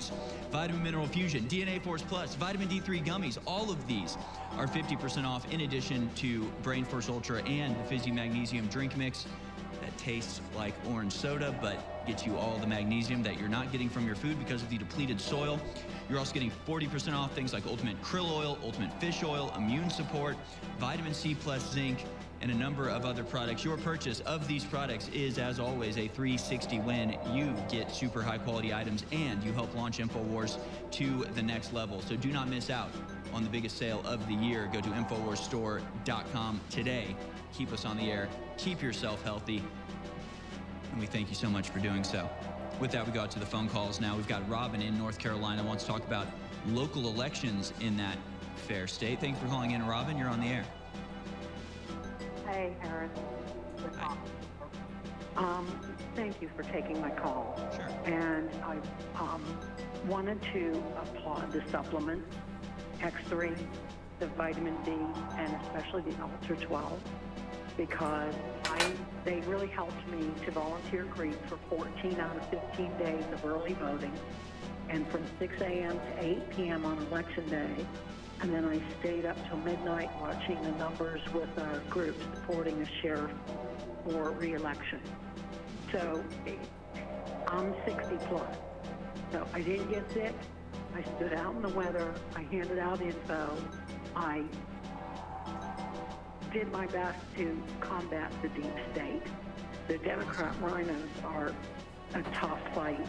shakes, vitamin mineral fusion, DNA Force Plus, vitamin D3 gummies. All of these are 50% off, in addition to Brain Force Ultra and the Fizzy Magnesium drink mix that tastes like orange soda but gets you all the magnesium that you're not getting from your food because of the depleted soil. You're also getting 40% off things like Ultimate Krill Oil, Ultimate Fish Oil, Immune Support, Vitamin C plus Zinc, and a number of other products. Your purchase of these products is, as always, a 360 win. You get super high quality items and you help launch InfoWars to the next level. So do not miss out on the biggest sale of the year. Go to InfoWarsStore.com today. Keep us on the air. Keep yourself healthy. And we thank you so much for doing so. With that, we go out to the phone calls now. We've got Robin in North Carolina, wants to talk about local elections in that fair state. Thanks for calling in, Robin. You're on the air. Hey, Harris. Hi. Thank you for taking my call. Sure. And I wanted to applaud the supplements, X3, the vitamin D, and especially the Ultra 12, because they really helped me to volunteer Creek for 14 out of 15 days of early voting, and from 6 a.m. to 8 p.m. on Election Day. And then I stayed up till midnight watching the numbers with our group supporting a sheriff for re-election. So I'm 60 plus. So I didn't get sick. I stood out in the weather. I handed out info. I did my best to combat the deep state. The Democrat rhinos are a tough fight,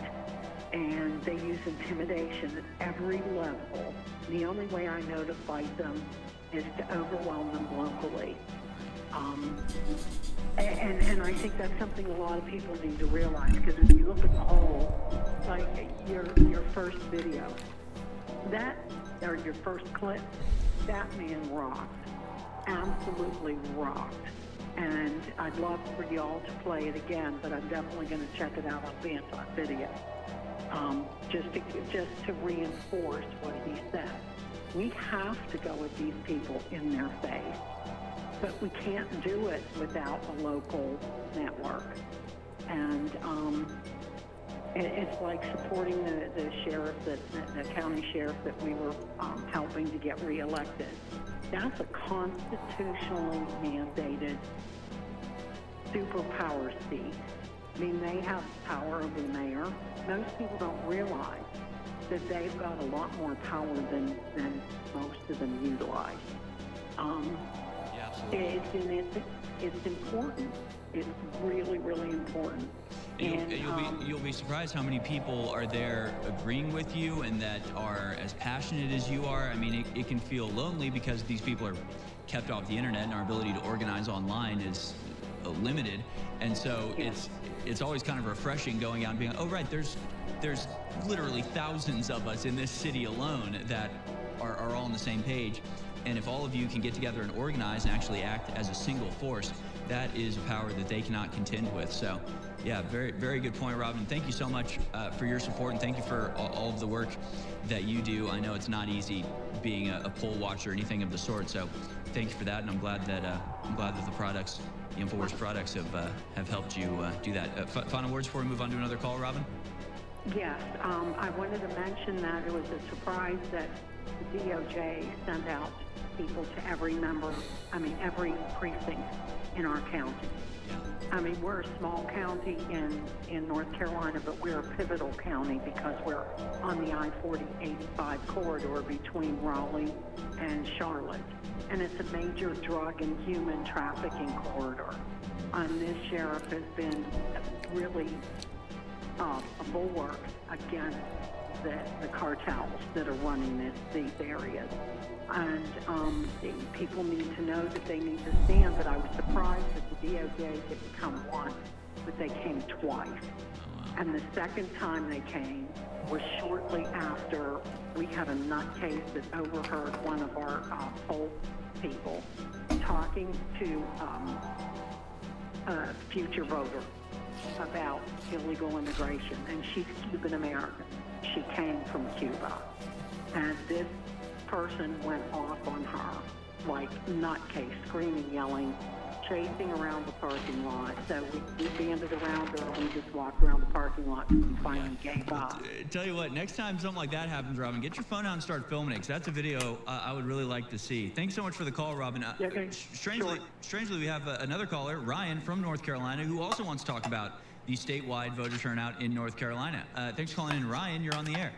and they use intimidation at every level. The only way I know to fight them is to overwhelm them locally. And I think that's something a lot of people need to realize, because if you look at the whole, like your first video, or your first clip, that man rocked, absolutely rocked. And I'd love for y'all to play it again, but I'm definitely going to check it out on Banton Video. Just to reinforce what he said. We have to go with these people in their face, but we can't do it without a local network. And it's like supporting the sheriff, the county sheriff that we were helping to get reelected. That's a constitutionally mandated superpower seat. I mean, they have power over the mayor. Most people don't realize that they've got a lot more power than most of them utilize. Yeah, absolutely. It's important. It's really, really important. And you'll be surprised how many people are there agreeing with you and that are as passionate as you are. I mean, it can feel lonely because these people are kept off the internet and our ability to organize online is limited. And so it's always kind of refreshing going out and being, oh, right, there's literally thousands of us in this city alone that are all on the same page. And if all of you can get together and organize and actually act as a single force, that is a power that they cannot contend with. So, yeah, very, very good point, Robin. Thank you so much for your support, and thank you for all of the work that you do. I know it's not easy being a poll watcher or anything of the sort, so thank you for that, and I'm glad that the products, the InfoWars products, have helped you do that. Final words before we move on to another call, Robin? Yes, I wanted to mention that it was a surprise that the DOJ sent out people to every precinct in our county. Yeah. I mean, we're a small county in North Carolina, but we're a pivotal county because we're on the I-40-85 corridor between Raleigh and Charlotte. And it's a major drug and human trafficking corridor. And this sheriff has been really a bulwark against the cartels that are running these areas. And people need to know that they need to stand, but I was surprised that the DOJ didn't come once, but they came twice. And the second time they came was shortly after we had a nutcase that overheard one of our poll people talking to a future voter about illegal immigration, and she's Cuban American. She came from Cuba, and this person went off on her like nutcase, screaming, yelling, chasing around the parking lot. So we banded around her and we just walked around the parking lot and we finally gave up. Tell you what, next time something like that happens, Robin, get your phone out and start filming it, because that's a video I would really like to see. Thanks so much for the call, Robin. Okay, Strangely, we have another caller, Ryan from North Carolina, who also wants to talk about the statewide voter turnout in North Carolina. Thanks for calling in, Ryan. You're on the air.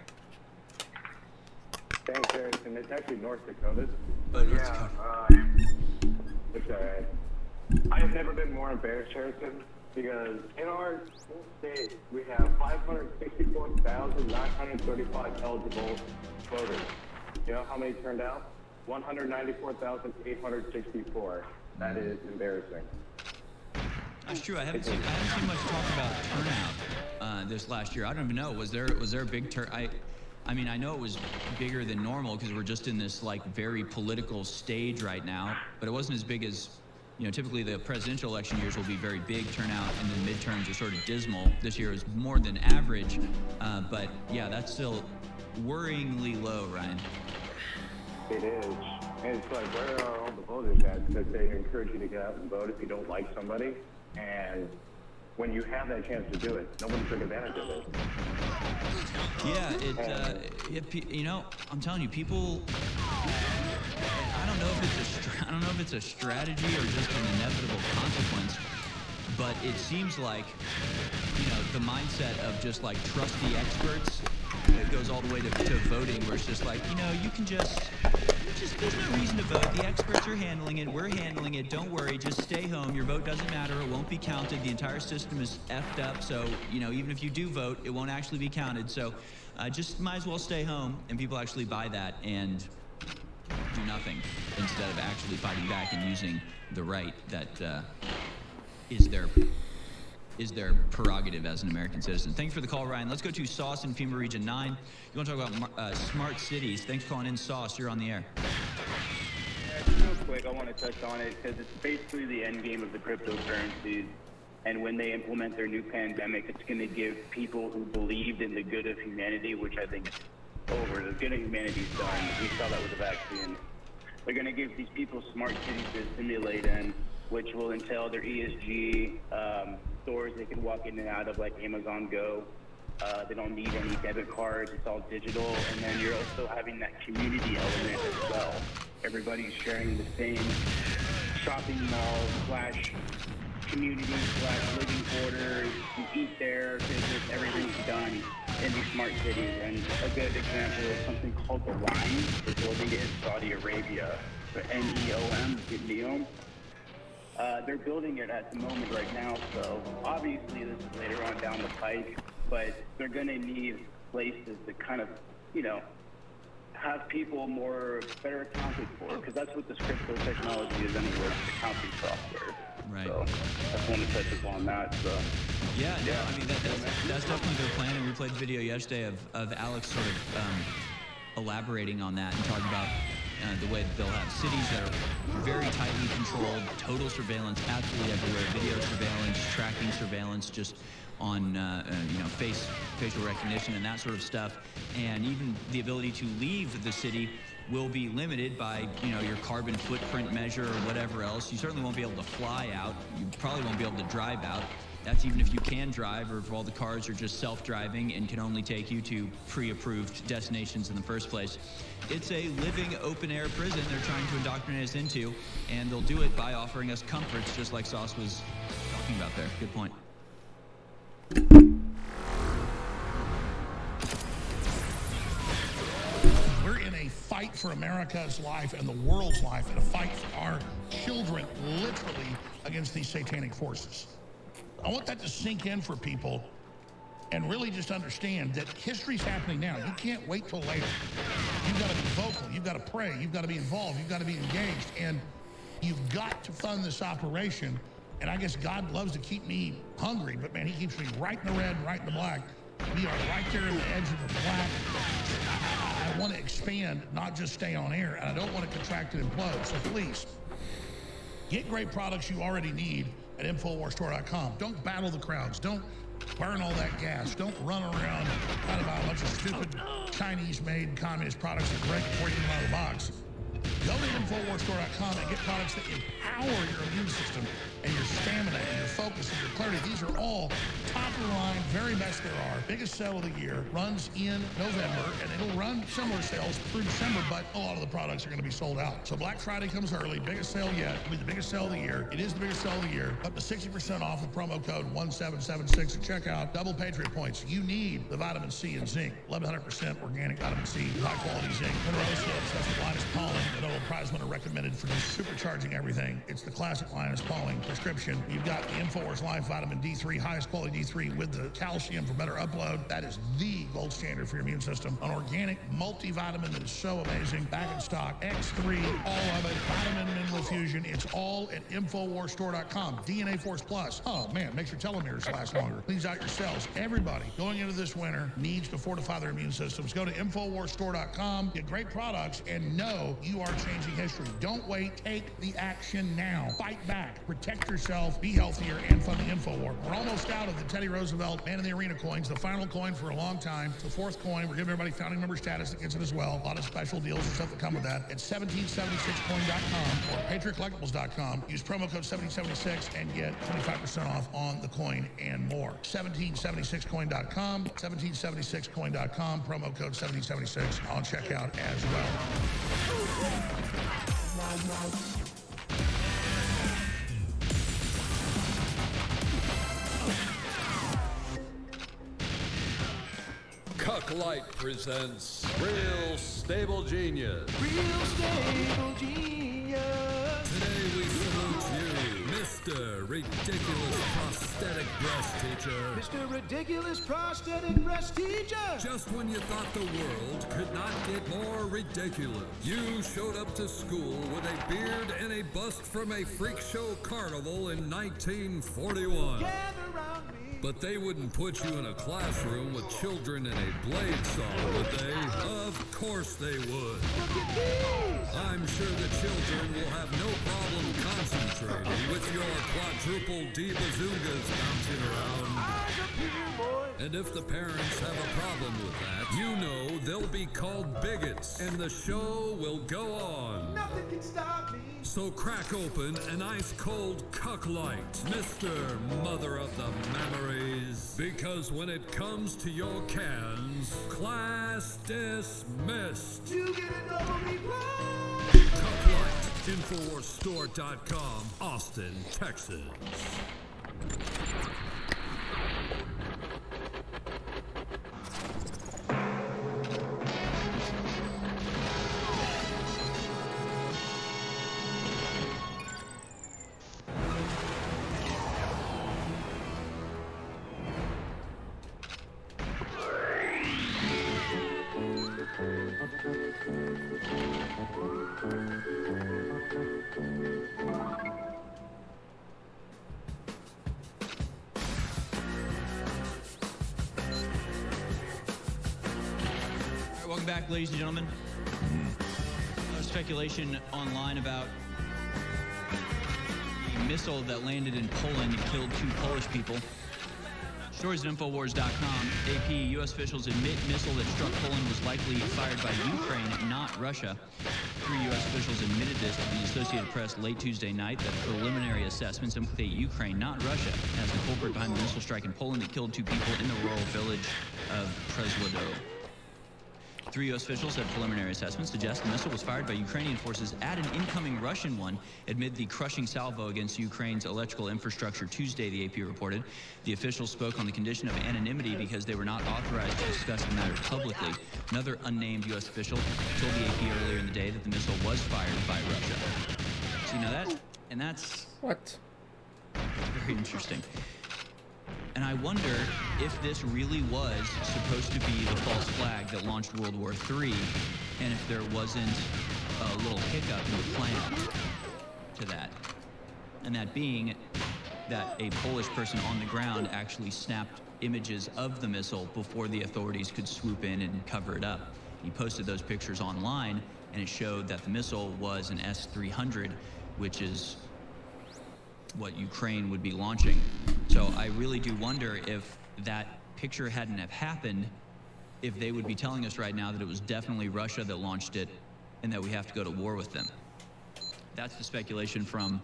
Thanks, Harrison. It's actually North Dakota. North Yeah, Dakota. it's all right. I have never been more embarrassed, Harrison, because in our state, we have 564,935 eligible voters. You know how many turned out? 194,864. That is embarrassing. That's true. I haven't seen much talk about turnout this last year. I don't even know. Was there a big I mean, I know it was bigger than normal because we're just in this like very political stage right now, but it wasn't as big as, typically the presidential election years will be very big turnout and then midterms are sort of dismal. This year was more than average, but yeah, that's still worryingly low, Ryan. It is. And it's like, where are all the voters at? Because they encourage you to get out and vote if you don't like somebody. And when you have that chance to do it, nobody took advantage of it. Yeah, I'm telling you, people. I don't know if it's a strategy or just an inevitable consequence, but it seems like, the mindset of just like trust the experts. It goes all the way to voting, where it's just like, you can just there's no reason to vote. The experts are handling it. We're handling it. Don't worry. Just stay home. Your vote doesn't matter. It won't be counted. The entire system is effed up. So, even if you do vote, it won't actually be counted. So just might as well stay home. And people actually buy that and do nothing instead of actually fighting back and using the right that is their prerogative as an American citizen. Thanks for the call, Ryan. Let's go to Sauce in FEMA Region 9. You want to talk about smart cities. Thanks for calling in, Sauce. You're on the air. Real quick, I want to touch on it because it's basically the end game of the cryptocurrencies. And when they implement their new pandemic, it's going to give people who believed in the good of humanity, which I think is over. The good of humanity is done. We saw that with the vaccine. They're going to give these people smart cities to simulate in, which will entail their ESG stores they can walk in and out of, like Amazon Go. They don't need any debit cards. It's all digital. And then you're also having that community element as well. Everybody's sharing the same shopping mall / community / living quarters. You eat there. Everything's done in these smart cities. And a good example is something called the Line. They're building it in Saudi Arabia. The NEOM, NEOM. They're building it at the moment right now, so obviously this is later on down the pike, but they're going to need places to kind of, have people better accounted for, because that's what this crypto technology is anyway, it's accounting software. Right. So I just want to touch upon that. So. Yeah, no, I mean, that's definitely their plan, and we played the video yesterday of Alex sort of elaborating on that and talking about the way that they'll have cities that are very tightly controlled, total surveillance absolutely everywhere, video surveillance, tracking surveillance just on facial recognition and that sort of stuff, and even the ability to leave the city will be limited by your carbon footprint measure or whatever else. You certainly won't be able to fly out. You probably won't be able to drive out. That's even if you can drive, or if all the cars are just self-driving and can only take you to pre-approved destinations in the first place. It's a living open-air prison they're trying to indoctrinate us into, and they'll do it by offering us comforts, just like Sauce was talking about there. Good point. We're in a fight for America's life and the world's life, and a fight for our children, literally, against these satanic forces. I want that to sink in for people and really just understand that history's happening now. You can't wait till later. You've got to be vocal. You've got to pray. You've got to be involved. You've got to be engaged. And you've got to fund this operation. And I guess God loves to keep me hungry, but man, he keeps me right in the red, right in the black. We are right there in the edge of the black. I want to expand, not just stay on air. And I don't want to contract and implode. So please, get great products you already need at InfoWarsStore.com. Don't battle the crowds. Don't burn all that gas. Don't run around trying to buy a bunch of stupid Chinese-made communist products that break before you get them out of the box. Go to InfoWarsStore.com and get products that empower your immune system and your stamina and your focus and your clarity. These are all top of the line, very best there are. Biggest sale of the year, runs in November, and it'll run similar sales through December, but a lot of the products are going to be sold out. So Black Friday comes early, biggest sale yet. It'll be the biggest sale of the year. It is the biggest sale of the year. Up to 60% off with promo code 1776 at checkout. Double Patriot points. You need the vitamin C and zinc. 1100% organic vitamin C, high quality zinc. Minerals, that's what Linus Pauling and Ola Prizeman are recommended for just supercharging everything. It's the classic Linus Pauling prescription. You've got the InfoWars Life Vitamin D3, highest quality D3 with the calcium for better upload. That is the gold standard for your immune system. An organic multivitamin that is so amazing. Back in stock. X3, all of it. Vitamin Mineral Fusion. It's all at InfoWarsStore.com. DNA Force Plus. Oh man, makes your telomeres last longer. Cleans out your cells. Everybody going into this winter needs to fortify their immune systems. Go to InfoWarsStore.com. Get great products and know you are changing history. Don't wait. Take the action now. Fight back. Protect yourself. Be healthier and fund the InfoWar. We're almost out of the Teddy Roosevelt Man in the Arena coins. The final coin for a long time. It's the fourth coin. We're giving everybody founding member status that gets it as well. A lot of special deals and stuff that come with that. At 1776coin.com or patriotcollectibles.com. Use promo code 1776 and get 25% off on the coin and more. 1776coin.com. 1776coin.com. Promo code 1776 on checkout as well. Cucklight presents Real Stable Genius. Real stable genius. Today we salute you, Mr. Ridiculous Prosthetic Breast Teacher. Mr. Ridiculous Prosthetic Breast Teacher. Just when you thought the world could not get more ridiculous, you showed up to school with a beard and a bust from a freak show carnival in 1941. Gather round me. But they wouldn't put you in a classroom with children in a blade saw, would they? Of course they would. Look at these. I'm sure the children will have no problem concentrating with your quadruple D bazookas bouncing around. Eyes up here, boy. And if the parents have a problem with that, you know they'll be called bigots, and the show will go on. Nothing can stop me. So crack open an ice-cold Cucklight, Mr. Mother of the Memories, because when it comes to your cans, class dismissed. You get it over me, boy. Cucklight, InfoWarsStore.com, Austin, Texas. Welcome back, ladies and gentlemen. Speculation online about the missile that landed in Poland and killed 2 Polish people. Stories at Infowars.com. AP, U.S. officials admit missile that struck Poland was likely fired by Ukraine, not Russia. 3 U.S. officials admitted this to the Associated Press late Tuesday night, that preliminary assessments implicate Ukraine, not Russia, as the culprit behind the missile strike in Poland that killed 2 people in the rural village of Przesładow. 3 U.S. officials said preliminary assessments suggest the missile was fired by Ukrainian forces at an incoming Russian one amid the crushing salvo against Ukraine's electrical infrastructure Tuesday, the AP reported. The officials spoke on the condition of anonymity because they were not authorized to discuss the matter publicly. Another unnamed U.S. official told the AP earlier in the day that the missile was fired by Russia. See, now that's What? very interesting. And I wonder if this really was supposed to be the false flag that launched World War III, and if there wasn't a little hiccup in the plan to that. And that being that a Polish person on the ground actually snapped images of the missile before the authorities could swoop in and cover it up. He posted those pictures online, and it showed that the missile was an S-300, which is what Ukraine would be launching. So I really do wonder if that picture hadn't have happened, if they would be telling us right now that it was definitely Russia that launched it, and that we have to go to war with them. That's the speculation from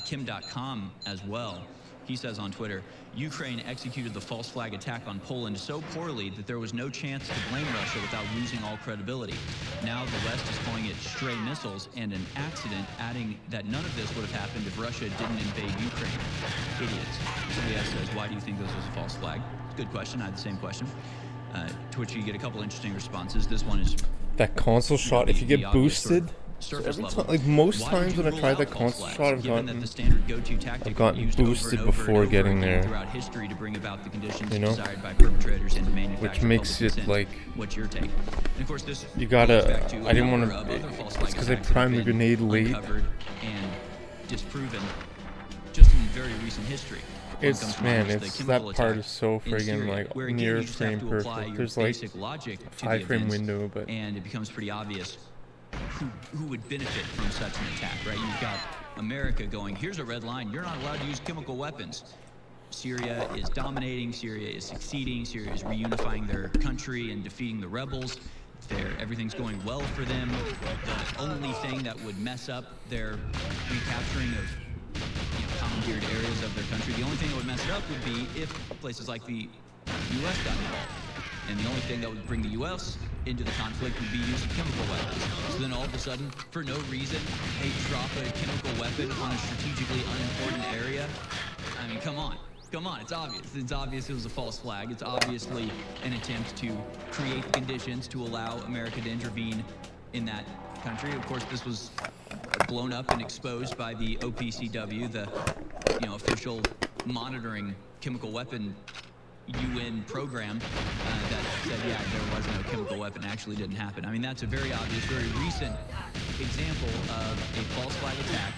Kim.com as well. He says on Twitter, Ukraine executed the false flag attack on Poland so poorly that there was no chance to blame Russia without losing all credibility. Now the West is calling it stray missiles and an accident, adding that none of this would have happened if Russia didn't invade Ukraine. Idiots. CBS says, why do you think this was a false flag? Good question. I had the same question. To which you get a couple interesting responses. This one is... That console shot, if you get boosted... Surface every level. time, like most Why times would when you I tried rule that out false console flags, shot, given that the standard go-to tactic used boosted over and before over getting again there. throughout history to bring about the conditions You know? desired by perpetrators and to manufacture Which makes public it consent. like... What's your take? And of course, this You gotta... goes back to I didn't a want number of other false to... flag It's because I attacks that have primed the been grenade late. uncovered and disproven just in very recent history. One comes It's, to man, mind, the it's... chemical That part attack is so in friggin' Syria, like where again, near you just have frame to apply perfect. your There's like basic logic to the 5-frame events, window, but... and it becomes pretty obvious who would benefit from such an attack, right? You've got America going, here's a red line, you're not allowed to use chemical weapons. Syria is dominating, Syria is succeeding, Syria is reunifying their country and defeating the rebels. Everything's going well for them. The only thing that would mess up their recapturing of commandeered areas of their country, the only thing that would mess it up would be if places like the U.S. got involved. And the only thing that would bring the U.S. into the conflict would be use of chemical weapons. So then all of a sudden, for no reason, they drop a chemical weapon on a strategically unimportant area. I mean, come on. Come on, it's obvious. It's obvious it was a false flag. It's obviously an attempt to create the conditions to allow America to intervene in that country. Of course, this was blown up and exposed by the OPCW, the official monitoring chemical weapon UN program that said, yeah, there was no chemical weapon, actually didn't happen. I mean, that's a very obvious, very recent example of a false flag attack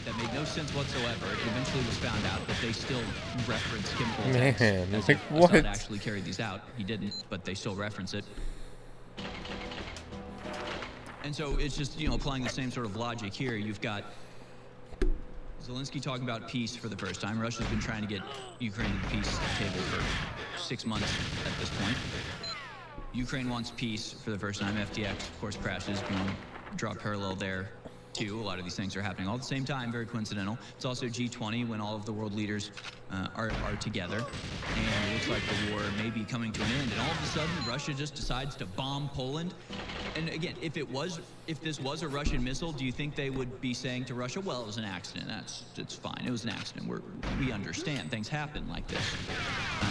that made no sense whatsoever. It eventually was found out, but they still reference chemical attacks. Man, as like, if what? Assad actually carried these out. He didn't, but they still reference it. And so it's just, applying the same sort of logic here. You've got Zelensky talking about peace for the first time. Russia's been trying to get Ukraine to the peace table for 6 months at this point. Ukraine wants peace for the first time. FTX, of course, crashes. You want to draw a parallel there, too. A lot of these things are happening all at the same time. Very coincidental. It's also G20 when all of the world leaders are together. And it looks like the war may be coming to an end. And all of a sudden, Russia just decides to bomb Poland. And again, if this was a Russian missile, do you think they would be saying to Russia, well, it was an accident. It's fine. It was an accident. We understand. Things happen like this.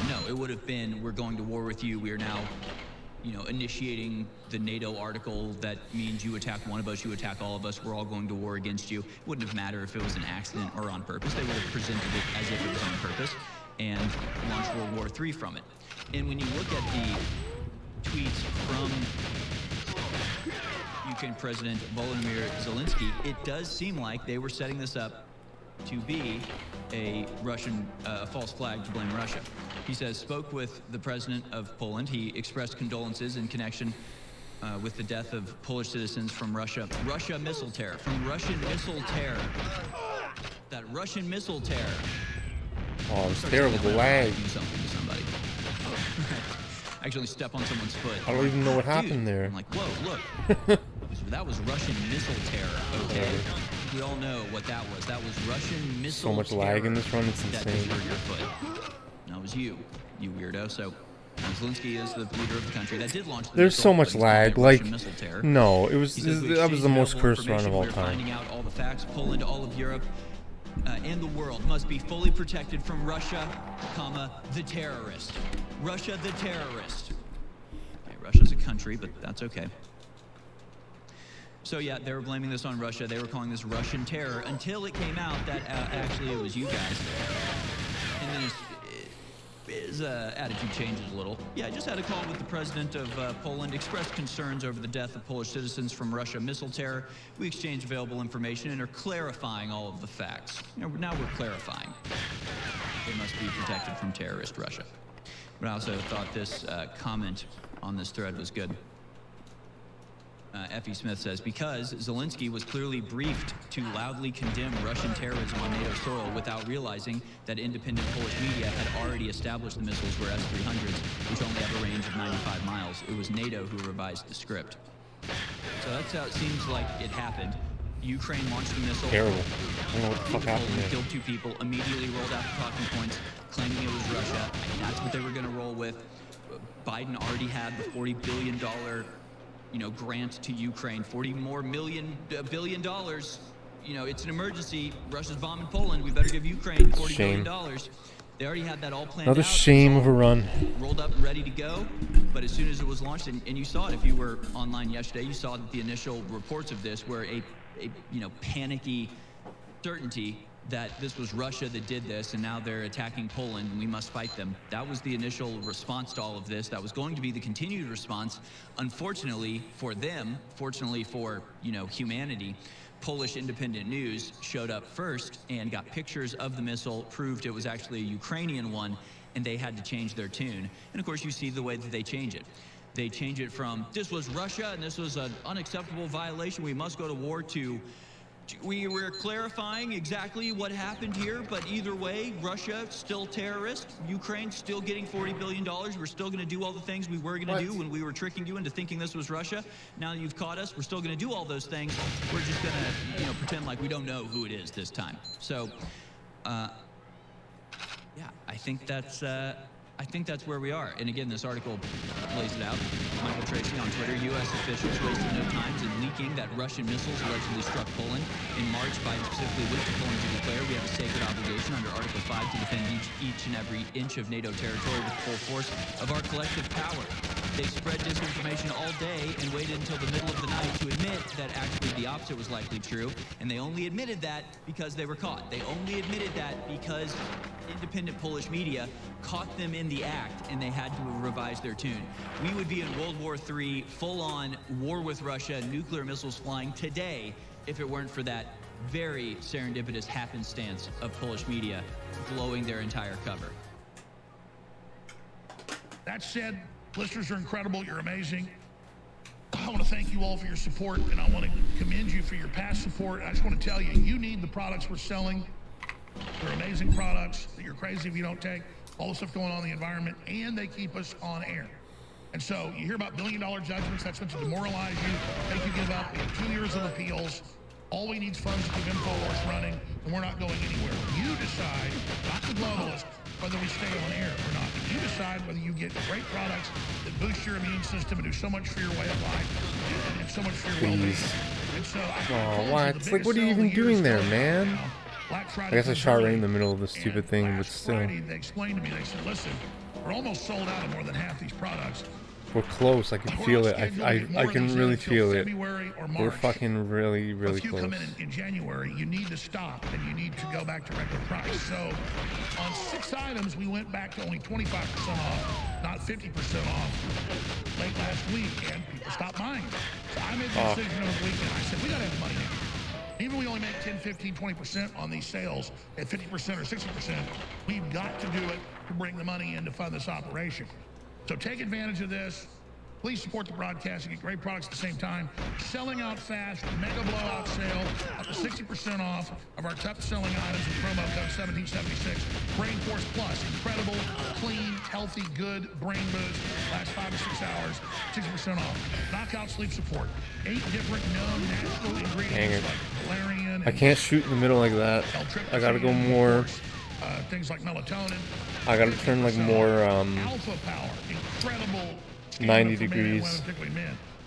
No, it would have been, we're going to war with you. We are now initiating the NATO article that means you attack one of us, you attack all of us, we're all going to war against you. It wouldn't have mattered if it was an accident or on purpose. They would have presented it as if it was on purpose and launched World War III from it. And when you look at the tweets from Ukraine President Volodymyr Zelensky, it does seem like they were setting this up to be a Russian false flag to blame Russia. He says, spoke with the president of Poland. He expressed condolences in connection with the death of Polish citizens from Russia. Russia missile terror. From Russian missile terror. That Russian missile terror. Oh, it's terrible. The lag. Do something to somebody. Actually step on someone's foot. I don't even know what Dude, happened there. I'm like, whoa, look. That was Russian missile terror, okay? We all know what that was. That was Russian missile So much terror lag in this run, it's that insane. injured your foot. That was you weirdo. So Zelensky is the leader of the country that did launch the There's missile, so but much he's called lag. it Like, Russian missile terror. no, it was He says, "We that was the exchanged most available cursed run of information. all We're time. finding out all the facts. Poland, all of Europe, and the world must be fully protected from Russia, the terrorist. Russia, the terrorist. Okay, Russia's a country, but that's okay. So yeah, they were blaming this on Russia. They were calling this Russian terror until it came out that actually it was you guys. And then his attitude changes a little. Yeah, I just had a call with the president of Poland, expressed concerns over the death of Polish citizens from Russia missile terror. We exchanged available information and are clarifying all of the facts. Now we're clarifying. They must be protected from terrorist Russia. But I also thought this comment on this thread was good. Effie Smith says, because Zelensky was clearly briefed to loudly condemn Russian terrorism on NATO soil without realizing that independent Polish media had already established the missiles were S-300s, which only have a range of 95 miles. It was NATO who revised the script. So that's how it seems like it happened. Ukraine launched the missile. Terrible. I don't know what the fuck happened Poland there. killed 2 people, immediately rolled out the talking points, claiming it was Russia. That's what they were going to roll with. Biden already had the $40 billion, grant to Ukraine. $40 billion. It's an emergency. Russia's bombing Poland. We better give Ukraine $40 billion. They already had that all planned Another out. shame of a run. Rolled up and ready to go. But as soon as it was launched, and you saw it if you were online yesterday, you saw that the initial reports of this were a panicky certainty that this was Russia that did this, and now they're attacking Poland, and we must fight them. That was the initial response to all of this. That was going to be the continued response. Unfortunately for them, fortunately for, humanity, Polish independent news showed up first and got pictures of the missile, proved it was actually a Ukrainian one, and they had to change their tune. And of course, you see the way that they change it. They change it from, this was Russia and this was an unacceptable violation, we must go to war, to we were clarifying exactly what happened here, but either way, Russia still terrorist, Ukraine still getting $40 billion. We're still going to do all the things we were going to do when we were tricking you into thinking this was Russia. Now that you've caught us, we're still going to do all those things. We're just going to, pretend like we don't know who it is this time. So, yeah, I think that's where we are. And again, this article lays it out. Michael Tracy on Twitter, U.S. officials wasted no time in leaking that Russian missiles allegedly struck Poland. In March, Biden specifically went to Poland to declare we have a sacred obligation under Article 5 to defend each and every inch of NATO territory with the full force of our collective power. They spread disinformation all day and waited until the middle of the night to admit that actually the opposite was likely true. And they only admitted that because they were caught. They only admitted that because independent Polish media caught them in the act, and they had to revise their tune. We would be in World War III, full-on war with Russia, nuclear missiles flying today, if it weren't for that very serendipitous happenstance of Polish media blowing their entire cover. That said, listeners are incredible. You're amazing. I want to thank you all for your support, and I want to commend you for your past support. I just want to tell you, you need the products we're selling. They're amazing products that you're crazy if you don't take. All the stuff going on in the environment, and they keep us on air. And so you hear about billion-dollar judgments. That's meant to demoralize you, make you give up. We have 2 years of appeals. All we need is funds to keep InfoWars running, and we're not going anywhere. You decide, not the globalist, whether we stay on air or not. You decide whether you get great products that boost your immune system and do so much for your way of life and so much for your well-being. And so what? It's like, what are you even doing there, man? I guess I shot right in the middle of the stupid thing, but still. Friday, they explained to me, they said, listen, we're almost sold out of more than half these products. We're close. I can feel it. I can really feel it. We're fucking really, really if you close. come in January, you need to stop and you need to go back to regular price. So on 6 items, we went back to only 25% off, not 50% off late last week, and people stopped buying. So I made the decision over the weekend. I said, we gotta have money now. Even if we only make 10, 15, 20% on these sales at 50% or 60%, we've got to do it to bring the money in to fund this operation. So take advantage of this. Please support the broadcast and get great products at the same time. Selling out fast, mega blowout sale, up to 60% off of our top-selling items with promo code 1776. Brain Force Plus, incredible, clean, healthy, good brain boost. Lasts 5 to 6 hours, 60% off. Knockout sleep support. 8 different known natural ingredients like valerian. I can't shoot in the middle like that. I gotta go more. Things like melatonin. I gotta turn like more Alpha Power, incredible. 90 degrees.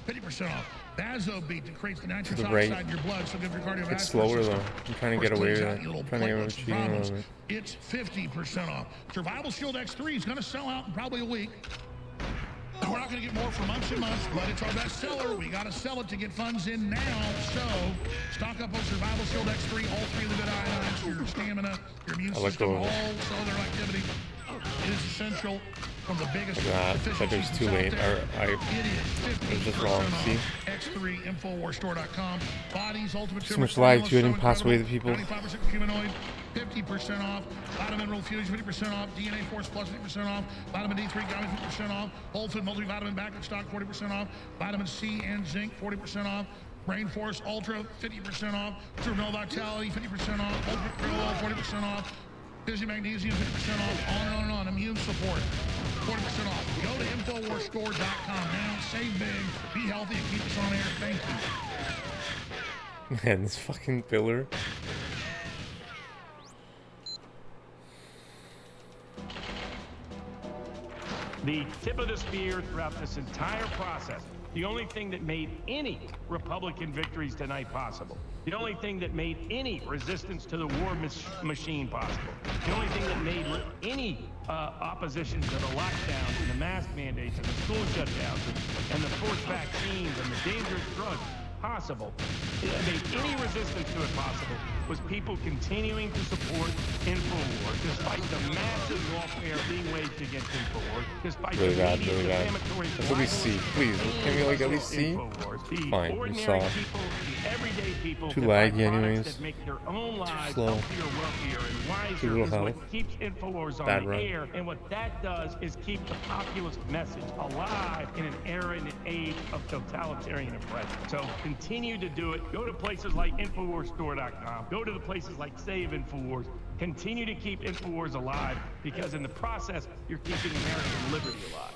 50% off. Vasobeat that creates the nitrous to the right. oxide in your blood, so good for your cardiovascular It's slower system. though. I'm trying to get away with it. I'm trying to get away with cheating a little bit. It's 50% off. Survival Shield X3 is going to sell out in probably a week. We're not going to get more for months and months, but it's our best seller. We got to sell it to get funds in now. So stock up on Survival Shield X3, all 3 of the good ions, your stamina, your immune system, all cellular activity. It is essential. From the biggest that was too late. I was just wrong. See? X3 InfoWarsStore.com. Bodies Ultimate So much lag too. I didn't pass away the people. 25% humanoid, 50% off. Vitamin Mineral Fusion, 50% off. DNA Force Plus, 50% off. Vitamin D3 Gummy, 50% off. Whole Food Multivitamin Back in Stock, 40% off. Vitamin C and Zinc, 40% off. Brain Force Ultra, 50% off. Terminal Vitality, 50% off. Ultimate Krill Oil, 40% off. Busy Magnesium, 50% off. On and on and on. Immune support, 40% off. Go to InfoWarsStore.com now. Save big. Be healthy and keep us on air. Thank you. Man, this fucking filler. The tip of the spear throughout this entire process, the only thing that made any Republican victories tonight possible, the only thing that made any resistance to the war machine possible, the only thing that made any opposition to the lockdowns and the mask mandates and the school shutdowns and the forced vaccines and the dangerous drugs possible, it made any resistance to it possible, was people continuing to support InfoWars, despite the massive warfare being waged against InfoWars, despite Really the bad, media really bad. defamatory Let's at least see, please. Can we like at least see? InfoWars, Fine, we ordinary saw. people, the everyday people, Too that buy laggy products anyways. that make their own lives slow. healthier, wealthier, and wiser Too little is health. what keeps InfoWars on Bad the run. air, and what that does is keep the populist message alive in an era and an age of totalitarian oppression. So continue to do it. Go to places like InfoWarsStore.com. Go to the places like Save InfoWars. Continue to keep InfoWars alive, because in the process, you're keeping American liberty alive.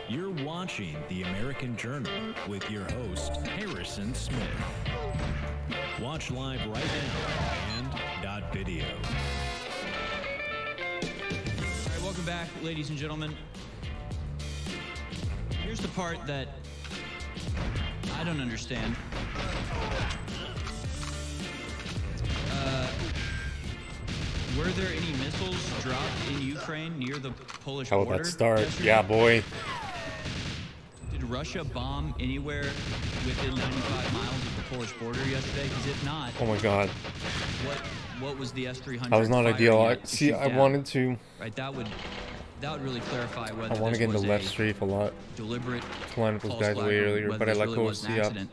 You're watching The American Journal with your host, Harrison Smith. Watch live right now and .video. All right, welcome back, ladies and gentlemen. Here's the part that I don't understand. Were there any missiles dropped in Ukraine near the Polish How border? about that start? yesterday? Yeah, boy. Did Russia bomb anywhere within 95 miles of the Polish border yesterday? Because if not, Oh my god. what was the S-300? That was not firing ideal. at to See, shoot I down? wanted to. Right, that would really clarify whether I want to this get into was left a strafe a lot. deliberate To line up those false guys flag way or earlier, whether but I this let really go of was an C up. accident.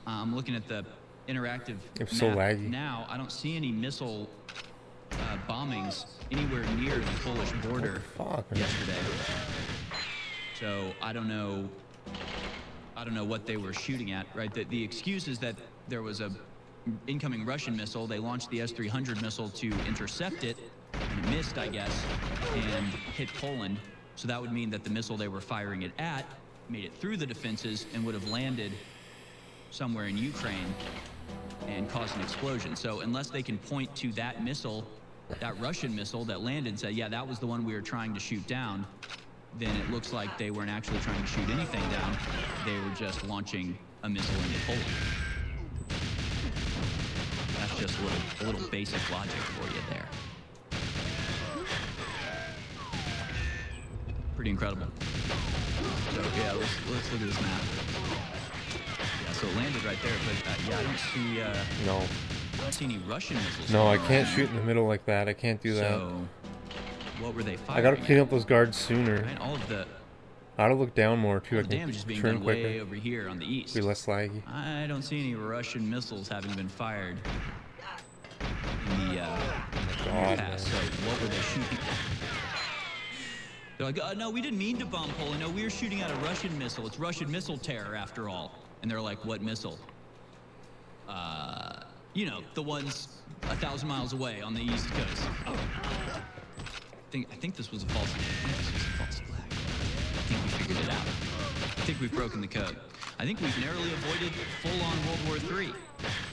I'm looking at the interactive It was so map laggy. now. I don't see any missile bombings anywhere near the Polish border Fuck, man. yesterday. So I don't know what they were shooting at. Right, the excuse is that there was a incoming Russian missile. They launched the S-300 missile to intercept it, and it missed, I guess, and hit Poland. So that would mean that the missile they were firing it at made it through the defenses and would have landed somewhere in Ukraine and caused an explosion. So unless they can point to that missile, that Russian missile that landed and said, yeah, that was the one we were trying to shoot down, then it looks like they weren't actually trying to shoot anything down. They were just launching a missile into Poland. That's just a little basic logic for you there. Pretty incredible. So yeah, let's look at this map. Yeah, so it landed right there, but yeah, I don't see No. I don't see any Russian missiles. No, I can't shoot in the middle like that. I can't do that. So what were they firing? I gotta clean at? up those guards sooner. Right, all of the I gotta look down more too. I the can damage is being turn done way quicker. over here on the east. Be less laggy. I don't see any Russian missiles having been fired in the God, past. So what were they shooting at? They're like, no, we didn't mean to bomb Poland. No, we were shooting at a Russian missile. It's Russian missile terror after all. And they're like, what missile? You know, the ones 1,000 miles away on the east coast. I think this was a false flag. I think we figured it out. I think we've broken the code. I think we've narrowly avoided full-on World War III.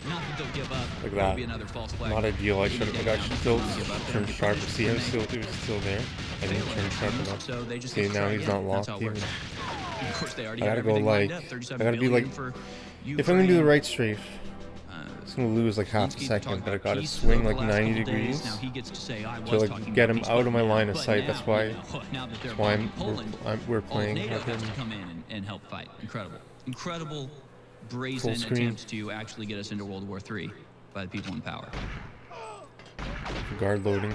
Not that they'll give up. Look at There'll that. be another false flag. Not ideal. I should have. I should still Give up. turn They'll sharp. punish See, when it was still there. I didn't turn sharp enough. So they just See, get to now try he's again. not That's locked how it even. works. Of course, they already I have gotta go everything lined like. up. 37 I gotta be billion like. for If I'm gonna do the Ukraine. right strafe, it's gonna lose like half a Zelensky's second, talking but I about gotta peace swing over like the last 90 couple days. degrees Now he gets to say, I to was like talking get about him peace, out of my but line of now- sight. That's why. now that they're That's why bombing Poland, we're all of playing NATO with has to him. come in and help fight. Incredible, brazen Full screen. attempt to actually get us into World War III by the people in power. Guard loading.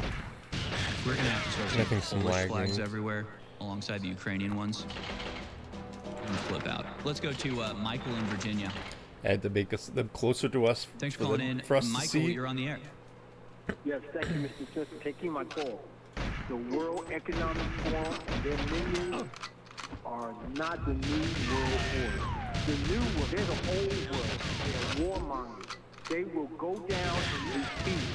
We're gonna have to start I think seeing some Polish lagging. flags everywhere, alongside the Ukrainian ones. And flip out. Let's go to Michael in Virginia. Had to make them closer to us. Thanks for calling in, For us to Michael. see. You're on the air. Yes, thank you, Mr. Smith, for taking my call. The World Economic Forum and their minions are not the new world order. The new world, they're the old world. They're warmongers. They will go down and defeat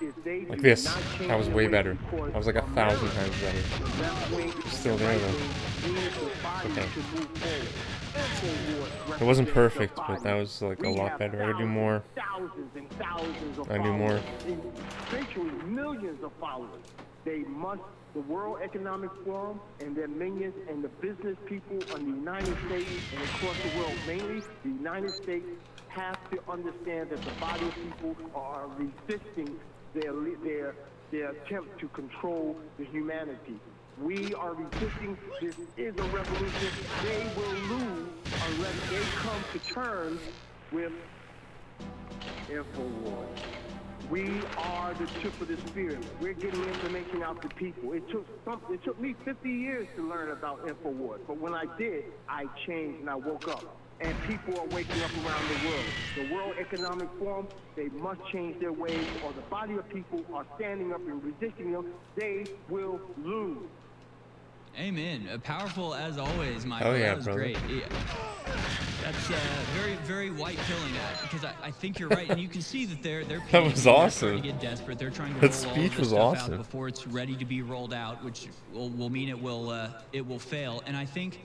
if they Like do this. not change That was their way ways, better. because That was like 1,000 times better. the left wing and Still the there, right though. wing need the body Okay. to move forward. It wasn't Represents the perfect, but body. that was like a We lot have better. I gotta do more. Thousands and thousands of I do more. followers, and eventually millions of followers. They must, the World Economic Forum and their minions and the business people in the United States and across the world, mainly the United States, have to understand that the body of people are resisting their attempt to control the humanity. We are resisting. This is a revolution. They will lose unless they come to terms with InfoWars. We are the tip of the spear. We're getting information out to people. It took me 50 years to learn about InfoWars, but when I did, I changed and I woke up. And people are waking up around the world. The World Economic Forum, they must change their ways, or the body of people are standing up and resisting them. They will lose. Amen. Powerful as always, Michael. Oh, yeah, that was brother. great. Yeah. That's very, very white pilling because I think you're right, and you can see that they're That paying. was They're awesome. starting to get desperate. They're trying to That roll all speech of this was stuff awesome. out before it's ready to be rolled out, which will mean it will fail. And I think,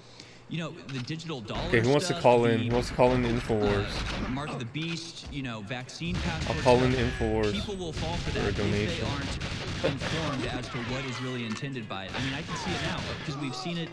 you know, the digital dollar. Okay, who wants to stuff, call in? the, Who wants to call in InfoWars? Mark of the Beast, you know, vaccine passport. I'll call in stuff. InfoWars People will fall for for that a if they donation. aren't informed as to what is really intended by it. I mean, I can see it now because we've seen it,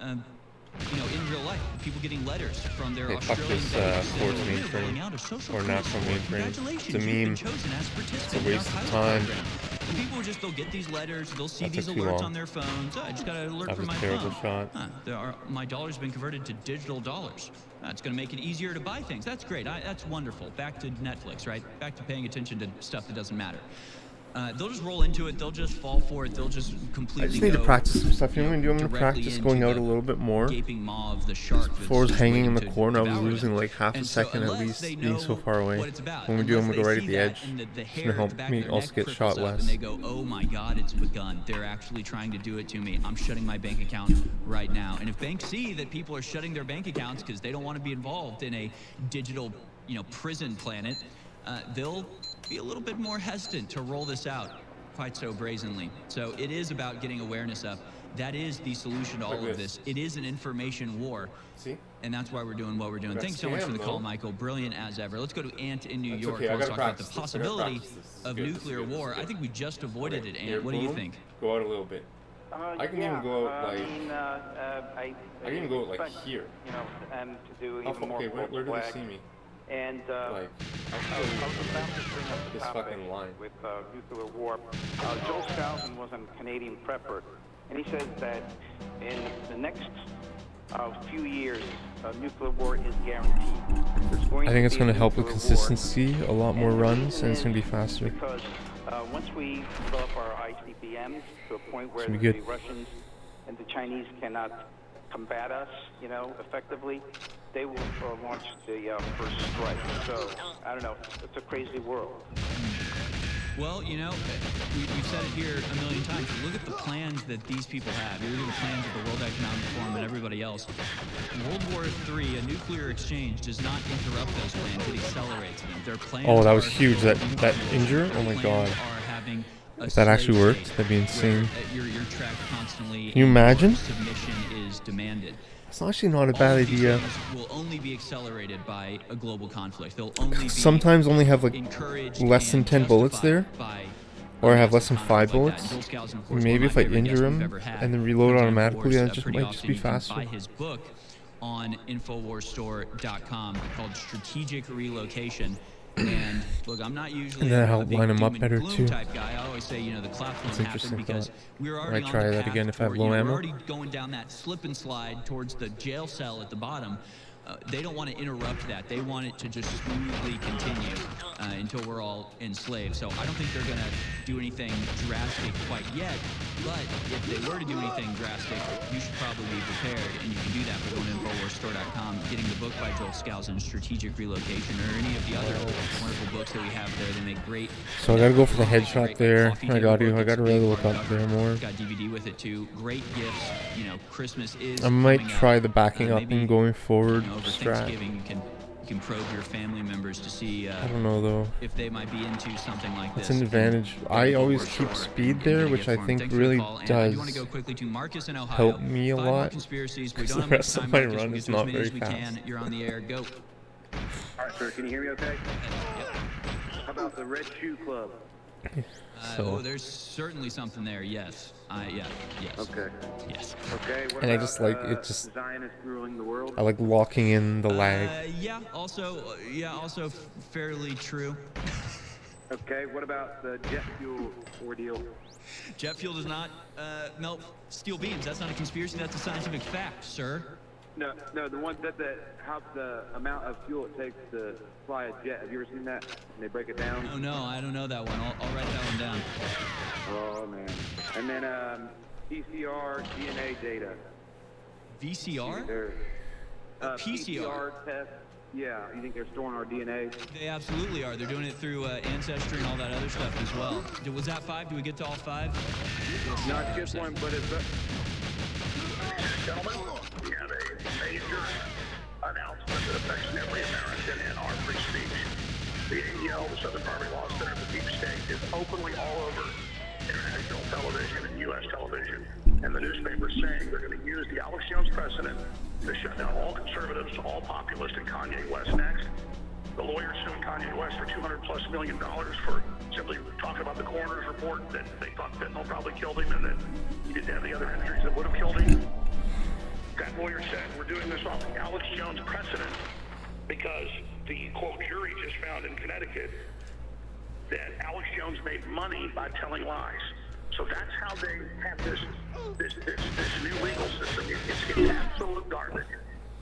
you know, in real life. People getting letters from their Hey, fuck Australian this banks saying, sports "We're mainframe. rolling out a social Or credit national score. mainframe. Congratulations, It's a you've been meme. chosen as It's participant a in our waste of pilot time. program." And people they'll get these letters, they'll see That these took too alerts long. on their phones. Oh, I just got an alert That from was my a terrible phone. shot. My dollar's been converted to digital dollars. It's going to make it easier to buy things. That's great. That's wonderful. Back to Netflix, right? Back to paying attention to stuff that doesn't matter. They'll just roll into it. They'll just fall for it. They'll just completely. I just need to practice some stuff. You know what I'm gonna do? I'm gonna directly practice into going out the a little bit more. Gaping maw of the shark. Before I was that's hanging in the waiting to corner, I was devour them. losing like half a And so second at unless least, they being so know far away. what it's about, When we do, I'm unless gonna go they right at see the that edge. and the It's hair gonna at help the back me of their also neck get prickles shot up, less. And they go, "Oh my God, it's begun. They're actually trying to do it to me. I'm shutting my bank account right now." And if banks see that people are shutting their bank accounts because they don't want to be involved in a digital, you know, prison planet, they'll be a little bit more hesitant to roll this out quite so brazenly. So it is about getting awareness up. That is the solution to all of this. It is an information war. See? And that's why we're doing what we're doing. That's Thanks so much for the scam, call, though. Michael. Brilliant as ever. Let's go to Ant in New That's York. okay, I Let's gotta talk about the practice this. I gotta possibility practice this. This is of good. nuclear This is good. war. This is I think we just avoided it, Here, Ant. What do you boom. think? Go out a little bit. I can even go out like. I I can even go like expect, here. You know, and to do How even far, more. okay, where do they flag. see me? And Like, I I was can about to bring up the this topic fucking line. with nuclear war. Joel Skousen was a Canadian prepper, and he says that in the next few years, nuclear war is guaranteed. I think it's going to help with nuclear war, consistency, a lot more and the runs, reason and it's is going to be faster. Because once we develop our ICBMs to a point where It's the gonna be good. Russians and the Chinese cannot combat us, you know, effectively, they will launch the first strike. So, I don't know, it's a crazy world. Well, you know, we've said it here a million times. You look at the plans that these people have. You look at the plans of the World Economic Forum and everybody else. World War III, a nuclear exchange, does not interrupt those plans. It accelerates them. Their plans Oh, that was are huge. That injure? Their Oh my plans god. are having a If that actually slave worked, state that'd be insane. where, you're tracked constantly. Can you and imagine? your submission is demanded. It's actually not a All bad of these idea. things will only be accelerated by a global conflict. They'll only be Sometimes only have like encouraged less than and 10 bullets justified there, by or have less than conflict 5 like bullets. that. Joel Skousen, of course, Maybe one of if my I favorite guests injure we've him ever had, and then reload comes on, of automatically, course, that just pretty might just often. be You can faster. buy his book on InfoWarsStore.com called Strategic Relocation. And look, I'm not usually And then a help big line 'em doom up and better, gloom too. type guy. I always say, you know, the collapse That's won't happen interesting because thought. we're Might already on try the that path again if I have toward, low you know, ammo. we're already going down that slip and slide towards the jail cell at the bottom. they don't want to interrupt that. They want it to just smoothly continue until we're all enslaved. So I don't think they're going to do anything drastic quite yet. But if they were to do anything drastic, you should probably be prepared. And you can do that by going to InfoWarsStore.com, getting the book by Joel Skousen, Strategic Relocation, or any of the other wonderful books that we have there. They make great. So I gotta go for the headshot there. I gotta really look up there more. It's got DVD with it too. Great gifts. You know, Christmas is. I might try the backing up and going forward over strat. Thanksgiving, you can probe your family members to see I don't know though if they might be into something like this. It's an advantage. I always keep speed there, which I think really does help me a lot. Because the rest of my run is not very fast. You're on the air. Go. All right, sir. Can you hear me okay? How about the Red Shoe Club? Oh, there's certainly something there. Yes. Yeah. Yes. Okay. Yes. Okay. What And I about, just like it. Just Zionists ruling the world? I like locking in the lag. Yeah. Also fairly true. Okay. What about the jet fuel ordeal? Jet fuel does not melt steel beams. That's not a conspiracy. That's a scientific fact, sir. No, the one that how the amount of fuel it takes to fly a jet. Have you ever seen that? And they break it down. Oh no, I don't know that one. I'll write that one down. Oh man. And then PCR DNA data. VCR? PCR test. Yeah, you think they're storing our DNA? They absolutely are. They're doing it through Ancestry and all that other stuff as well. Was that 5? Do we get to all 5? Not just one, but it's. Gentlemen, we have a major announcement that affects every American in our free speech. The ADL, the Southern Poverty Law Center, the Deep State, is openly all over international television and U.S. television. And the newspapers saying they're going to use the Alex Jones precedent to shut down all conservatives, all populists, and Kanye West next. The lawyers suing Kanye West for $200+ million for simply talking about the coroner's report that they thought fentanyl probably killed him and that he didn't have the other injuries that would have killed him. That lawyer said we're doing this off the Alex Jones precedent because the, quote, jury just found in Connecticut that Alex Jones made money by telling lies. So that's how they have this new legal system. It's absolute garbage.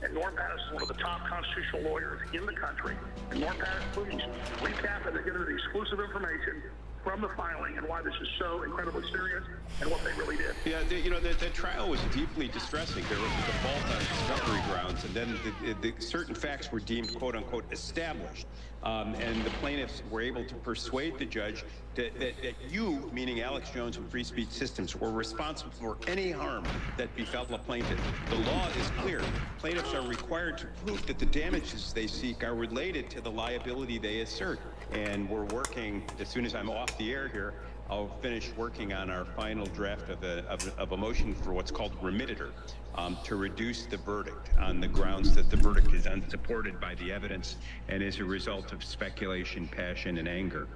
And Norm Pattis is one of the top constitutional lawyers in the country. And Norm Pattis, please recap and give us the exclusive information from the filing and why this is so incredibly serious and what they really did. Yeah, the trial was deeply distressing. There was a default on discovery grounds, and then the certain facts were deemed, quote unquote, established. And the plaintiffs were able to persuade the judge that you, meaning Alex Jones and Free Speech Systems, were responsible for any harm that befell a plaintiff. The law is clear. Plaintiffs are required to prove that the damages they seek are related to the liability they assert. And we're working, as soon as I'm off the air here, I'll finish working on our final draft of a motion for what's called remitter, to reduce the verdict on the grounds that the verdict is unsupported by the evidence and is a result of speculation, passion, and anger,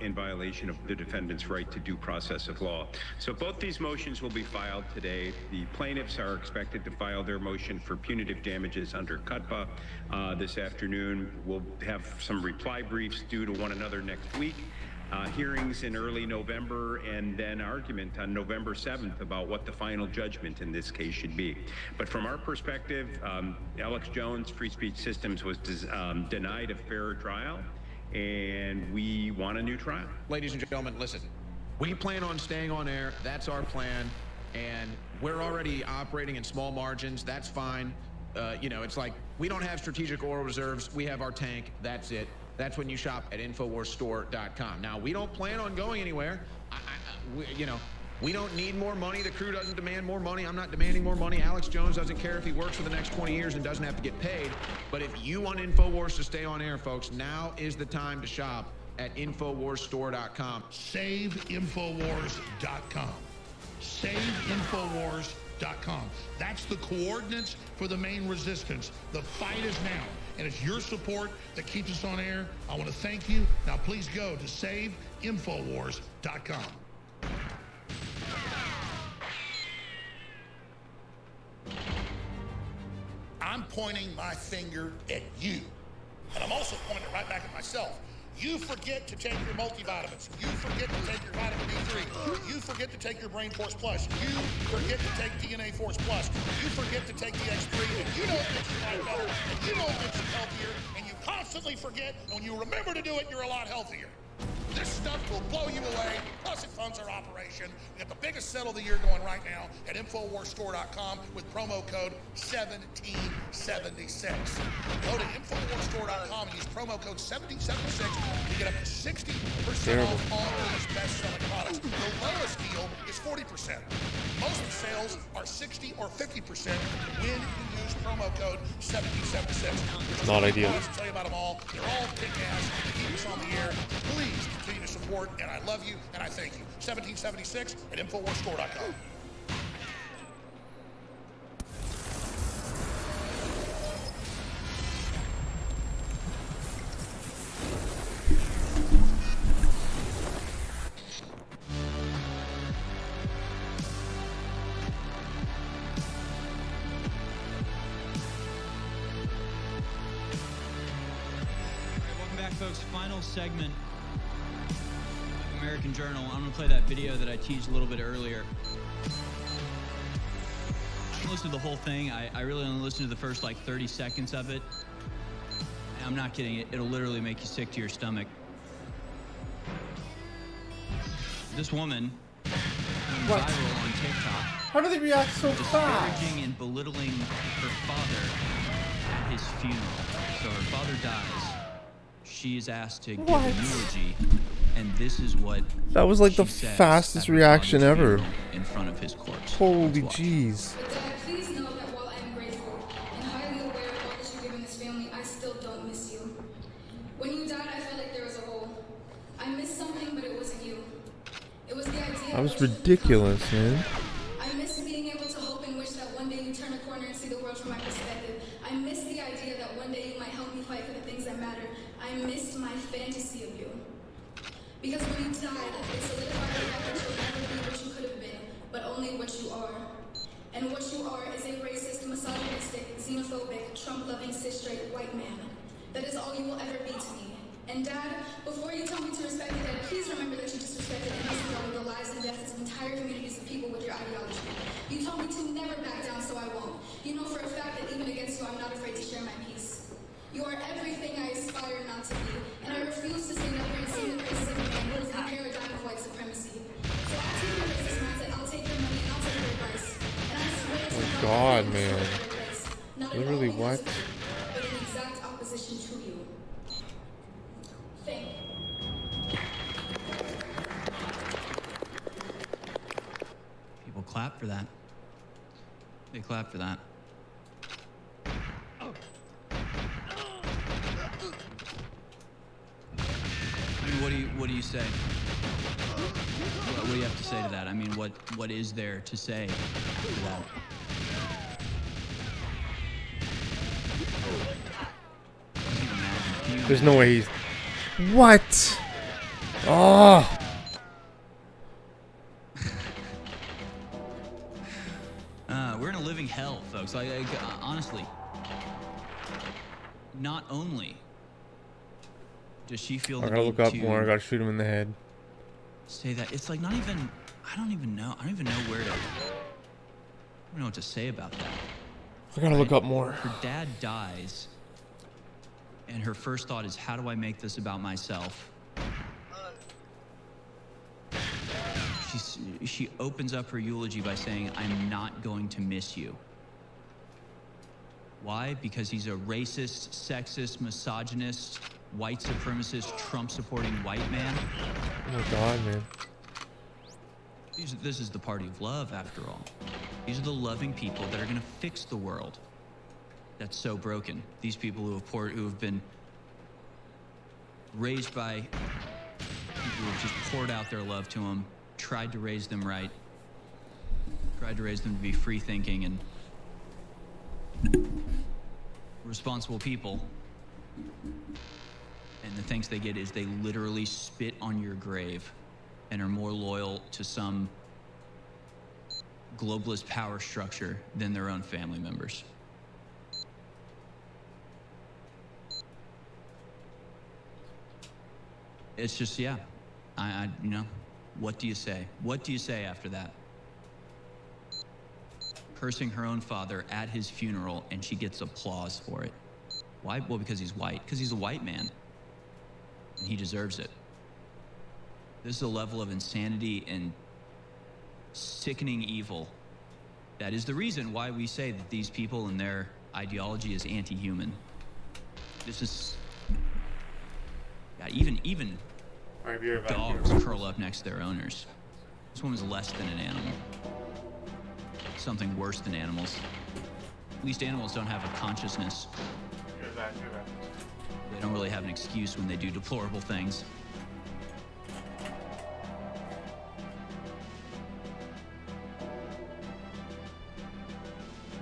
in violation of the defendant's right to due process of law. So both these motions will be filed today. The plaintiffs are expected to file their motion for punitive damages under CUTPA this afternoon. We'll have some reply briefs due to one another next week. Hearings in early November, and then argument on November 7th about what the final judgment in this case should be. But from our perspective, Alex Jones, Free Speech Systems, was denied a fair trial, and we want a new trial. Ladies and gentlemen, listen, we plan on staying on air. That's our plan, and we're already operating in small margins. That's fine. It's like we don't have strategic oil reserves. We have our tank. That's it. That's when you shop at InfoWarsStore.com. Now, we don't plan on going anywhere. We don't need more money. The crew doesn't demand more money. I'm not demanding more money. Alex Jones doesn't care if he works for the next 20 years and doesn't have to get paid. But if you want InfoWars to stay on air, folks, now is the time to shop at InfoWarsStore.com. SaveInfowars.com. SaveInfowars.com. That's the coordinates for the main resistance. The fight is now. And it's your support that keeps us on air. I want to thank you. Now please go to SaveInfowars.com. I'm pointing my finger at you. And I'm also pointing right back at myself. You forget to take your multivitamins. You forget to take your vitamin D3. You forget to take your Brain Force Plus. You forget to take DNA Force Plus. You forget to take the X3. And you know it makes your life eat better, and you know it makes you healthier, and you constantly forget, and when you remember to do it, you're a lot healthier. This stuff will blow you away, plus it funds our operation. We got the biggest sale of the year going right now at InfoWarsStore.com with promo code 1776. Go to InfoWarsStore.com and use promo code 1776 to get up to 60% off all of these best-selling products. The lowest deal is 40%. Most of the sales are 60 or 50% when you use promo code 1776. Not ideal. To tell you about them all. They're all kick-ass. They keep us on the air. Please continue to support, and I love you, and I thank you. 1776 at InfoWarsStore.com. Folks, final segment of American Journal. I'm going to play that video that I teased a little bit earlier. I listened to the whole thing. I really only listened to the first like 30 seconds of it. And I'm not kidding. It'll literally make you sick to your stomach. This woman went viral on TikTok. How do they react so fast? Disparaging and belittling her father at his funeral. So her father dies. She is asked to give a eulogy, and this is what that was like the fastest reaction ever in front of his corpse. Holy jeez. Please know that while I am grateful and highly aware of all that you give in this family, I still don't miss you. When you died, I felt like there was a hole. I missed something, but it wasn't you. It was the idea. That was ridiculous, man. I miss being able to hope and wish that one day you turn a corner and see the world from my perspective. I miss the idea that one day you might help me fight for the things that matter. I missed my fantasy of you. Because when you died, it solidified the fact that you'll never be what you could have been, but only what you are. And what you are is a racist, misogynistic, xenophobic, Trump-loving, cis-straight white man. That is all you will ever be to me. And Dad, before you tell me to respect the dead, please remember that you disrespected and disregarded the lives and deaths of entire communities of people with your ideology. You told me to never back down, so I won't. You know for a fact that even against you, I'm not afraid to share my peace. You are everything I aspire not to be, and I refuse to stand up here and see the racism man who is the paradigm of white supremacy. So I'll take your racist mindset, I'll take your money, and I'll take your advice. And I swear to Oh my god, man. Literally what? But in exact opposition to you. Thank you. People clap for that. They clap for that. I mean, what do you say? What do you have to say to that? I mean, what is there to say to that? There's no way he's... What? Oh! We're in a living hell, folks. Honestly, not only does she feel the I gotta need look up to more. I gotta shoot him in the head. say that, it's like not even, I don't even know where to, I don't know what to say about that. I gotta look up more. Her dad dies, and her first thought is, how do I make this about myself? She opens up her eulogy by saying, I'm not going to miss you. Why? Because he's a racist, sexist, misogynist, white supremacist, Trump-supporting white man. Oh my god, man. This is the party of love, after all. These are the loving people that are going to fix the world that's so broken. These people who have been raised by people who have just poured out their love to them, tried to raise them right, tried to raise them to be free-thinking and responsible people. And the thanks they get is they literally spit on your grave and are more loyal to some globalist power structure than their own family members. It's just, yeah, you know, what do you say? What do you say after that? cursing her own father at his funeral, and she gets applause for it. Why? Well, because he's white. Because he's a white man. And he deserves it. This is a level of insanity and sickening evil that is the reason why we say that these people and their ideology is anti-human. This is... Yeah, even dogs curl up next to their owners. This woman's less than an animal. Something worse than animals. At least animals don't have a consciousness. They don't really have an excuse when they do deplorable things.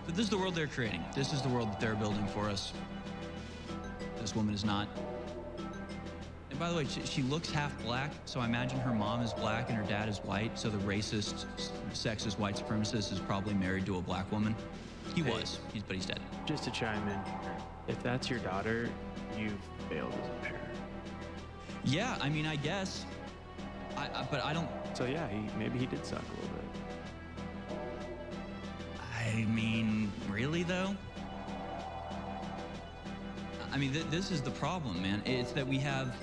But this is the world they're creating. This is the world that they're building for us. This woman is not. And by the way, she looks half black, so I imagine her mom is black and her dad is white, so the racist, sexist white supremacist is probably married to a black woman. He was, but he's dead. Just to chime in, if that's your daughter, you've failed as a parent. Yeah, I mean, I guess. But I don't... So yeah, maybe he did suck a little bit. I mean, really though? I mean, this is the problem, man. It's that we have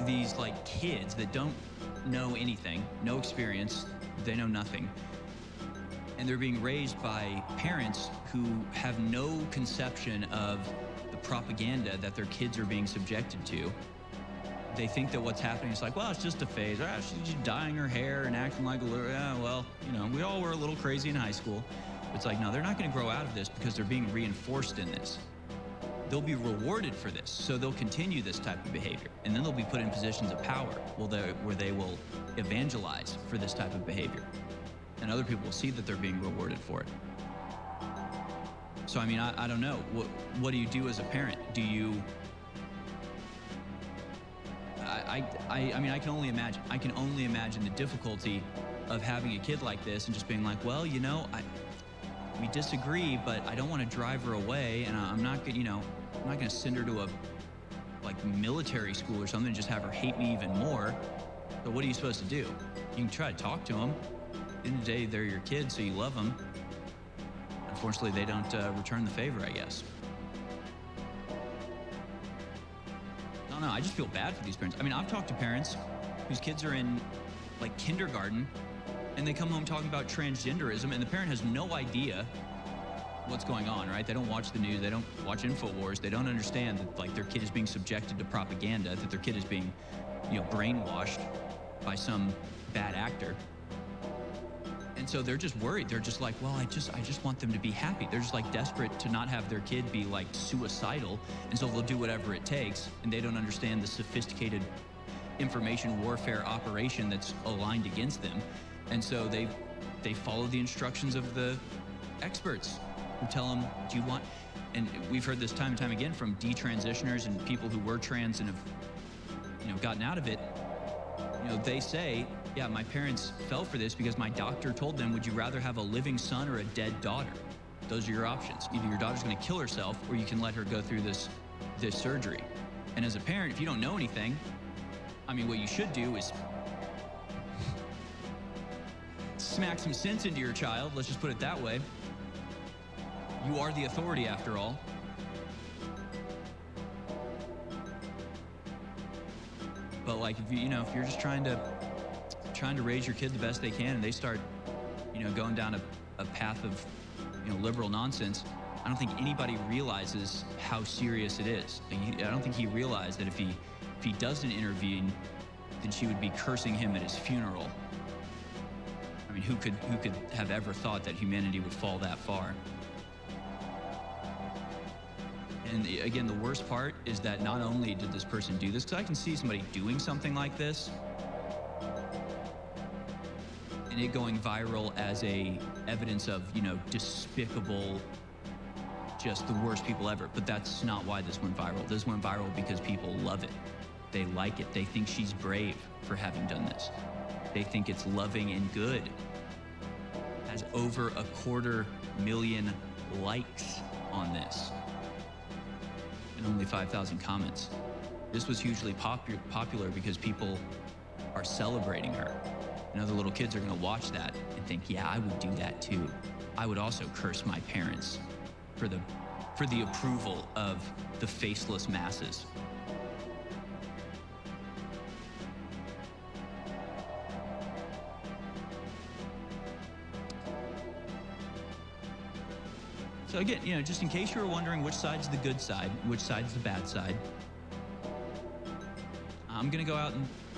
these like kids that don't know anything, no experience, they know nothing. And they're being raised by parents who have no conception of the propaganda that their kids are being subjected to. They think that what's happening is like, well, it's just a phase. She's dyeing her hair and acting like a little, well, you know, we all were a little crazy in high school. It's like, no, they're not going to grow out of this because they're being reinforced in this. They'll be rewarded for this, so they'll continue this type of behavior. And then they'll be put in positions of power where they will evangelize for this type of behavior. And other people will see that they're being rewarded for it. So, I mean, I don't know. What do you do as a parent? Do you... I mean, I can only imagine. I can only imagine the difficulty of having a kid like this and just being like, well, you know, we disagree, but I don't want to drive her away, and I'm not gonna, you know, I'm not gonna send her to a like military school or something and just have her hate me even more. So what are you supposed to do? You can try to talk to them. At the end of the day, they're your kids, so you love them. Unfortunately, they don't return the favor, I guess. I don't know, I just feel bad for these parents. I mean, I've talked to parents whose kids are in like kindergarten and they come home talking about transgenderism and the parent has no idea what's going on, right? They don't watch the news, they don't watch InfoWars, they don't understand that like their kid is being subjected to propaganda, that their kid is being, you know, brainwashed by some bad actor. And so they're just worried. They're just like, well, I just want them to be happy. They're just like desperate to not have their kid be like suicidal. And so they'll do whatever it takes. And they don't understand the sophisticated information warfare operation that's aligned against them. And so they follow the instructions of the experts who tell them, do you want, and we've heard this time and time again from detransitioners and people who were trans and have, you know, gotten out of it. You know, they say, yeah, my parents fell for this because my doctor told them, would you rather have a living son or a dead daughter? Those are your options. Either your daughter's going to kill herself or you can let her go through this surgery. And as a parent, if you don't know anything, I mean, what you should do is smack some sense into your child. Let's just put it that way. You are the authority after all. But like, if you know, if you're just trying to raise your kid the best they can and they start, you know, going down a path of, you know, liberal nonsense, I don't think anybody realizes how serious it is. I don't think he realized that if he doesn't intervene, then she would be cursing him at his funeral. I mean, who could have ever thought that humanity would fall that far? And again, the worst part is that not only did this person do this, because I can see somebody doing something like this and it going viral as a evidence of, you know, despicable, just the worst people ever. But that's not why this went viral. This went viral because people love it. They like it. They think she's brave for having done this. They think it's loving and good. Has over 250,000 likes on this. And only 5,000 comments. This was hugely popular because people are celebrating her. And other little kids are going to watch that and think, yeah, I would do that too. I would also curse my parents for the approval of the faceless masses. So again, just in case you were wondering which side's the good side, which side's the bad side, I'm going to go out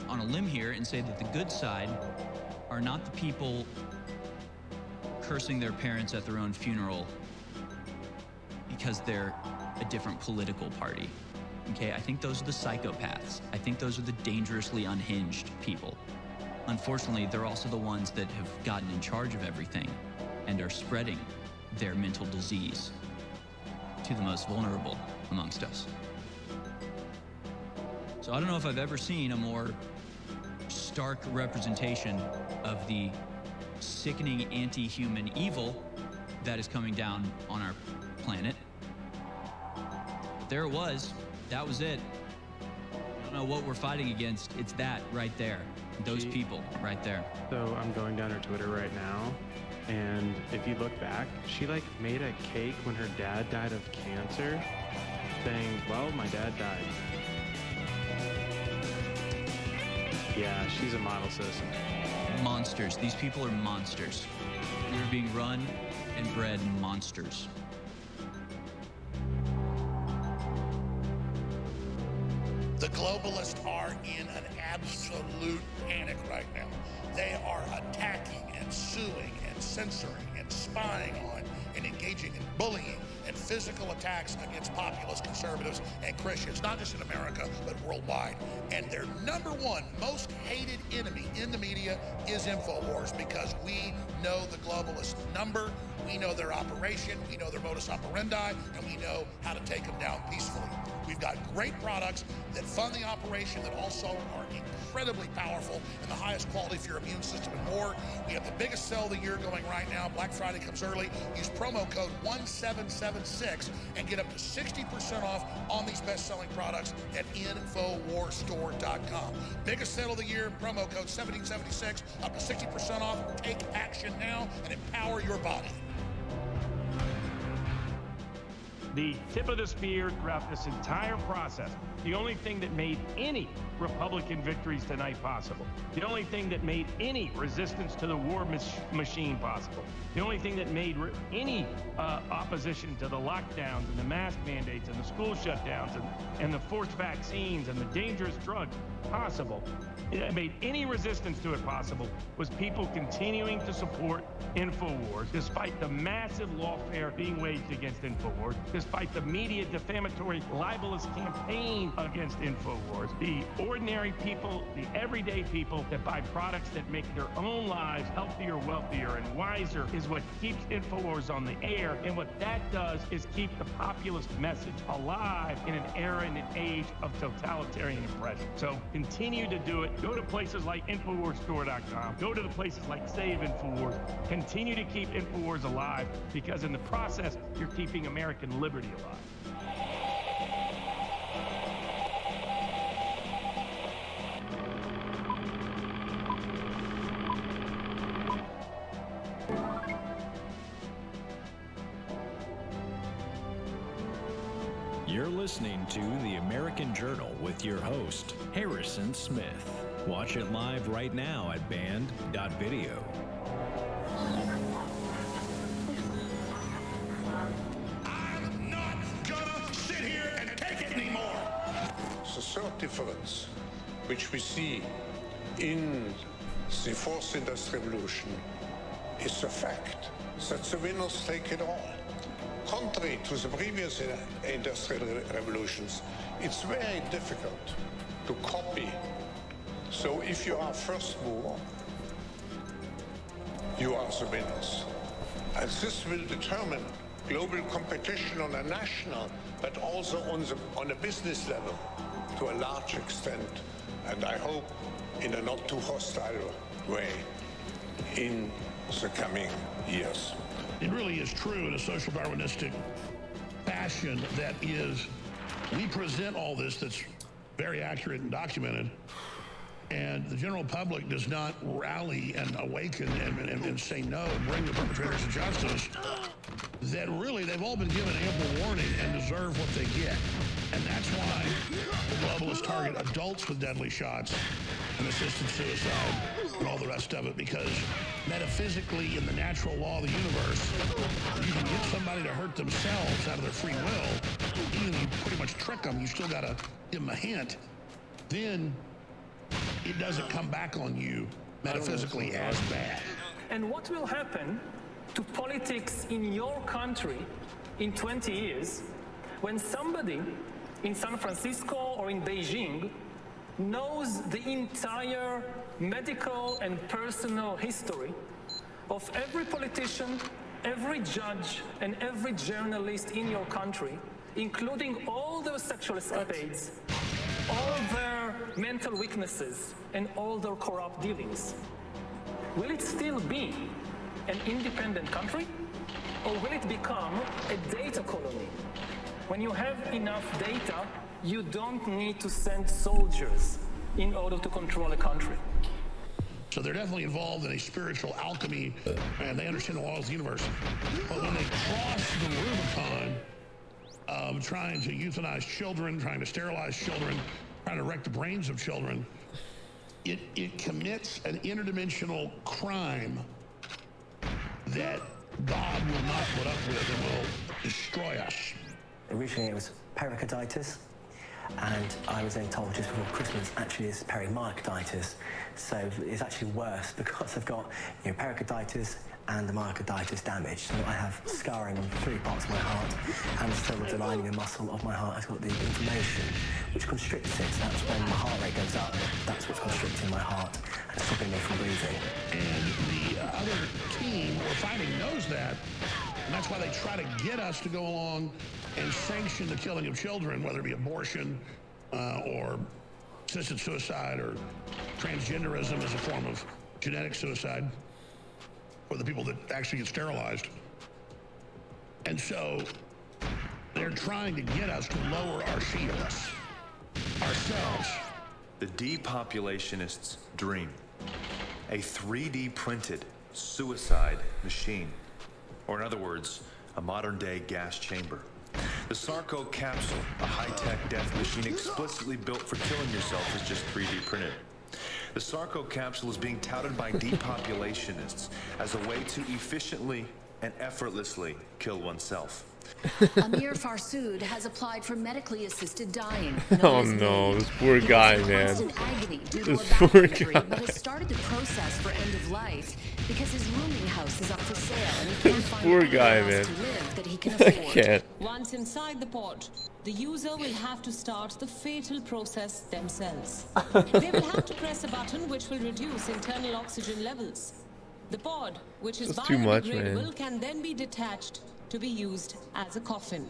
on a limb here and say that the good side are not the people cursing their parents at their own funeral because they're a different political party. Okay, I think those are the psychopaths. I think those are the dangerously unhinged people. Unfortunately, they're also the ones that have gotten in charge of everything and are spreading their mental disease to the most vulnerable amongst us. So I don't know if I've ever seen a more stark representation of the sickening anti-human evil that is coming down on our planet. But there it was. That was it. I don't know what we're fighting against. It's that right there. Those people right there. So I'm going down her Twitter right now. And if you look back, she made a cake when her dad died of cancer, saying, well, my dad died. Yeah, she's a model citizen. Monsters. These people are monsters. They're being run and bred monsters. The globalists are in an absolute panic right now. They are attacking and suing and censoring and spying on and engaging in bullying and physical attacks against populist conservatives and Christians, not just in America, but worldwide. And their number one most hated enemy in the media is InfoWars, because we know the globalist number, we know their operation, we know their modus operandi, and we know how to take them down peacefully. We've got great products that fund the operation that also are incredibly powerful and the highest quality for your immune system and more. We have the biggest sale of the year going right now. Black Friday comes early. Use promo code 1776 and get up to 60% off on these best-selling products at InfoWarsStore.com. Biggest sale of the year, promo code 1776, up to 60% off. Take action now and empower your body. The tip of the spear throughout this entire process, the only thing that made any Republican victories tonight possible, the only thing that made any resistance to the war machine possible, the only thing that made any opposition to the lockdowns and the mask mandates and the school shutdowns and the forced vaccines and the dangerous drugs possible, it made any resistance to it possible, was people continuing to support InfoWars, despite the massive lawfare being waged against InfoWars, despite the media defamatory, libelous campaign against InfoWars. The ordinary people, the everyday people that buy products that make their own lives healthier, wealthier, and wiser is what keeps InfoWars on the air. And what that does is keep the populist message alive in an era and an age of totalitarian oppression. So continue to do it. Go to places like InfoWarsStore.com. Go to the places like Save InfoWars. Continue to keep InfoWars alive, because in the process, you're keeping American liberty alive. You're listening to The American Journal with your host, Harrison Smith. Watch it live right now at band.video. I'm not gonna sit here and take it anymore. The third difference, which we see in the fourth industrial revolution, is the fact that the winners take it all. Contrary to the previous industrial revolutions, it's very difficult to copy. So if you are first mover, you are the winners. And this will determine global competition on a national, but also on a business level to a large extent. And I hope in a not too hostile way in the coming years. It really is true in a social Darwinistic fashion that is, we present all this that's very accurate and documented, and the general public does not rally and awaken and say no and bring the perpetrators to justice, that really they've all been given ample warning and deserve what they get. And that's why the globalists target adults with deadly shots and assisted suicide and all the rest of it, because metaphysically, in the natural law of the universe, you can get somebody to hurt themselves out of their free will. Even if you pretty much trick them, you still got to give them a hint. Then it doesn't come back on you metaphysically as bad. And what will happen to politics in your country in 20 years when somebody in San Francisco or in Beijing knows the entire medical and personal history of every politician, every judge, and every journalist in your country, including all their sexual escapades, all their mental weaknesses, and all their corrupt dealings? Will it still be an independent country, or will it become a data colony? When you have enough data, you don't need to send soldiers in order to control a country. So they're definitely involved in a spiritual alchemy, and they understand the laws of the universe. But when they cross the Rubicon of trying to euthanize children, trying to sterilize children, trying to wreck the brains of children, it commits an interdimensional crime that God will not put up with and will destroy us. Originally it was pericarditis, and I was then told just before Christmas actually it's perimyocarditis. So it's actually worse because I've got pericarditis and the myocarditis damage. So I have scarring on 3 parts of my heart, and still the lining and muscle of my heart has got the inflammation, which constricts it. So that's when my heart rate goes up. That's what's constricting my heart and stopping me from breathing. And the other team we're fighting knows that, and that's why they try to get us to go along and sanction the killing of children, whether it be abortion or assisted suicide or transgenderism as a form of genetic suicide for the people that actually get sterilized. And so they're trying to get us to lower our shields ourselves. The depopulationists' dream. A 3D printed suicide machine. Or in other words, a modern-day gas chamber. The Sarco capsule, a high-tech death machine explicitly built for killing yourself, is just 3D printed. The Sarco capsule is being touted by depopulationists as a way to efficiently and effortlessly kill oneself. Amir Farsood has applied for medically assisted dying. Oh no, this poor guy, man. This poor guy. But has started the process for end of life because his rooming house is up for sale and he can't find poor guy, man. to live that he can I afford. can't. Once inside the pod, the user will have to start the fatal process themselves. They will have to press a button which will reduce internal oxygen levels. The pod, which is That's too much, biodegradable, man. can then be detached to be used as a coffin.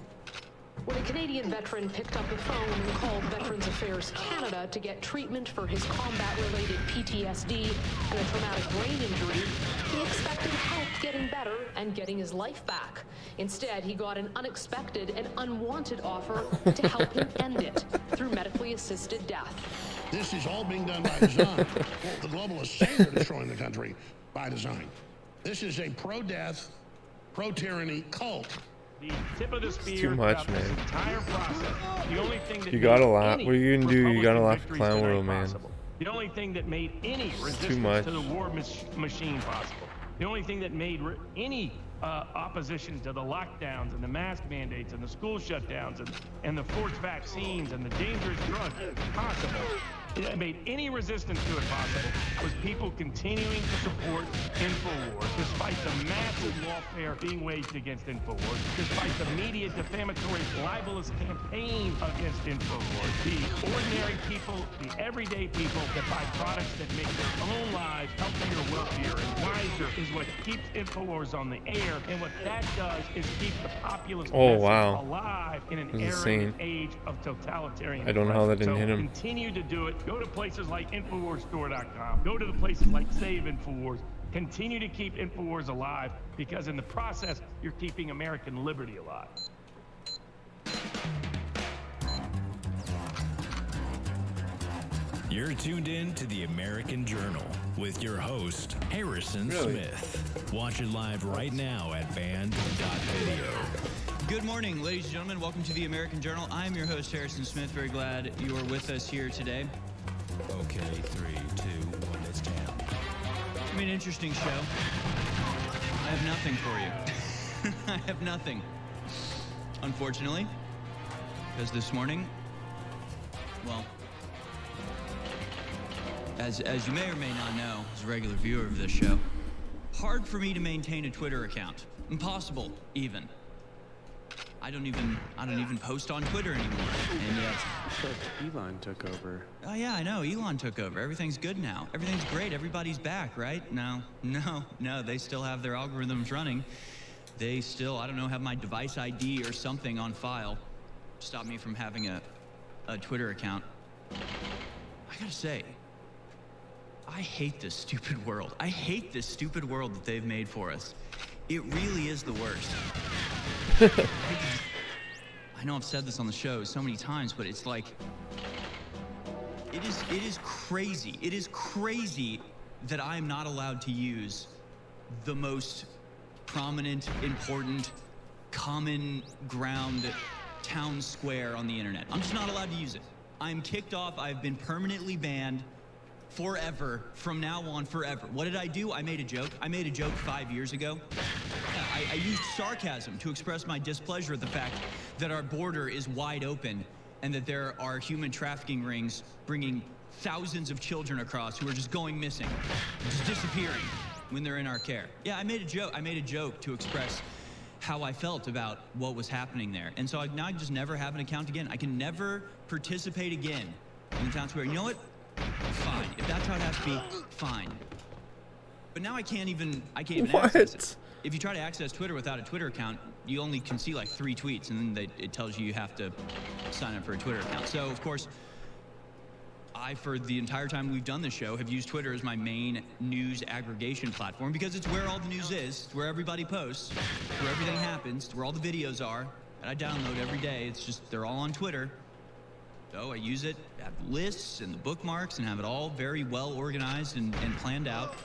When a Canadian veteran picked up the phone and called Veterans Affairs Canada to get treatment for his combat-related PTSD and a traumatic brain injury, he expected help getting better and getting his life back. Instead, he got an unexpected and unwanted offer to help him end it through medically assisted death. This is all being done by design. Well, the globalists say they're destroying the country by design. This is a pro-death, pro-tyranny cult. The tip of the spear Too much, throughout this man. entire process. The only thing that You gotta made laugh. any What are you gonna do? You gotta Republican laugh at victories Clown tonight World, man. possible. The only thing that made any too resistance much. to the war machine possible. The only thing that made any opposition to the lockdowns and the mask mandates and the school shutdowns and the forced vaccines and the dangerous drugs possible. It made any resistance to it possible was people continuing to support InfoWars, despite the massive lawfare being waged against InfoWars, despite the media defamatory, libelous campaign against InfoWars. The ordinary people, the everyday people that buy products that make their own lives healthier, wealthier, and wiser is what keeps InfoWars on the air. And what that does is keep the populist message alive in an era and age of totalitarian. I don't know how that didn't hit him. Continue to do it. Go to places like InfoWarsStore.com. Go to the places like Save InfoWars. Continue to keep InfoWars alive, because in the process, you're keeping American liberty alive. You're tuned in to the American Journal with your host, Harrison Smith. Watch it live right now at band.video. Good morning, ladies and gentlemen. Welcome to the American Journal. I'm your host, Harrison Smith. Very glad you are with us here today. Okay, 3, 2, 1, let's jam. It's going to be an interesting show. I have nothing for you. I have nothing, unfortunately, because this morning, well, as you may or may not know, as a regular viewer of this show, hard for me to maintain a Twitter account. Impossible, even. I don't even post on Twitter anymore. And yet, but Elon took over. Oh yeah, I know. Elon took over. Everything's good now. Everything's great. Everybody's back, right? No. They still have their algorithms running. They still, I don't know, have my device ID or something on file. Stop me from having a Twitter account. I gotta say, I hate this stupid world. I hate this stupid world that they've made for us. It really is the worst. I know I've said this on the show so many times, but it's like, it is crazy. It is crazy that I am not allowed to use the most prominent, important, common ground town square on the internet. I'm just not allowed to use it. I'm kicked off. I've been permanently banned forever, from now on, forever. What did I do? I made a joke. I made a joke 5 years ago. I used sarcasm to express my displeasure at the fact that our border is wide open and that there are human trafficking rings bringing thousands of children across who are just going missing, just disappearing when they're in our care. Yeah, I made a joke. I made a joke to express how I felt about what was happening there. And so now I just never have an account again. I can never participate again in the town square. You know what? Fine. If that's how it has to be, fine. But now I can't even access it. If you try to access Twitter without a Twitter account, you only can see like 3 tweets, and then it tells you have to sign up for a Twitter account. So, of course, for the entire time we've done this show, have used Twitter as my main news aggregation platform because it's where all the news is, it's where everybody posts, it's where everything happens, it's where all the videos are that I download every day. It's just, they're all on Twitter. So I use it, have lists and the bookmarks, and have it all very well organized and planned out.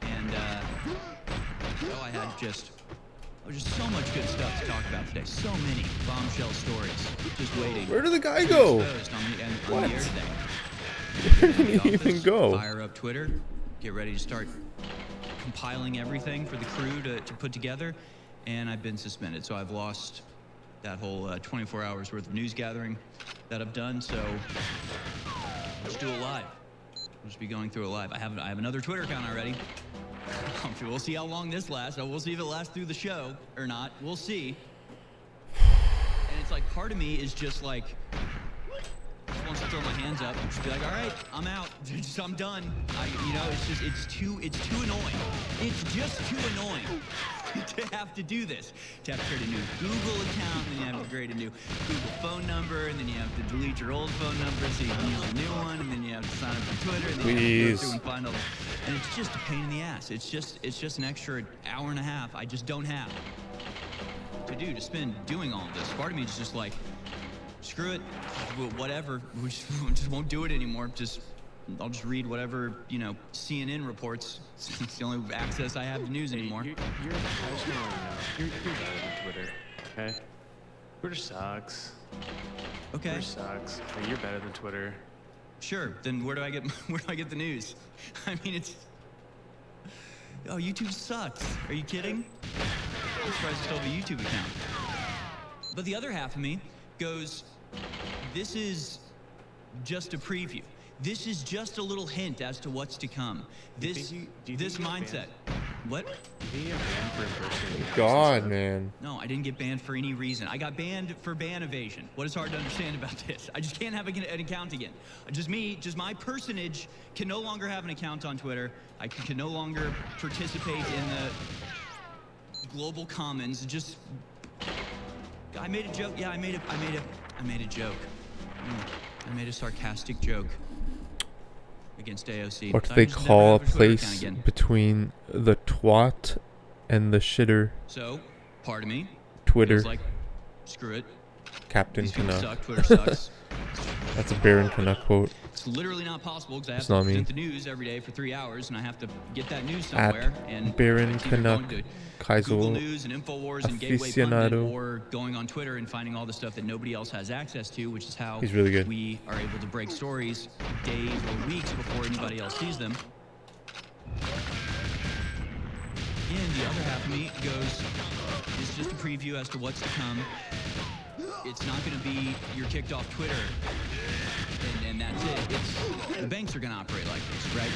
And I had just so much good stuff to talk about today. So many bombshell stories just waiting. Where did the guy go? On the air today. Where did he even go? Fire up Twitter, get ready to start compiling everything for the crew to put together, and I've been suspended. So I've lost that whole 24 hours worth of news gathering that I've done. So let's do it live. We'll just be going through it live. I have another Twitter account already. We'll see how long this lasts. We'll see if it lasts through the show or not. We'll see. And it's like, part of me is just like, just wants to throw my hands up and just be like, all right, I'm out. I'm done. It's too annoying. It's just too annoying to have to do this. To have to create a new Google account, and then you have to create a new Google phone number, and then you have to delete your old phone number so you can use a new one, and then you have to sign up for Twitter, and then you have to go through and find all. And it's just a pain in the ass. It's just an extra hour and a half I just don't have to spend doing all of this. Part of me is just like, screw it, whatever. We just won't do it anymore. I'll just read whatever, CNN reports. It's the only access I have to news anymore. You're better than Twitter, okay? Twitter sucks. Okay. Twitter sucks. You're better than Twitter. Sure. Then where do I get the news? I mean, YouTube sucks. Are you kidding? I'm surprised I still have a YouTube account. But the other half of me goes, this is just a preview. This is just a little hint as to what's to come. This mindset. What? God, man. No, I didn't get banned for any reason. I got banned for ban evasion. What is hard to understand about this? I just can't have an account again. Just my personage can no longer have an account on Twitter. I can no longer participate in the global commons. I made a joke. Yeah, I made a joke. I made a sarcastic joke against AOC. What do they call a place between the twat and the shitter? So, part of me Twitter. like, screw it. Captain These people Canal. suck. Twitter sucks. That's a Baron Canuck quote. It's literally not possible because I have It's to not me. present the news every day for 3 hours, and I have to get that news somewhere. And Baron it's either Canuck going to Kaiser Google News and InfoWars and Gateway Pundit, Aficionado. or going on Twitter and finding all the stuff that nobody else has access to, which is how He's really good. we are able to break stories days or weeks before anybody else sees them. And the other half of me goes, it's just a preview as to what's to come. It's not going to be you're kicked off Twitter and that's it. It's the banks are going to operate like this, right?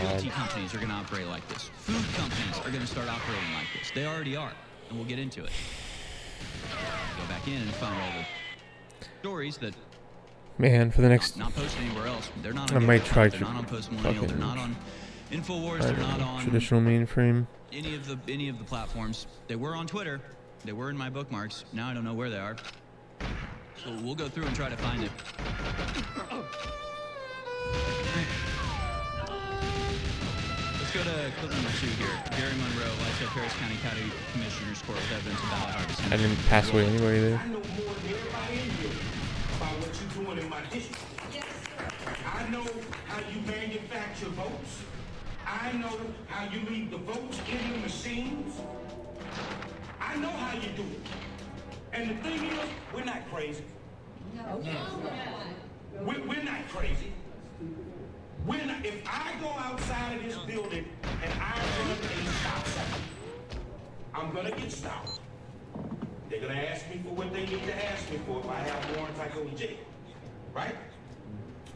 Realty companies are going to operate like this. Food companies are going to start operating like this. They already are, and we'll get into it. Go back in and find all the stories that Man, for the next... not posted anywhere else. They're not I on might try they're not on Post Millennial. They're not on InfoWars. They're not on traditional mainframe. any of the platforms. They were on Twitter. They were in my bookmarks. Now I don't know where they are. So we'll go through and try to find it. Let's go to clip number 2 here. Gary Monroe, Whiteside Harris County Commissioner's Court with evidence of ballot harvesting. I didn't pass away anybody there. I know more than everybody in here about what you're doing in my district. I know how you manufacture votes. I know how you leave the votes in the machines. I know how you do it. And the thing is, we're not crazy. No. We're not crazy. We're not. If I go outside of this building and I run a stop sign, I'm gonna get stopped. They're gonna ask me for what they need to ask me for. If I have warrants, I go to jail. Right?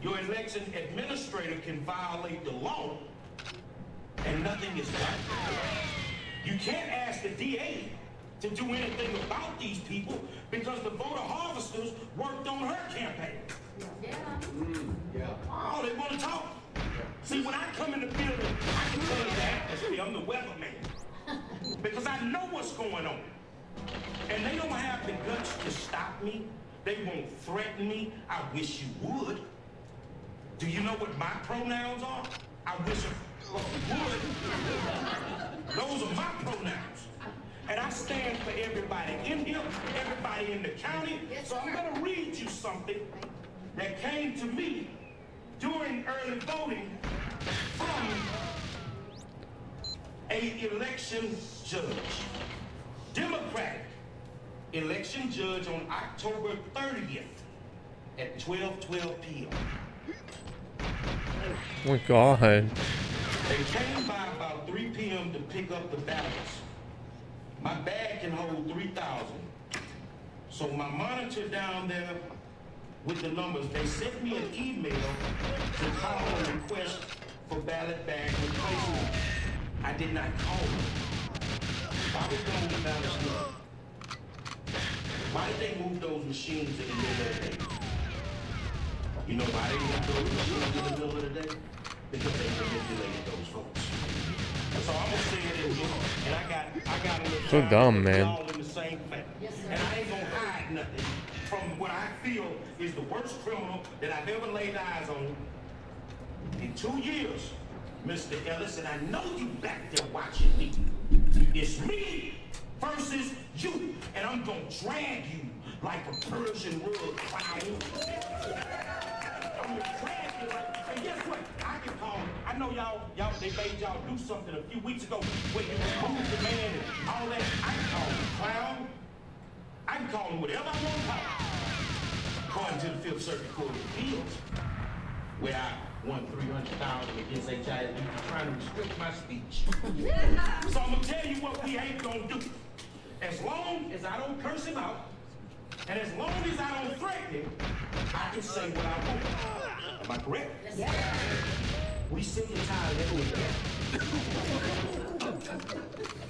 Your election administrator can violate the law and nothing is done. You can't ask the DA to do anything about these people because the voter harvesters worked on her campaign. Yeah. Oh, they want to talk. See, when I come in the building, I can tell you the atmosphere. I'm the weatherman. Because I know what's going on. And they don't have the guts to stop me. They won't threaten me. I wish you would. Do you know what my pronouns are? I wish you would. Those are my pronouns. And I stand for everybody in here, everybody in the county. So I'm going to read you something that came to me during early voting from an election judge. Democratic election judge on October 30th at 12:12 p.m. Oh my God. They came by about 3 p.m. to pick up the ballots. My bag can hold 3,000. So my monitor down there with the numbers, they sent me an email to call a request for ballot bag replacement. I did not call them. Why was those ballots moved? Why did they move those machines in the middle of the day? You know why they moved those machines in the middle of the day? Because they manipulated those votes. So I'm gonna say it in here, and I got a little So dumb, man. all in the same thing. And I ain't gonna hide nothing from what I feel is the worst criminal that I've ever laid eyes on in 2 years, Mr. Ellis, and I know you back there watching me. It's me versus you, and I'm gonna drag you like a Persian rug clown. I'm gonna drag you like, and guess what? I can call him. I know y'all, they made y'all do something a few weeks ago when you removed the man and all that. I can call him clown. I can call him whatever I want to call him. According to the Fifth Circuit Court of Appeals, where I won $300,000 against HIV for trying to restrict my speech. So I'm gonna tell you what we ain't gonna do. As long as I don't curse him out, and as long as I don't threaten him, I can say what I want. Am I correct? Yes. We sick and tired of that.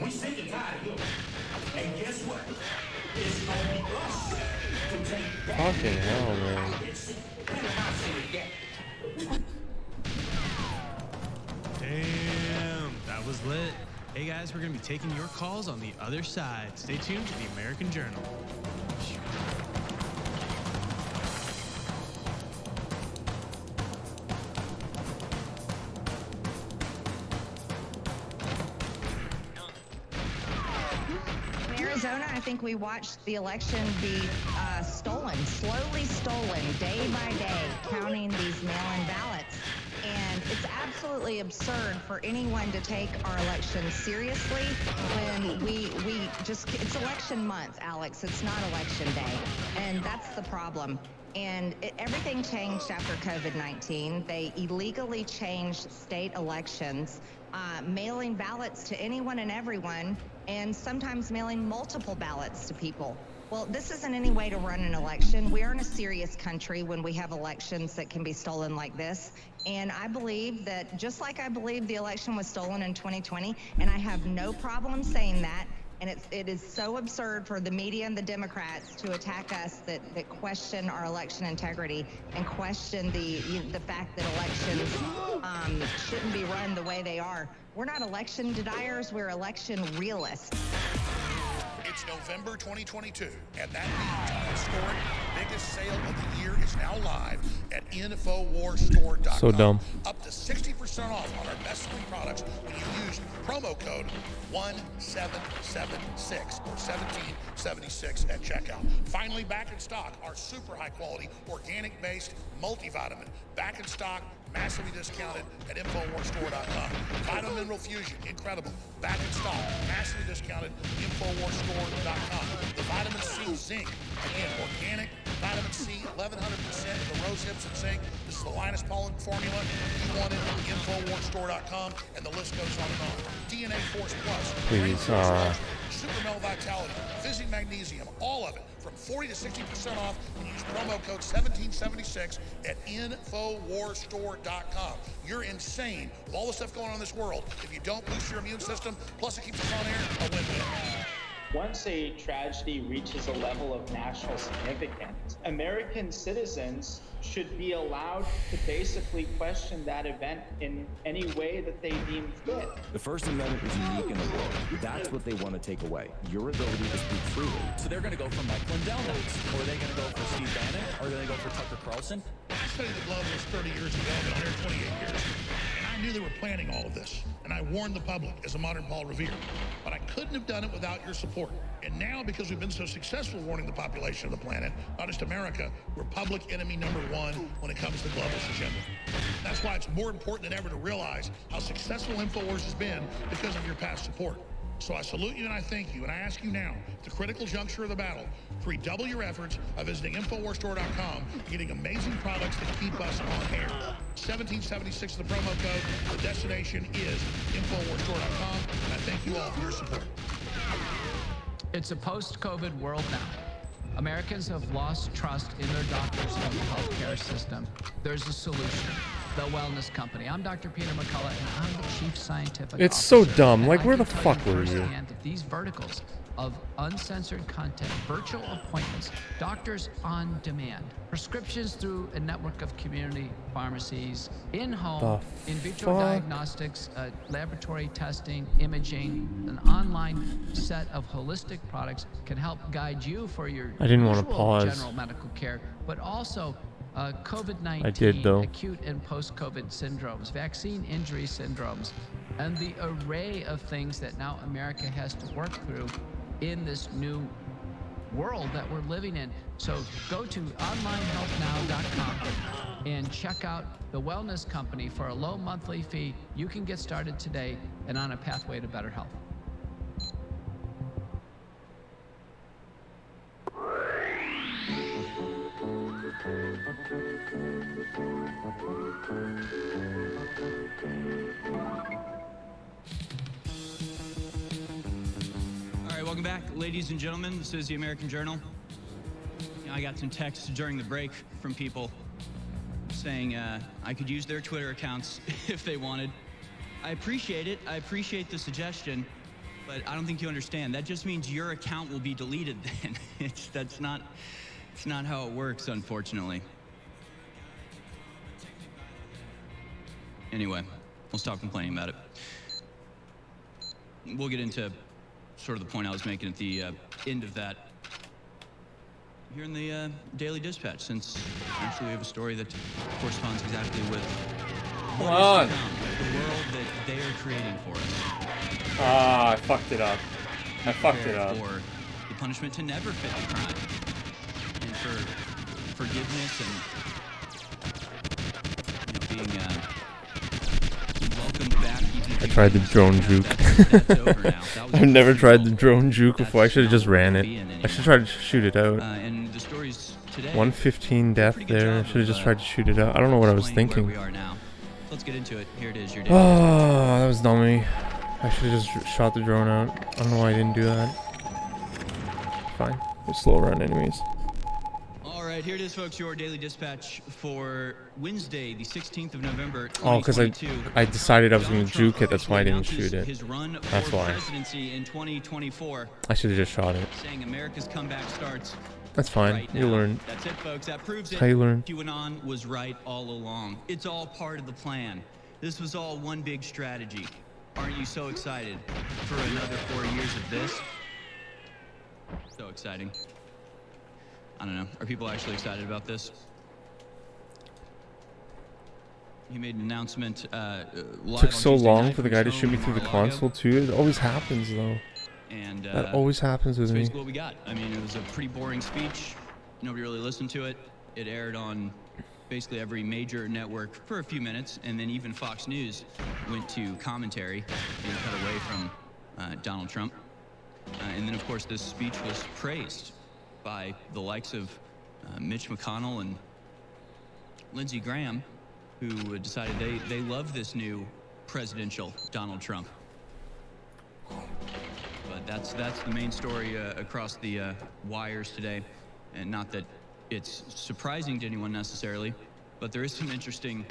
We sick and tired of him. And guess what? It's gonna be us to take back. Fucking hell, man. Damn, that was lit. Hey guys, we're going to be taking your calls on the other side. Stay tuned to the American Journal. Arizona, I think we watched the election be stolen, slowly stolen, day by day, counting these mail-in ballots. And it's absolutely absurd for anyone to take our election seriously when we just, it's election month, Alex. It's not election day. And that's the problem. And everything changed after COVID-19. They illegally changed state elections, mailing ballots to anyone and everyone, and sometimes mailing multiple ballots to people. Well, this isn't any way to run an election. We aren't a serious country when we have elections that can be stolen like this. And I believe that, just like I believe the election was stolen in 2020, and I have no problem saying that, and it is so absurd for the media and the Democrats to attack us that question our election integrity and question the fact that elections shouldn't be run the way they are. We're not election deniers, we're election realists. It's November 2022, and that means our historic biggest sale of the year is now live at InfoWarsStore.com. So dumb. Up to 60% off on our best-selling products when you use promo code 1776 or 1776 at checkout. Finally, back in stock, our super high-quality, organic-based multivitamin. Back in stock, massively discounted at InfoWarsStore.com. Vitamin Mineral Fusion, incredible. Back in stock, massively discounted, InfoWarsStore.com. The Vitamin C Zinc, again, organic vitamin C, 1100% of the rose hips and zinc. This is the Linus Pauling formula. You want it, InfoWarsStore.com, and the list goes on and on. DNA Force Plus, Please, Super Mel Vitality, Fizzy Magnesium, all of it, from 40 to 60% off when you use promo code 1776 at InfoWarsStore.com. You're insane. With all the stuff going on in this world, if you don't boost your immune system, plus it keeps us on air, a win-win. Once a tragedy reaches a level of national significance, American citizens should be allowed to basically question that event in any way that they deem fit. The First Amendment is unique in the world. That's what they want to take away, your ability to speak freely. So they're going to go for Mike Lindell next, or are they going to go for Steve Bannon, or are they going to go for Tucker Carlson? I studied the glove was 30 years ago, but 128 years. And I knew they were planning all of this. And I warned the public as a modern Paul Revere. But I couldn't have done it without your support. And now, because we've been so successful warning the population of the planet, not just America, we're public enemy number one when it comes to the globalist agenda. That's why it's more important than ever to realize how successful InfoWars has been because of your past support. So I salute you and I thank you, and I ask you now, at the critical juncture of the battle, to redouble your efforts by visiting InfoWarsStore.com and getting amazing products that keep us on air. 1776 is the promo code. The destination is InfoWarsStore.com, and I thank you all for your support. It's a post-COVID world now. Americans have lost trust in their doctors and the healthcare system. There's a solution. The Wellness Company. I'm Dr. Peter McCullough, and I'm the Chief Scientific It's Officer. so dumb. Like, And where I the can tell fuck were you? firsthand that these verticals of uncensored content, virtual appointments, doctors on demand, prescriptions through a network of community pharmacies, in-home, in vitro fuck? diagnostics, laboratory testing, imaging, an online set of holistic products can help guide you for your I didn't want to usual pause. general medical care, but also COVID-19, I did, though. acute and post-COVID syndromes, vaccine injury syndromes, and the array of things that now America has to work through in this new world that we're living in. So go to onlinehealthnow.com and check out the Wellness Company for a low monthly fee. You can get started today and on a pathway to better health. All right, welcome back, ladies and gentlemen. This is the American Journal. You know, I got some texts during the break from people saying I could use their Twitter accounts if they wanted. I appreciate it. I appreciate the suggestion, but I don't think you understand. That just means your account will be deleted then. It's not how it works, unfortunately. Anyway, we'll stop complaining about it. We'll get into sort of the point I was making at the end of that here in the Daily Dispatch, since actually we have a story that corresponds exactly with what is to come, the world that they are creating for us. Ah, I fucked it up. I fucked it up. For punishment to never fit the crime. And for forgiveness and being welcomed back. I tried the drone juke. I've never tried the drone juke before. I should have just ran it. I should try to shoot it out. And the stories today, 115 death there. I should have just tried to shoot it out. I don't know what I was thinking. Let's get into it. Here it is. Your day. Oh, that was dumb of me. I should have just shot the drone out. I don't know why I didn't do that. Fine. It's slow run anyways. All right, here it is, folks. Your daily dispatch for Wednesday, the 16th of November. Oh, because I decided I was going to juke it. That's why I didn't shoot it. That's why. In 2024, I should have just shot it. saying America's comeback starts. That's fine. Right You now. learn. That's it, folks. That proves it. How you learn. QAnon was right all along. It's all part of the plan. This was all one big strategy. Aren't you so excited for another 4 years of this? So exciting. I don't know. Are people actually excited about this? He made an announcement live Took on so Tuesday long night for the from guy to his shoot me home through in the Mar-a-Lago. console too. It always happens though. And That always happens with that's me. basically what we got. I mean, it was a pretty boring speech. Nobody really listened to it. It aired on basically every major network for a few minutes, and then even Fox News went to commentary and cut away from Donald Trump. And then, of course, this speech was praised by the likes of Mitch McConnell and Lindsey Graham, who decided they love this new presidential Donald Trump. But that's the main story across the wires today, and not that it's surprising to anyone necessarily, but there is some interesting.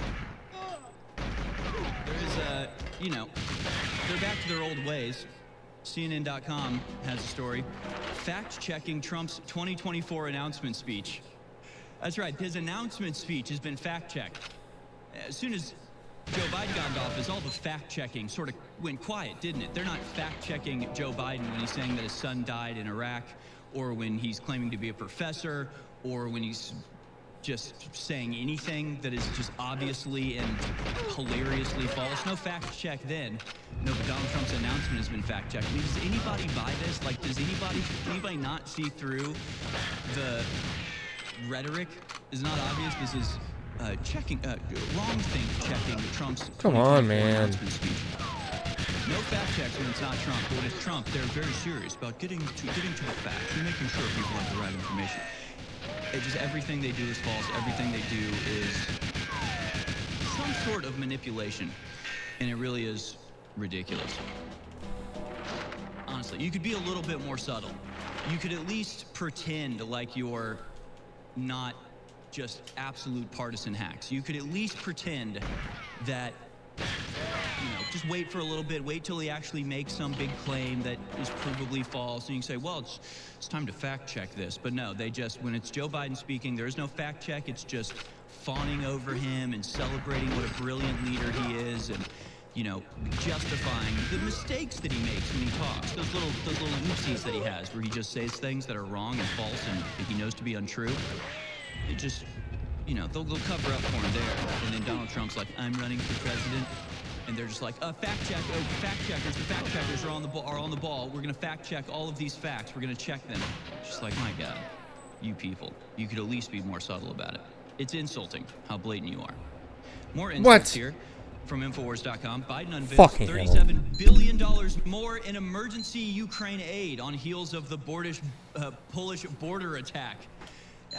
There is they're back to their old ways. CNN.com has a story, fact-checking Trump's 2024 announcement speech. That's right, his announcement speech has been fact-checked. As soon as Joe Biden got into office, all the fact-checking sort of went quiet, didn't it? They're not fact-checking Joe Biden when he's saying that his son died in Iraq, or when he's claiming to be a professor, or when he's just saying anything that is just obviously and hilariously false. No fact-check then. No, but Donald Trump's announcement has been fact-checked. I mean, does anybody buy this? Like, does anybody not see through the rhetoric? Is not obvious. This is wrong thing checking Trump's. Come on, man. No fact checks when it's not Trump. But when it's Trump, they're very serious about getting to the facts and making sure people have the right information. It just everything they do is false. Everything they do is some sort of manipulation, and it really is ridiculous. Honestly, you could be a little bit more subtle. You could at least pretend like you're not just absolute partisan hacks. You could at least pretend that, just wait for a little bit, wait till he actually makes some big claim that is provably false, and you can say, well, it's time to fact check this. But no, when it's Joe Biden speaking, there is no fact check. It's just fawning over him and celebrating what a brilliant leader he is, and justifying the mistakes that he makes when he talks, those little oopsies that he has, where he just says things that are wrong and false and that he knows to be untrue. It just, they'll cover up for him there. And then Donald Trump's like, I'm running for president. And they're just like, fact check. Oh, fact checkers. The fact checkers are on the ball. We're going to fact check all of these facts. We're going to check them. Just like, my God, you people, you could at least be more subtle about it. It's insulting how blatant you are. More insults here from Infowars.com. Biden unveils $37 billion more in emergency Ukraine aid on heels of the Polish border attack.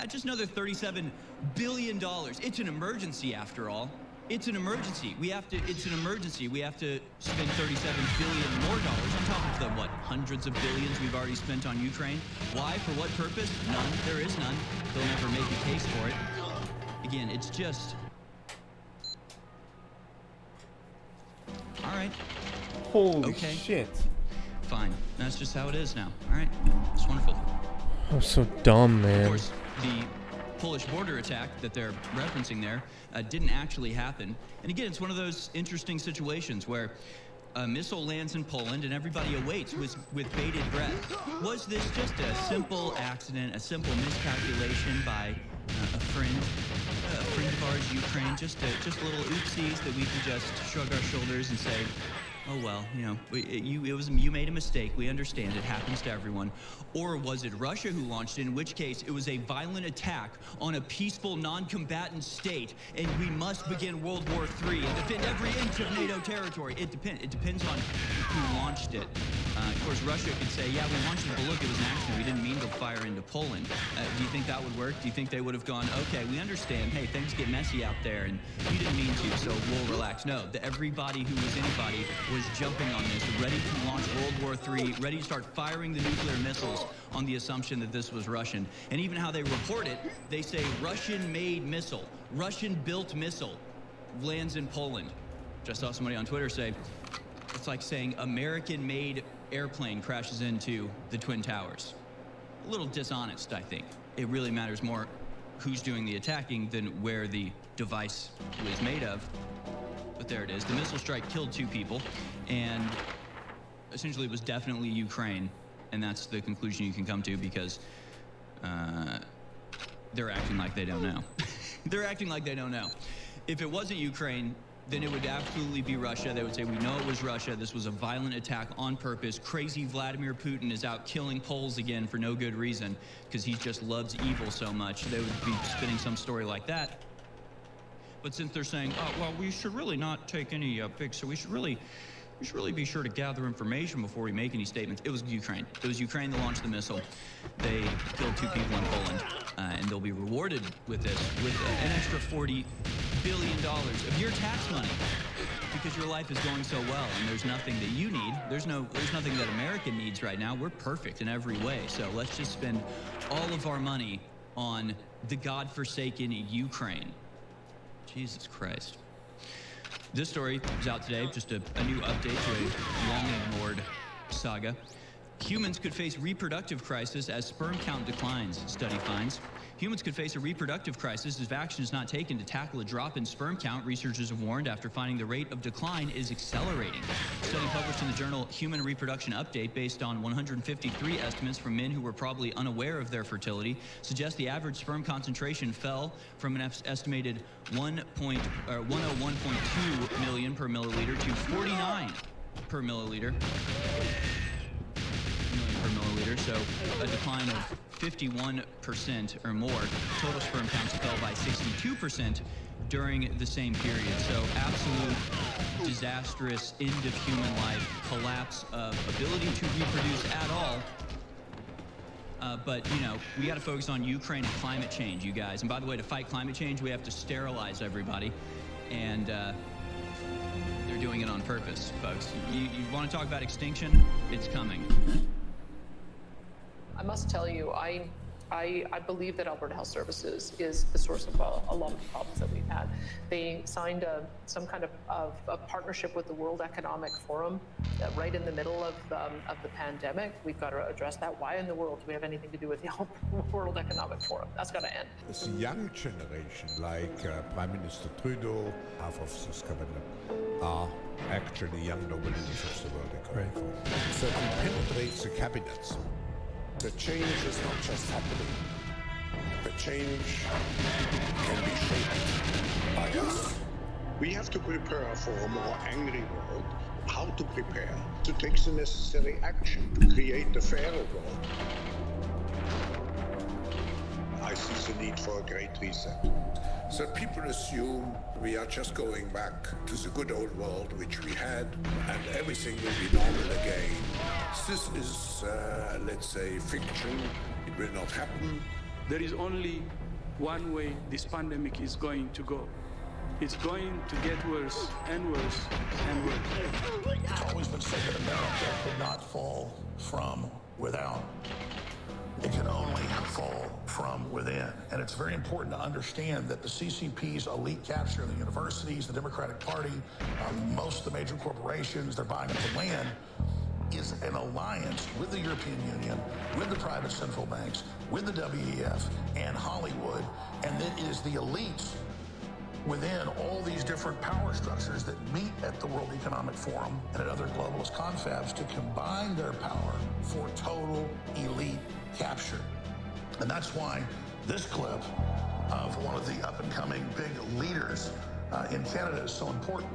Just another $37 billion. It's an emergency, after all. It's an emergency. It's an emergency. We have to spend $37 billion more on top of the, hundreds of billions we've already spent on Ukraine. Why? For what purpose? None. There is none. They'll never make a case for it. Again, it's just... All right. Holy shit. Fine. That's just how it is now. All right. It's wonderful. I'm so dumb, man. Of course, the Polish border attack that they're referencing there didn't actually happen. And again, it's one of those interesting situations where a missile lands in Poland and everybody awaits with bated breath. Was this just a simple accident, a simple miscalculation by a friend of ours, Ukraine? Just little oopsies that we could just shrug our shoulders and say, oh well, you know, you made a mistake. We understand it happens to everyone. Or was it Russia who launched it, in which case it was a violent attack on a peaceful, non-combatant state, and we must begin World War III and defend every inch of NATO territory? It depends on who launched it. Of course, Russia could say, yeah, we launched it, but look, it was an accident. We didn't mean to fire into Poland. Do you think that would work? Do you think they would have gone, okay, we understand, hey, things get messy out there, and you didn't mean to, so we'll relax? No, everybody who was anybody was jumping on this, ready to launch World War III, ready to start firing the nuclear missiles on the assumption that this was Russian. And even how they report it, they say Russian-made missile, Russian-built missile lands in Poland. Just saw somebody on Twitter say, it's like saying American-made airplane crashes into the Twin Towers. A little dishonest, I think. It really matters more who's doing the attacking than where the device was made of. But there it is. The missile strike killed 2 people, and essentially it was definitely Ukraine, and that's the conclusion you can come to because they're acting like they don't know. They're acting like they don't know. If it wasn't Ukraine, then it would absolutely be Russia. They would say, we know it was Russia. This was a violent attack on purpose. Crazy Vladimir Putin is out killing Poles again for no good reason because he just loves evil so much. They would be spinning some story like that. But since they're saying, oh, well, we should really not take any big, so we should really be sure to gather information before we make any statements. It was Ukraine. It was Ukraine that launched the missile. They killed 2 people in Poland, and they'll be rewarded with this, with an extra $40 billion of your tax money, because your life is going so well, and there's nothing that you need. There's nothing that America needs right now. We're perfect in every way. So let's just spend all of our money on the godforsaken Ukraine. Jesus Christ. This story is out today, just a new update to a long-ignored saga. Humans could face reproductive crisis as sperm count declines, study finds. Humans could face a reproductive crisis if action is not taken to tackle a drop in sperm count, researchers have warned, after finding the rate of decline is accelerating. A study published in the journal Human Reproduction Update, based on 153 estimates from men who were probably unaware of their fertility, suggests the average sperm concentration fell from an estimated 101.2 million per milliliter to 49 per milliliter. So a decline of 51% or more. Total sperm counts fell by 62% during the same period. So absolute disastrous end of human life, collapse of ability to reproduce at all. But, you know, we got to focus on Ukraine and climate change, you guys. And by the way, to fight climate change, we have to sterilize everybody. And they're doing it on purpose, folks. You want to talk about extinction? It's coming. I must tell you, I believe that Alberta Health Services is the source of a lot of the problems that we've had. They signed some kind of a partnership with the World Economic Forum right in the middle of the pandemic. We've got to address that. Why in the world do we have anything to do with the World Economic Forum? That's got to end. The young generation, like Prime Minister Trudeau, half of this cabinet, are actually young nobilities of the World Economic Forum. So it penetrates the cabinets. The change is not just happening. The change can be shaped by us. We have to prepare for a more angry world. How to prepare? To take the necessary action to create a fairer world. I see the need for a great reset. So people assume we are just going back to the good old world which we had, and everything will be normal again. This is, let's say, fiction. It will not happen. There is only one way this pandemic is going to go. It's going to get worse and worse and worse. It's always been said that America could not fall from without. It can only fall from within. And it's very important to understand that the CCP's elite capture of the universities, the Democratic Party, most of the major corporations, they're buying up the land, is an alliance with the European Union, with the private central banks, with the WEF, and Hollywood. And it is the elites within all these different power structures that meet at the World Economic Forum and at other globalist confabs to combine their power for total elite capture. And that's why this clip of one of the up-and-coming big leaders in Canada is so important.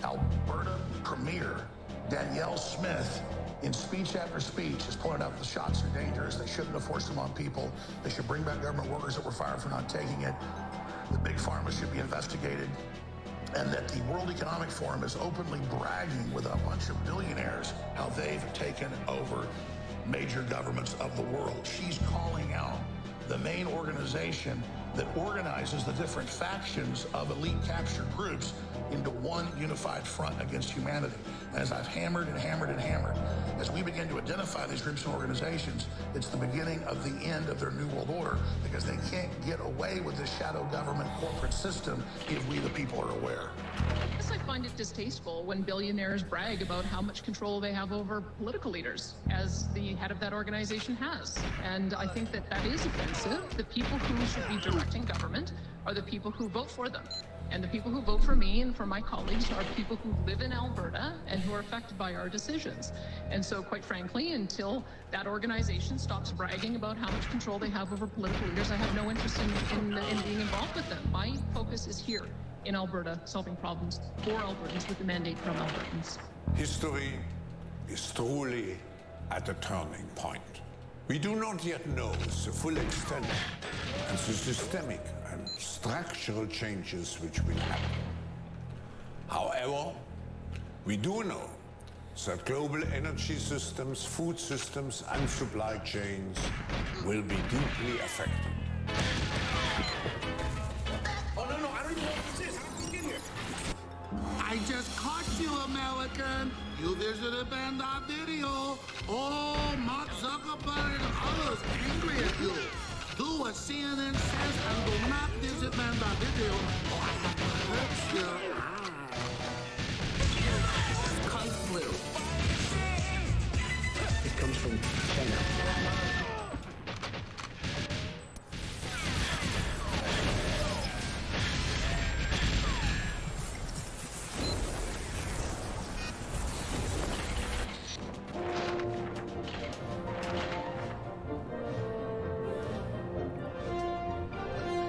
Alberta Premier Danielle Smith, in speech after speech, has pointed out the shots are dangerous. They shouldn't have forced them on people. They should bring back government workers that were fired for not taking it. The big pharma should be investigated. And that the World Economic Forum is openly bragging with a bunch of billionaires how they've taken over major governments of the world. She's calling out the main organization that organizes the different factions of elite captured groups into one unified front against humanity. And as I've hammered and hammered and hammered, as we begin to identify these groups and organizations, it's the beginning of the end of their New World Order, because they can't get away with this shadow government corporate system if we the people are aware. Yes, I find it distasteful when billionaires brag about how much control they have over political leaders, as the head of that organization has. And I think that that is offensive. The people who should be directing government are the people who vote for them. And the people who vote for me and for my colleagues are people who live in Alberta and who are affected by our decisions. And so, quite frankly, until that organization stops bragging about how much control they have over political leaders, I have no interest in being involved with them. My focus is here in Alberta, solving problems for Albertans with the mandate from Albertans. History is truly at a turning point. We do not yet know the full extent and the systemic and structural changes which will happen. However, we do know that global energy systems, food systems, and supply chains will be deeply affected. Oh, no, I don't even know what this is. How did you get here? I just caught you, American. You visited Band.video. Oh, Mark Zuckerberg and others angry at you. Do what CNN says and do not visit Band.video, or I have to hurt your eyes. Kung flu. It comes from China.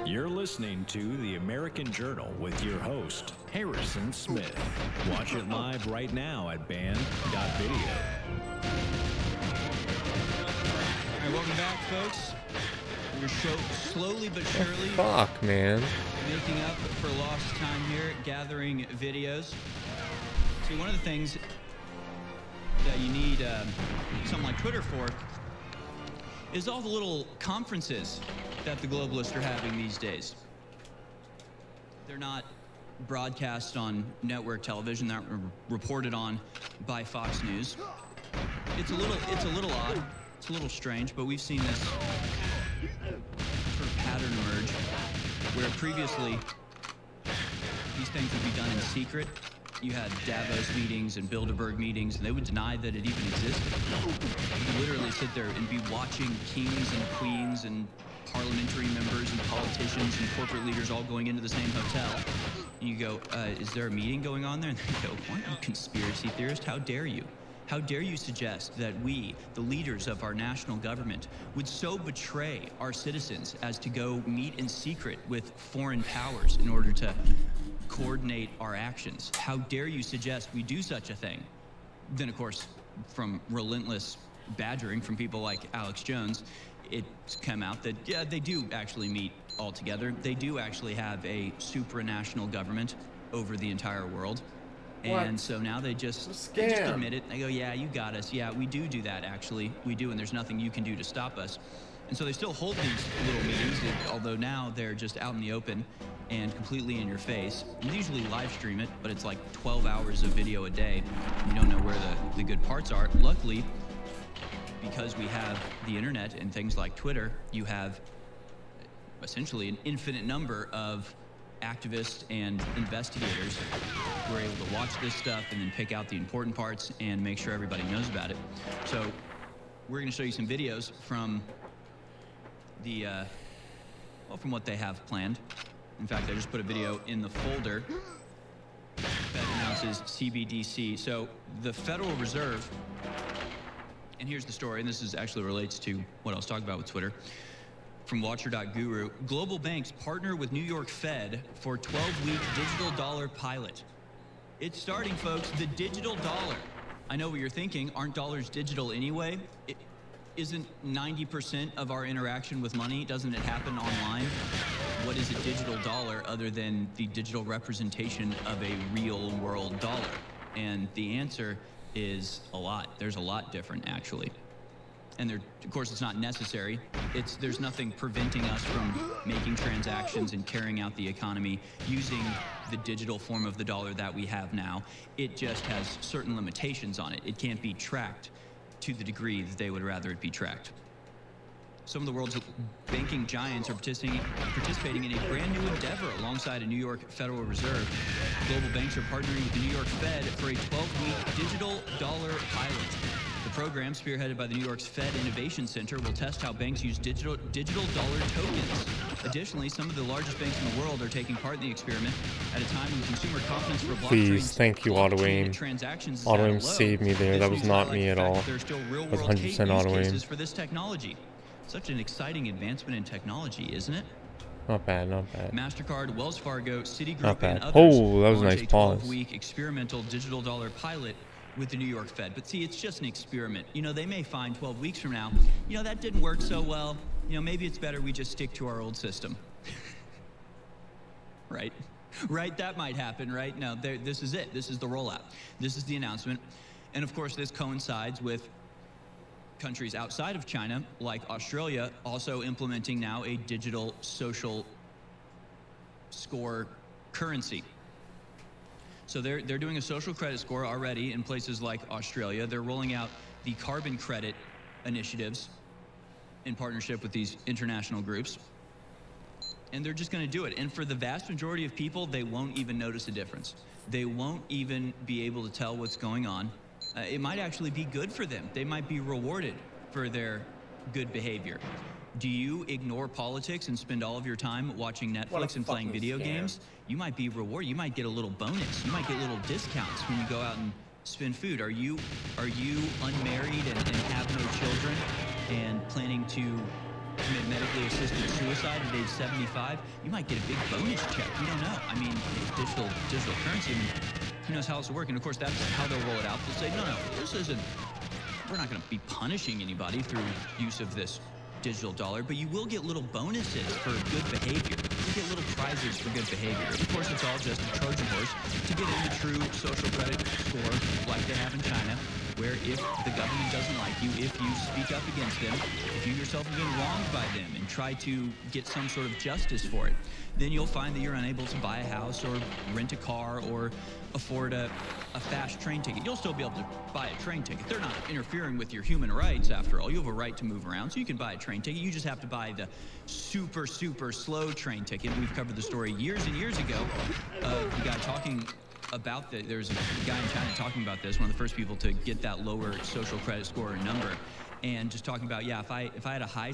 You're listening to The American Journal with your host, Harrison Smith. Watch it live right now at band.video. All right, welcome back, folks. We're slowly but surely Fuck, man. making up for lost time here, gathering videos. See, one of the things that you need something like Twitter for is all the little conferences that the globalists are having these days. They're not broadcast on network television, they're reported on by Fox News. It's a little odd, it's a little strange, but we've seen this sort of pattern emerge where previously these things would be done in secret. You had Davos meetings and Bilderberg meetings, and they would deny that it even existed. You literally sit there and be watching kings and queens and parliamentary members and politicians and corporate leaders all going into the same hotel. And you go, is there a meeting going on there? And they go, what, you conspiracy theorist? How dare you? How dare you suggest that we, the leaders of our national government, would so betray our citizens as to go meet in secret with foreign powers in order to coordinate our actions? How dare you suggest we do such a thing? Then, of course, from relentless badgering from people like Alex Jones, it's come out that, yeah, they do actually meet all together. They do actually have a supranational government over the entire world. And What? so now they just admit it. They go, yeah, you got us. Yeah, we do that, actually. We do, and there's nothing you can do to stop us. And so they still hold these little meetings, although now they're just out in the open and completely in your face. And they usually live stream it, but it's like 12 hours of video a day. You don't know where the good parts are. Luckily, because we have the internet and things like Twitter, you have essentially an infinite number of activists and investigators who are able to watch this stuff and then pick out the important parts and make sure everybody knows about it. So we're going to show you some videos from the, from what they have planned. In fact, I just put a video in the folder that announces CBDC. So the Federal Reserve, and here's the story, and this is actually relates to what I was talking about with Twitter, from Watcher.guru. Global banks partner with New York Fed for 12-week digital dollar pilot. It's starting, folks, the digital dollar. I know what you're thinking. Aren't dollars digital anyway? Isn't 90% of our interaction with money, doesn't it happen online? What is a digital dollar other than the digital representation of a real world dollar? And the answer is a lot. There's a lot different, actually. And of course, it's not necessary. There's nothing preventing us from making transactions and carrying out the economy using the digital form of the dollar that we have now. It just has certain limitations on it. It can't be tracked to the degree that they would rather it be tracked. Some of the world's banking giants are participating in a brand new endeavor alongside a New York Federal Reserve. Global banks are partnering with the New York Fed for a 12-week digital dollar pilot. The program, spearheaded by the New York's Fed Innovation Center, will test how banks use digital dollar tokens. Additionally, some of the largest banks in the world are taking part in the experiment at a time when consumer confidence for Please, thank you, auto-aim. Auto-aim saved me there. That was not me at all. That was 100% auto-aim. For this technology. Such an exciting advancement in technology, isn't it? Not bad, not bad. MasterCard, Wells Fargo, Citigroup, Not bad. and others Oh, that was a nice pause. 12-week experimental digital dollar pilot with the New York Fed. But see, it's just an experiment. You know, they may find 12 weeks from now, you know, that didn't work so well. You know, maybe it's better we just stick to our old system. Right? Right? That might happen, right? No, this is it. This is the rollout. This is the announcement. And of course, this coincides with countries outside of China, like Australia, also implementing now a digital social score currency. So they're doing a social credit score already in places like Australia. They're rolling out the carbon credit initiatives in partnership with these international groups. And they're just going to do it. And for the vast majority of people, they won't even notice a difference. They won't even be able to tell what's going on. It might actually be good for them. They might be rewarded for their good behavior. Do you ignore politics and spend all of your time watching Netflix and playing video games? You might be rewarded. You might get a little bonus. You might get little discounts when you go out and spend food. Are you unmarried and have no children and planning to commit medically assisted suicide at age 75? You might get a big bonus check. You don't know. I mean, digital currency. I mean, who knows how this will work? And of course, that's how they'll roll it out. They'll say, no, this isn't. We're not going to be punishing anybody through use of this digital dollar, but you will get little bonuses for good behavior. You get little prizes for good behavior. Of course, it's all just a Trojan horse to get in the true social credit score like they have in China, where if the government doesn't like you, if you speak up against them, if you yourself have been wronged by them and try to get some sort of justice for it, then you'll find that you're unable to buy a house or rent a car or afford a fast train ticket. You'll still be able to buy a train ticket. They're not interfering with your human rights, after all. You have a right to move around, so you can buy a train ticket. You just have to buy the super, super slow train ticket. We've covered the story years and years ago of the guy talking about there's a guy in China talking about this, one of the first people to get that lower social credit score number, and just talking about, yeah, if I had a high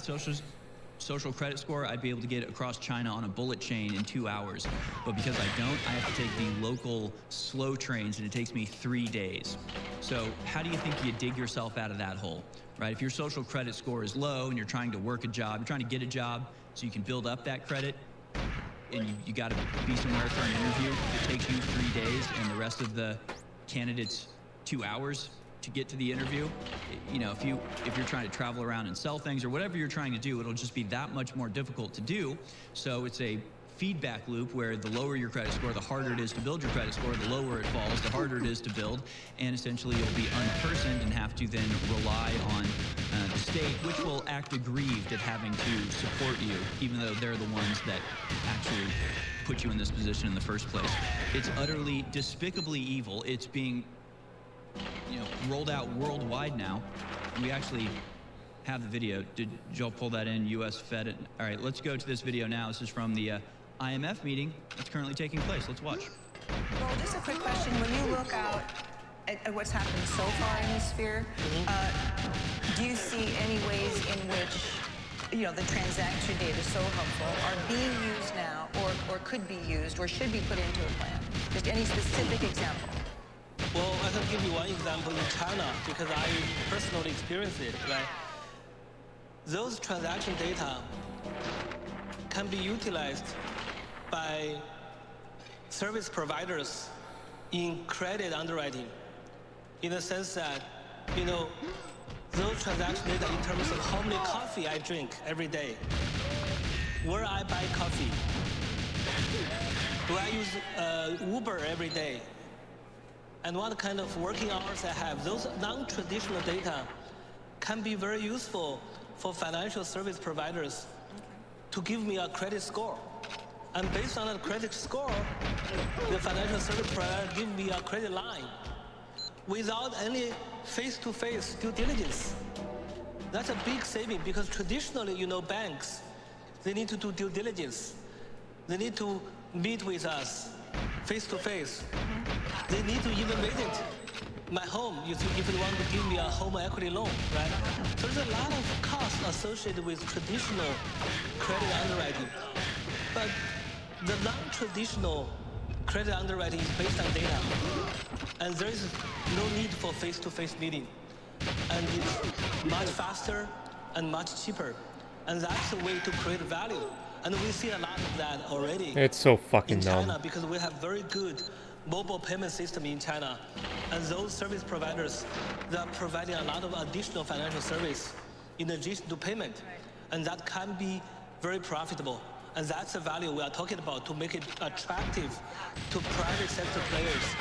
social credit score, I'd be able to get across China on a bullet train in 2 hours. But because I don't, I have to take the local slow trains, and it takes me 3 days. So how do you think you dig yourself out of that hole, right? If your social credit score is low and you're trying to work a job, you're trying to get a job so you can build up that credit, and you got to be somewhere for an interview, it takes you 3 days, and the rest of the candidates 2 hours to get to the interview. You know, if you're trying to travel around and sell things or whatever you're trying to do, it'll just be that much more difficult to do. So it's a feedback loop where the lower your credit score, the harder it is to build your credit score. The lower it falls, the harder it is to build, and essentially you'll be unpersoned and have to then rely on the state, which will act aggrieved at having to support you, even though they're the ones that actually put you in this position in the first place. It's utterly, despicably evil. It's being rolled out worldwide now. We actually have the video. Did y'all pull that in? U.S. Fed. All right, let's go to this video now. This is from the IMF meeting that's currently taking place. Let's watch. Well, just a quick question. When you look out at what's happened so far in this sphere, do you see any ways in which the transaction data so helpful are being used now or could be used or should be put into a plan? Just any specific example? Well, I can give you one example in China because I personally experienced it, right? Those transaction data can be utilized by service providers in credit underwriting in the sense that, you know, those transaction data in terms of how many coffee I drink every day, where I buy coffee, do I use Uber every day, and what kind of working hours I have. Those non-traditional data can be very useful for financial service providers to give me a credit score. And based on that credit score, the financial service provider give me a credit line without any face-to-face due diligence. That's a big saving, because traditionally, you know, banks, they need to do due diligence. They need to meet with us face-to-face. They need to even visit my home if you want to give me a home equity loan, right? So there's a lot of costs associated with traditional credit underwriting. But the non-traditional credit underwriting is based on data. And there is no need for face-to-face meeting. And it's much faster and much cheaper. And that's the way to create value. And we see a lot of that already. It's so fucking in China, dumb. because we have very good mobile payment system in China. And those service providers, they're providing a lot of additional financial service in addition to payment. And that can be very profitable. And that's the value we are talking about, to make it attractive to private sector players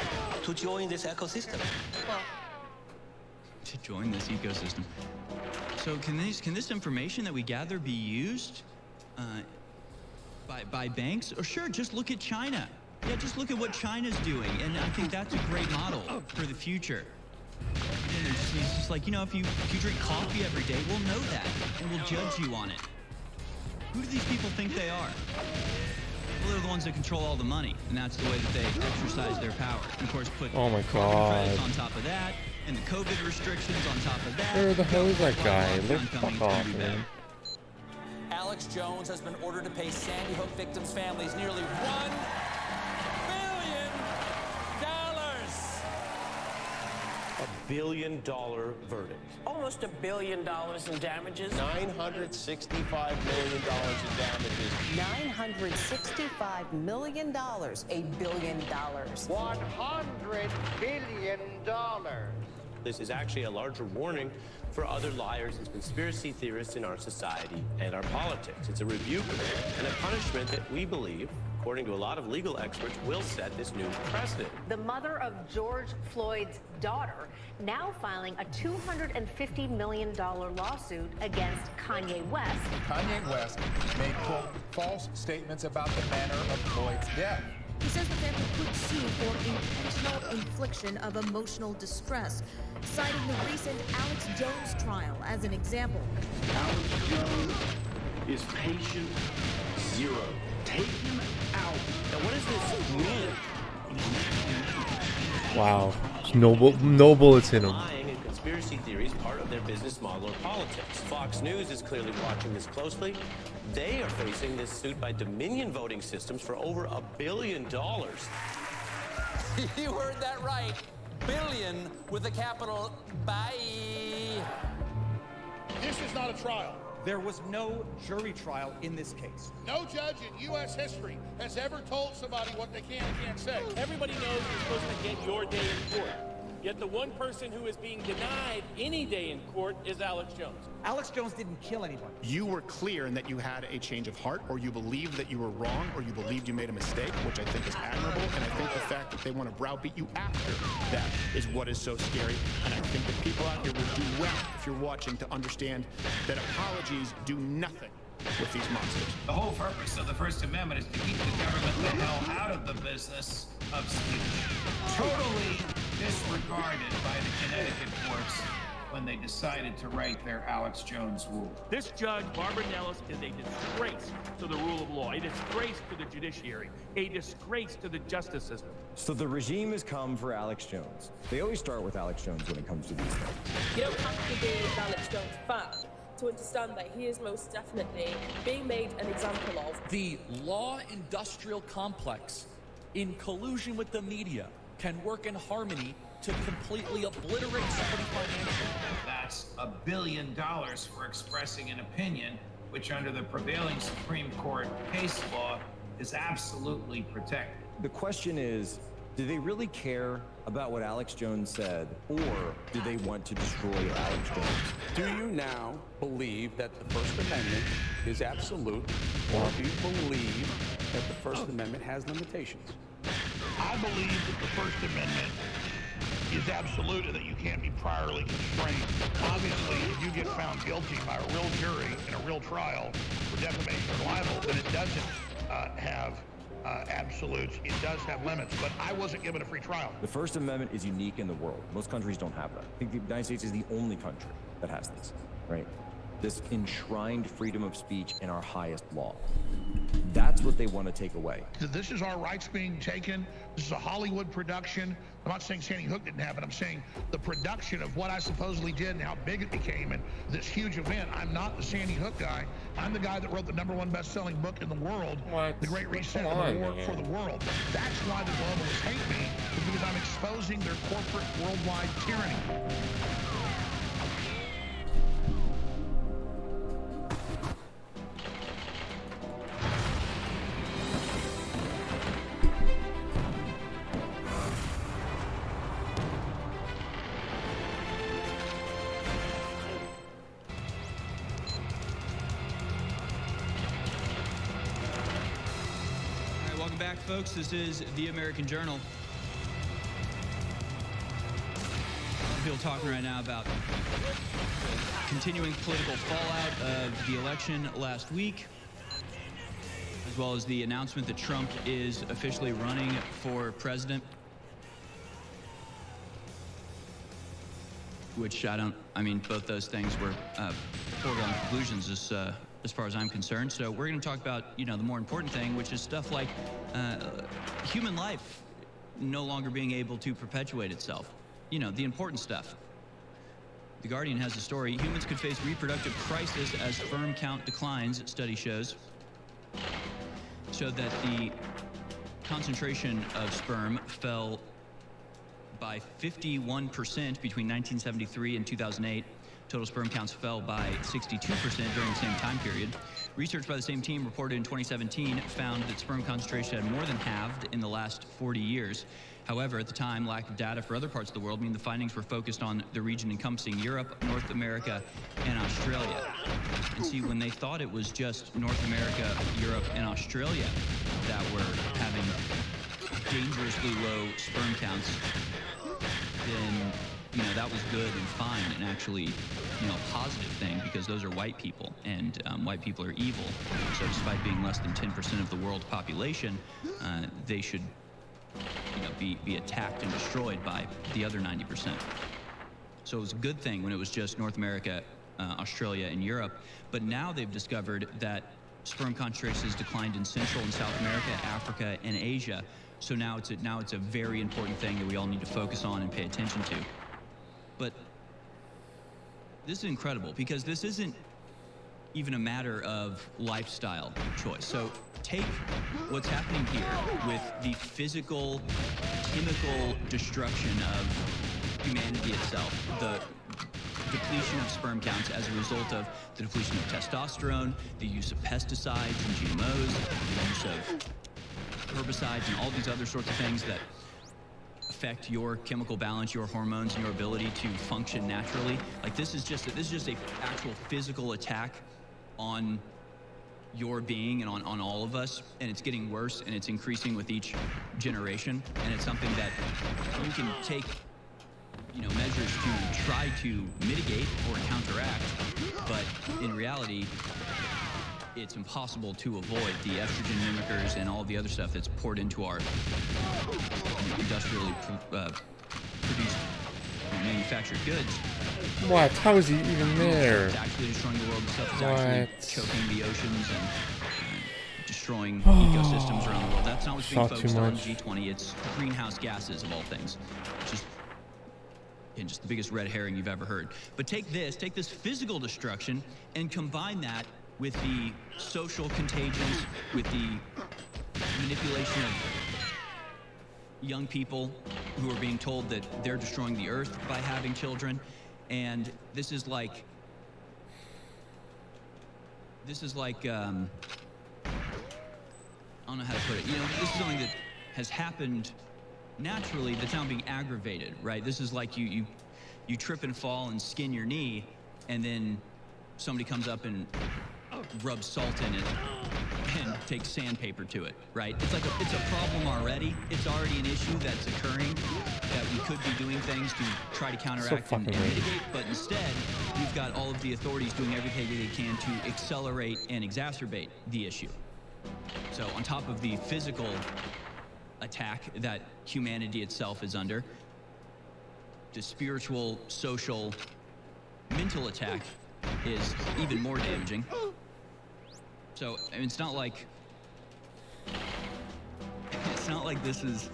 to join this ecosystem. To join this ecosystem. So can this information that we gather be used by banks? Or sure, just look at China. Yeah, just look at what China's doing. And I think that's a great model for the future. And it's just like, you know, if you drink coffee every day, we'll know that. And we'll judge you on it. Who do these people think they are? Well, they're the ones that control all the money, and that's the way that they exercise their power. And of course, put carbon credits on top of that, and the COVID restrictions on top of that. Where the hell is that guy? Fuck off, man. Alex Jones has been ordered to pay Sandy Hook victims' families nearly $1 billion. $1 billion verdict. Almost $1 billion in damages. $965 million in damages. $965 million. $1 billion. $100 billion. This is actually a larger warning for other liars and conspiracy theorists in our society and our politics. It's a rebuke and a punishment that we believe, according to a lot of legal experts, will set this new precedent. The mother of George Floyd's daughter now filing a $250 million lawsuit against Kanye West. Kanye West made, quote, false statements about the manner of Floyd's death. He says the family could sue for intentional infliction of emotional distress, citing the recent Alex Jones trial as an example. Alex Jones is patient zero. Take him out. Now, what does this mean? Wow. No bullets in him. Lying and conspiracy theories part of their business model or politics. Fox News is clearly watching this closely. They are facing this suit by Dominion voting systems for over $1 billion. You heard that right. Billion with a capital bye. This is not a trial. There was no jury trial in this case. No judge in U.S. history has ever told somebody what they can and can't say. Everybody knows you're supposed to get your day in court. Yet the one person who is being denied any day in court is Alex Jones. Alex Jones didn't kill anyone. You were clear in that you had a change of heart, or you believed that you were wrong, or you believed you made a mistake, which I think is admirable. And I think the fact that they want to browbeat you after that is what is so scary. And I think that people out here would do well, if you're watching, to understand that apologies do nothing with these monsters. The whole purpose of the First Amendment is to keep the government the hell out of the business of speech. Totally disregarded by the Connecticut courts when they decided to write their Alex Jones rule. This judge, Barbara Nellis, is a disgrace to the rule of law, a disgrace to the judiciary, a disgrace to the justice system. So the regime has come for Alex Jones. They always start with Alex Jones when it comes to these things. You don't have to be an Alex Jones fan to understand that he is most definitely being made an example of. The law-industrial complex, in collusion with the media, can work in harmony to completely obliterate somebody financially. That's $1 billion for expressing an opinion, which under the prevailing Supreme Court case law is absolutely protected. The question is, Do they really care about what Alex Jones said, or do they want to destroy Alex Jones? Do you now believe that the First Amendment is absolute, or do you believe that the First Amendment has limitations? I believe that the First Amendment is absolute and that you can't be priorly constrained. Obviously, if you get found guilty by a real jury in a real trial for defamation or libel, then it doesn't have absolutes. It does have limits, but I wasn't given a free trial. The First Amendment is unique in the world. Most countries don't have that. I think the United States is the only country that has this, right? This enshrined freedom of speech in our highest law. That's what they want to take away. This is our rights being taken. This is a Hollywood production. I'm not saying Sandy Hook didn't happen. I'm saying the production of what I supposedly did and how big it became and this huge event. I'm not the Sandy Hook guy. I'm the guy that wrote the #1 best-selling book in the world, The Great Reset and the War for the World. That's why the globalists hate me, is because I'm exposing their corporate worldwide tyranny. Folks, this is The American Journal. People talking right now about continuing political fallout of the election last week, as well as the announcement that Trump is officially running for president. Which both those things were foregone conclusions as far as I'm concerned. So we're going to talk about, the more important thing, which is stuff like human life no longer being able to perpetuate itself. The important stuff. The Guardian has a story. Humans could face reproductive crisis as sperm count declines, study shows. Showed that the concentration of sperm fell by 51% between 1973 and 2008. Total sperm counts fell by 62% during the same time period. Research by the same team reported in 2017 found that sperm concentration had more than halved in the last 40 years. However, at the time, lack of data for other parts of the world mean the findings were focused on the region encompassing Europe, North America, and Australia. And see, when they thought it was just North America, Europe, and Australia that were having dangerously low sperm counts, then that was good and fine and actually, a positive thing, because those are white people, and white people are evil. So despite being less than 10% of the world population, they should, be attacked and destroyed by the other 90%. So it was a good thing when it was just North America, Australia, and Europe. But now they've discovered that sperm concentrations declined in Central and South America, Africa, and Asia. So now it's a very important thing that we all need to focus on and pay attention to. But this is incredible, because this isn't even a matter of lifestyle choice. So take what's happening here with the physical, chemical destruction of humanity itself, the depletion of sperm counts as a result of the depletion of testosterone, the use of pesticides and GMOs, the use of herbicides and all these other sorts of things that affect your chemical balance, your hormones, and your ability to function naturally. Like, this is just a actual physical attack on your being and on all of us, and it's getting worse, and it's increasing with each generation. And it's something that you can take measures to try to mitigate or counteract, but in reality, it's impossible to avoid the estrogen mimickers and all the other stuff that's poured into our industrially produced, manufactured goods. What? How is he even there? It's actually destroying the world. The stuff is actually choking the oceans and destroying ecosystems around the world. That's not what's being focused on G20. It's greenhouse gases, of all things. Just the biggest red herring you've ever heard. But take this physical destruction and combine that with the social contagions, with the manipulation of young people who are being told that they're destroying the earth by having children. And this is like I don't know how to put it. This is something that has happened naturally that's now being aggravated, right? This is like you trip and fall and skin your knee, and then somebody comes up and rubs salt in it and takes sandpaper to it, right? It's a problem already. It's already an issue that's occurring that we could be doing things to try to counteract and mitigate, but instead you've got all of the authorities doing everything they can to accelerate and exacerbate the issue. So on top of the physical attack that humanity itself is under, the spiritual, social, mental attack is even more damaging. So I mean, it's not like this is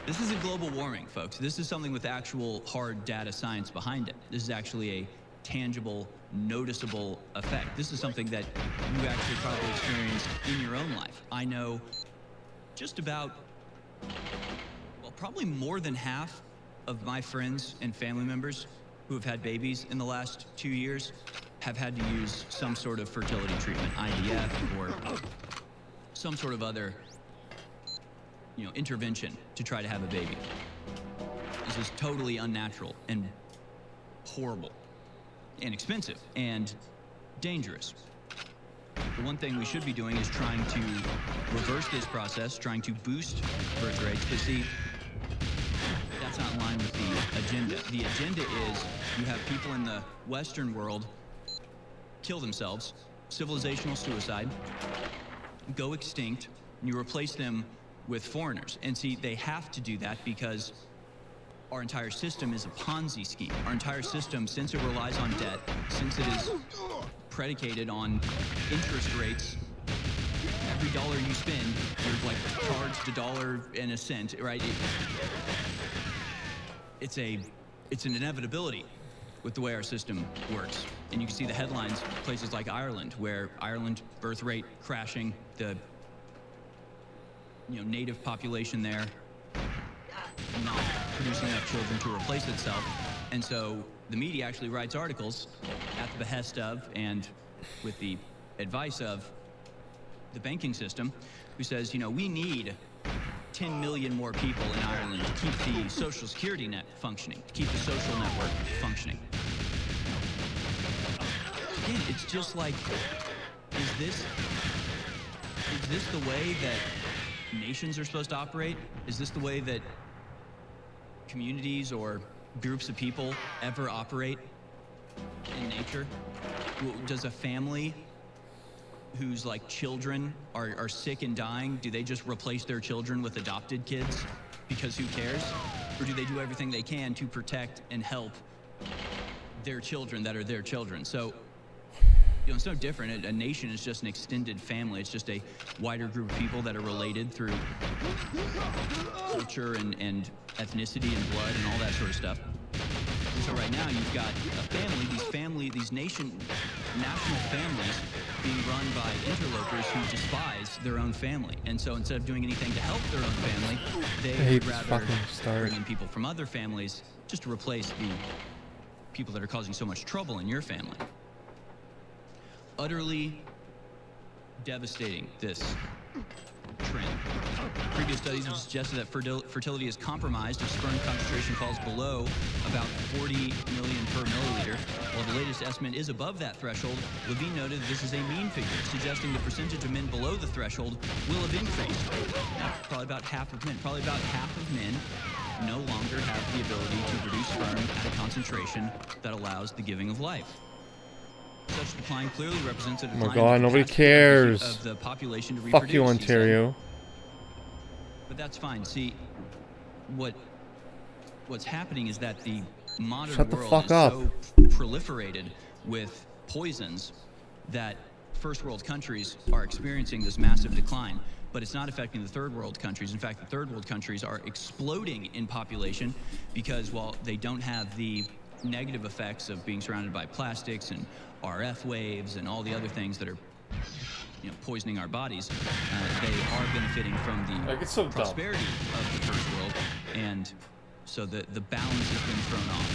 a global warming, folks. This is something with actual hard data science behind it. This is actually a tangible, noticeable effect. This is something that you actually probably experienced in your own life. I know just about, well, probably more than half of my friends and family members who have had babies in the last 2 years have had to use some sort of fertility treatment, IVF, or some sort of other, intervention to try to have a baby. This is totally unnatural and horrible and expensive and dangerous. The one thing we should be doing is trying to reverse this process, trying to boost birth rates, but see, that's not in line with the agenda. The agenda is you have people in the Western world kill themselves, civilizational suicide, go extinct, and you replace them with foreigners. And see, they have to do that because our entire system is a Ponzi scheme. Our entire system, since it relies on debt, since it is predicated on interest rates, every dollar you spend, you're like charged $1.01, right? It's an inevitability with the way our system works. And you can see the headlines, places like Ireland, where Ireland birth rate crashing, the native population there not producing enough children to replace itself. And so the media actually writes articles at the behest of and with the advice of the banking system, who says, we need 10 million more people in Ireland to keep the social security net functioning, to keep the social network functioning. Again, it's just like, is this the way that nations are supposed to operate? Is this the way that communities or groups of people ever operate in nature? Does a family whose children are sick and dying, do they just replace their children with adopted kids because who cares? Or do they do everything they can to protect and help their children that are their children? So it's no different. A nation is just an extended family. It's just a wider group of people that are related through culture and ethnicity and blood and all that sort of stuff. And so right now you've got a family, these national families being run by interlopers who despise their own family. And so instead of doing anything to help their own family, they would rather bring in people from other families just to replace the people that are causing so much trouble in your family. Utterly devastating, this trend. Previous studies have suggested that fertility is compromised if sperm concentration falls below about 40 million per milliliter. While the latest estimate is above that threshold, Levine noted this is a mean figure, suggesting the percentage of men below the threshold will have increased. Probably about half of men. Probably about half of men no longer have the ability to produce sperm at a concentration that allows the giving of life. Such decline clearly represents a decline oh my god, nobody cares. Of the population to reproduce. Fuck you, Ontario. But that's fine. See, what's happening is that the modern world is so proliferated with poisons that first world countries are experiencing this massive decline, but it's not affecting the third world countries. In fact, the third world countries are exploding in population because while they don't have the negative effects of being surrounded by plastics and RF waves and all the other things that are poisoning our bodies, they are benefiting from the prosperity of the first world, and so the balance has been thrown off.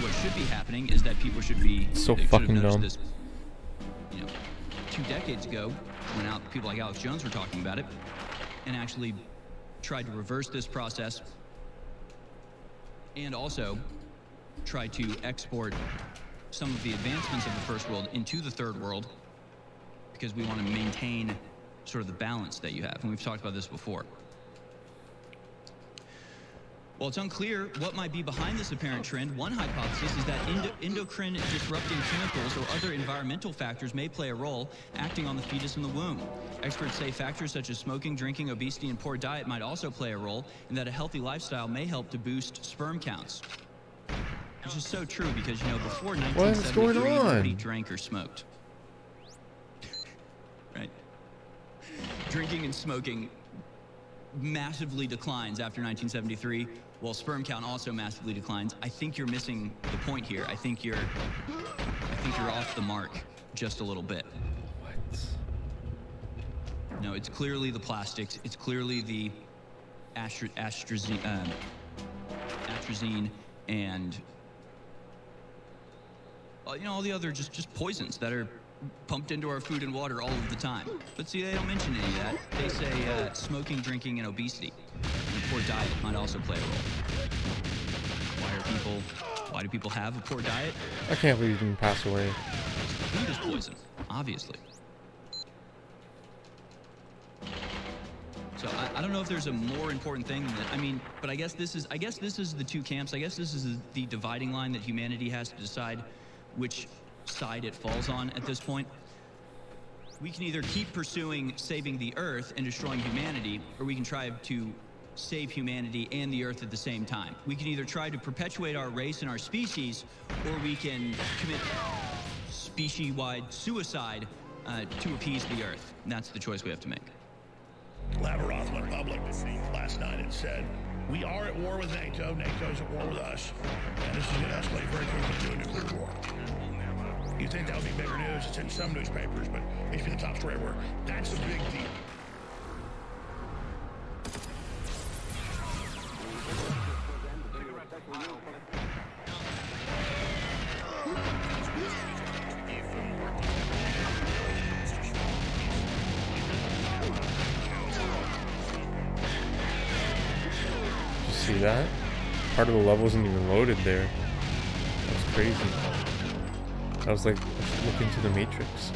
What should be happening is that people should be so fucking dumb. This, 2 decades ago, when people like Alex Jones were talking about it, and actually tried to reverse this process, and also try to export some of the advancements of the first world into the third world, because we want to maintain sort of the balance that you have. And we've talked about this before. While it's unclear what might be behind this apparent trend, one hypothesis is that endocrine disrupting chemicals or other environmental factors may play a role, acting on the fetus in the womb. Experts say factors such as smoking, drinking, obesity, and poor diet might also play a role, and that a healthy lifestyle may help to boost sperm counts. Which is so true, because, you know, before 1973, nobody drank or smoked. Right? Drinking and smoking massively declines after 1973, while sperm count also massively declines. I think you're missing the point here. I think you're off the mark just a little bit. What? No, it's clearly the plastics. It's clearly the atrazine and you know, all the other just poisons that are pumped into our food and water all of the time. But see, they don't mention any of that. They say smoking, drinking, and obesity. And poor diet might also play a role. Why do people have a poor diet? I can't believe you didn't pass away. Food is poison, obviously. So I don't know if there's a more important thing than that. I mean, but I guess this is the two camps. I guess this is the dividing line that humanity has to decide which side it falls on at this point. We can either keep pursuing saving the Earth and destroying humanity, or we can try to save humanity and the Earth at the same time. We can either try to perpetuate our race and our species, or we can commit species-wide suicide to appease the Earth. And that's the choice we have to make. Lavrov went public last night and said, we are at war with NATO, NATO's at war with us, and this is going to escalate very quickly to a nuclear war. You think that would be bigger news? It's in some newspapers, but it should be the top story everywhere. That's a big deal. See that? Part of the level isn't even loaded there. That's crazy. I was like looking to the Matrix.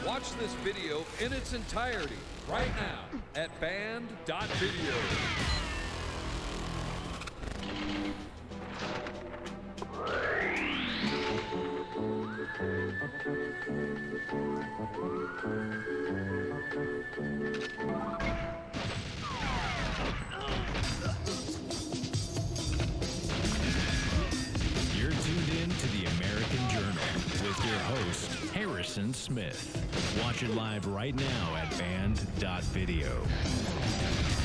Watch this video in its entirety right now at band.video. You're tuned in to the American Journal with your host, Harrison Smith. Watch it live right now at band.video.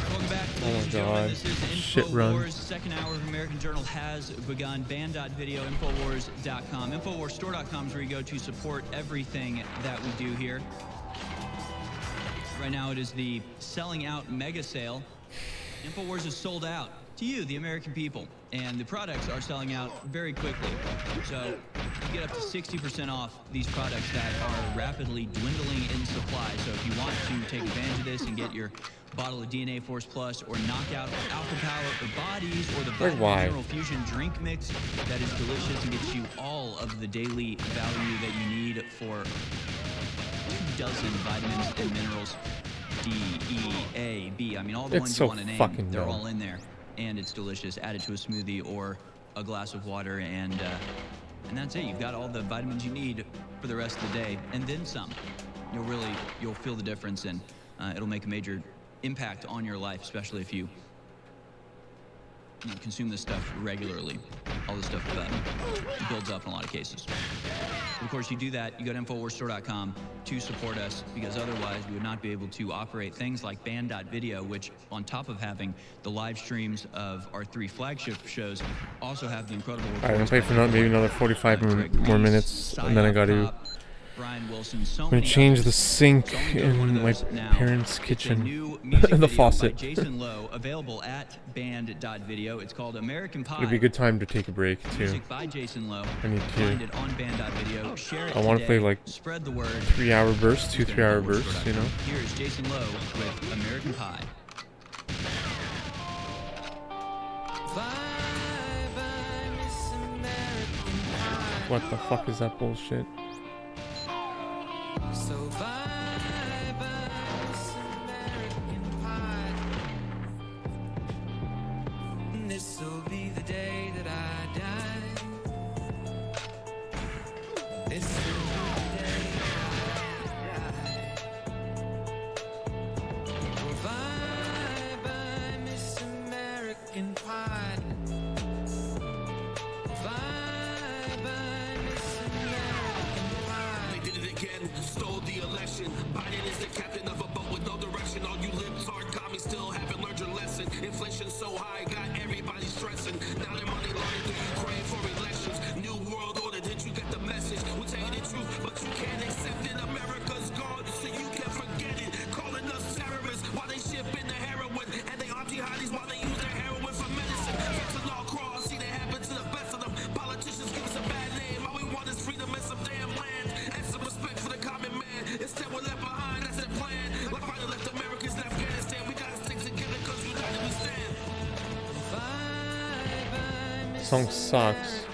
Welcome back, ladies and gentlemen. This is InfoWars. Second hour of American Journal has begun. Band.video, Infowars.com. Infowarsstore.com is where you go to support everything that we do here. Right now it is the selling out mega sale. Infowars is sold out to you, the American people, and the products are selling out very quickly. So You get up to 60% off these products that are rapidly dwindling in supply. So if you want to take advantage of this and get your bottle of DNA Force Plus or Knockout or Alpha Power or Bodies or the Vitamin Mineral Fusion drink mix that is delicious and gets you all of the daily value that you need for 2 dozen vitamins and minerals, D, E, A, B. I mean, all the ones you want to name, they're all in there. And it's delicious. Add it to a smoothie or a glass of water, and that's it. You've got all the vitamins you need for the rest of the day, and then some. You'll feel the difference, and it'll make a major impact on your life, especially if you consume this stuff regularly. All this stuff builds up in a lot of cases. Of course, you do that, you go to InfoWarsStore.com to support us, because otherwise we would not be able to operate things like Band.video, which on top of having the live streams of our 3 flagship shows, also have the incredible... Alright, I'm gonna play for maybe another 45 more minutes, and then I gotta... Brian Wilson, I'm gonna change the sink in my parents' kitchen. The faucet. Jason Lowe, available at Band.video. It's called American Pie. It'd be a good time to take a break too. Music by Jason Lowe. I need Find it on Band.video. Share it I want to play like spread the word. 3-hour bursts, 2 3-hour bursts, you know. Here's Jason Lowe with American Pie. What the fuck is that bullshit? So bye bye, Miss American Pie. This'll be the day that I die. This'll be the day that I die. Oh, bye bye, Miss American Pie. Bye bye, Miss American Pie. They did it again. Stole the election. Biden is the captain of a boat with no direction. All you libtard commies still haven't learned your lesson. Inflation so high, got everybody stressing. Now their money laundered through Ukraine for elections. New world order, did you get the message? We tell you the truth, but you can't accept it. America's gone, so you can forget it. Calling us terrorists while they ship in the heroin, and they arm jihadis while they use their heroin for medicine. Fentanyl cross, see they happen to the best of them. Politicians give us a bad name. All we want is freedom and some damn land and some respect for the common man. Instead we're left behind, that's the plan. Like Biden left Americans in Afghanistan. We gotta stick together cause united we stand. Song sucks.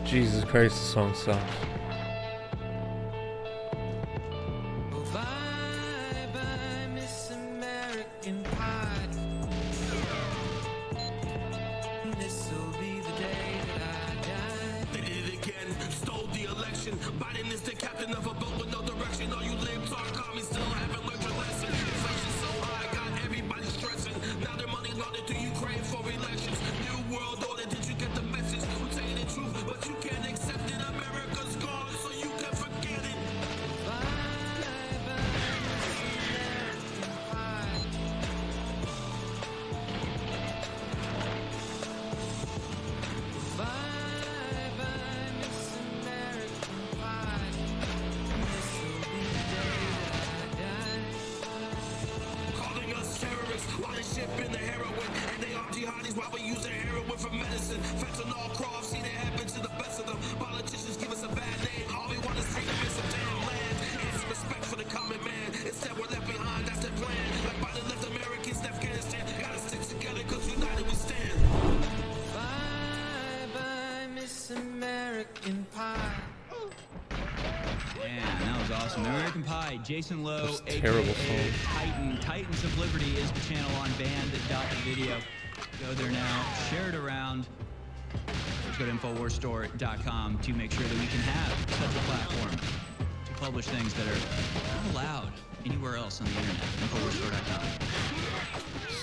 Jesus Christ, the song sucks. Bye bye, Miss American Pie. This'll be the day that I die. They did it again, stole the election. Biden is the captain of a boat with no direction. All you libtard commies still haven't learned your lesson. Inflation so high, got everybody stressing. Now their money laundered through Ukraine for elections. New world order, did you get the message? We'll tell you the truth, but you can't accept it. America's gone, so you can forget it. Calling us terrorists while they ship in the heroin, and they are jihadis while we use their heroin for medicine. Fentanyl cross, see they happen to the best of them. Politicians give us a bad name. All we want is freedom and some damn land and some respect for the common man. Instead we're left behind, that's their plan. Like Biden left Americans in Afghanistan. Gotta stick together cause united we stand. Bye bye, Miss American Pie. Man, that was awesome. American Pie, Jason Lowe, terrible aka Titan. Titans of Liberty is the channel on Band.video. Go there now, share it around. Just go to InfoWarsStore.com to make sure that we can have such a platform to publish things that are not allowed anywhere else on the internet. InfoWarsStore.com.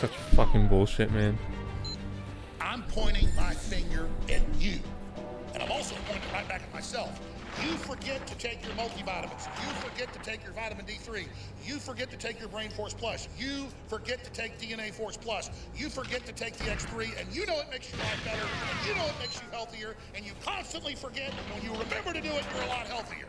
Such fucking bullshit, man. I'm pointing my finger at you. And I'm also pointing right back at myself. You forget to take your multivitamins. You forget to take your vitamin D3. You forget to take your Brain Force Plus. You forget to take DNA Force Plus. You forget to take the X3, and you know it makes your life better, and you know it makes you healthier, and you constantly forget. When you remember to do it, you're a lot healthier.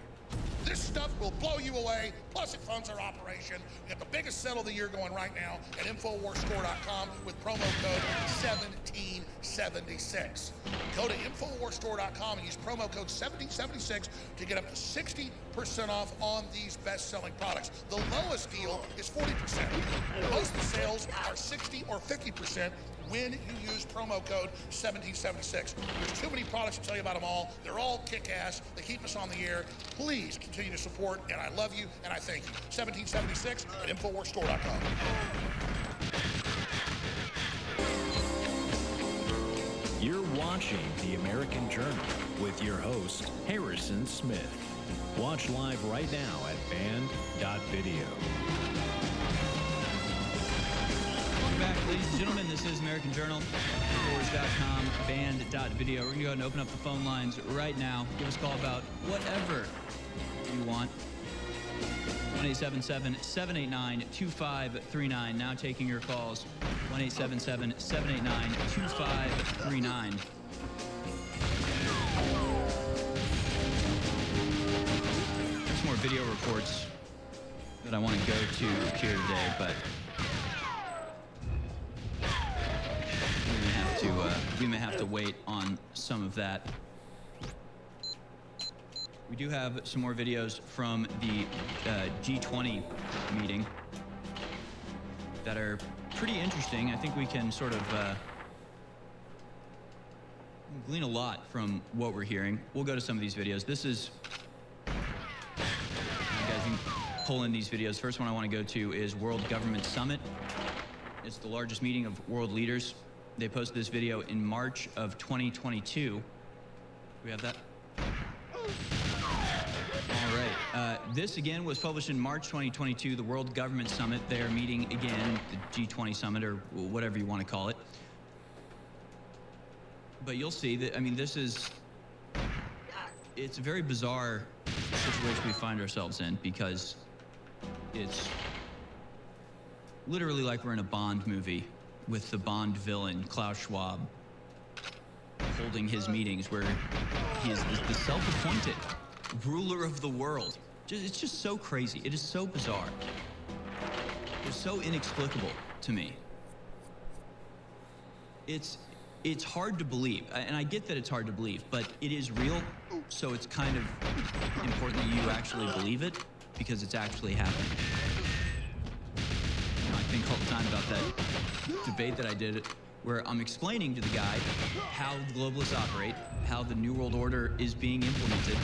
This stuff will blow you away, plus it funds our operation. We got the biggest sale of the year going right now at InfoWarsStore.com with promo code 17 1776. Go to InfoWarsStore.com and use promo code 1776 to get up to 60% off on these best-selling products. The lowest deal is 40%. Most of the sales are 60 or 50% when you use promo code 1776. There's too many products to tell you about them all. They're all kick-ass. They keep us on the air. Please continue to support, and I love you, and I thank you. 1776 at InfoWarsStore.com. You're watching The American Journal with your host, Harrison Smith. Watch live right now at band.video. Welcome back, ladies and gentlemen. This is American Journal, Wars.com, band.video. We're going to go ahead and open up the phone lines right now. Give us a call about whatever you want. 1-877-789-2539. Now taking your calls. 1-877-789-2539. There's more video reports that I want to go to here today, but we may have to wait on some of that. We do have some more videos from the G20 meeting that are pretty interesting. I think we can sort of glean a lot from what we're hearing. We'll go to some of these videos. This is, you guys can pull in these videos. First one I want to go to is World Government Summit. It's the largest meeting of world leaders. They posted this video in March of 2022. Do we have that? All right. This, again, was published in March 2022, the World Government Summit. They are meeting again, the G20 Summit, or whatever you want to call it. But you'll see that, I mean, it's a very bizarre situation we find ourselves in, because it's literally like we're in a Bond movie with the Bond villain, Klaus Schwab, holding his meetings where he is the self-appointed ruler of the world. It's just so crazy. It is so bizarre. It's so inexplicable to me. It's hard to believe, and I get that it's hard to believe, but it is real, so it's kind of important that you actually believe it, because it's actually happening. You know, I think all the time about that debate that I did, where I'm explaining to the guy how the globalists operate, how the New World Order is being implemented,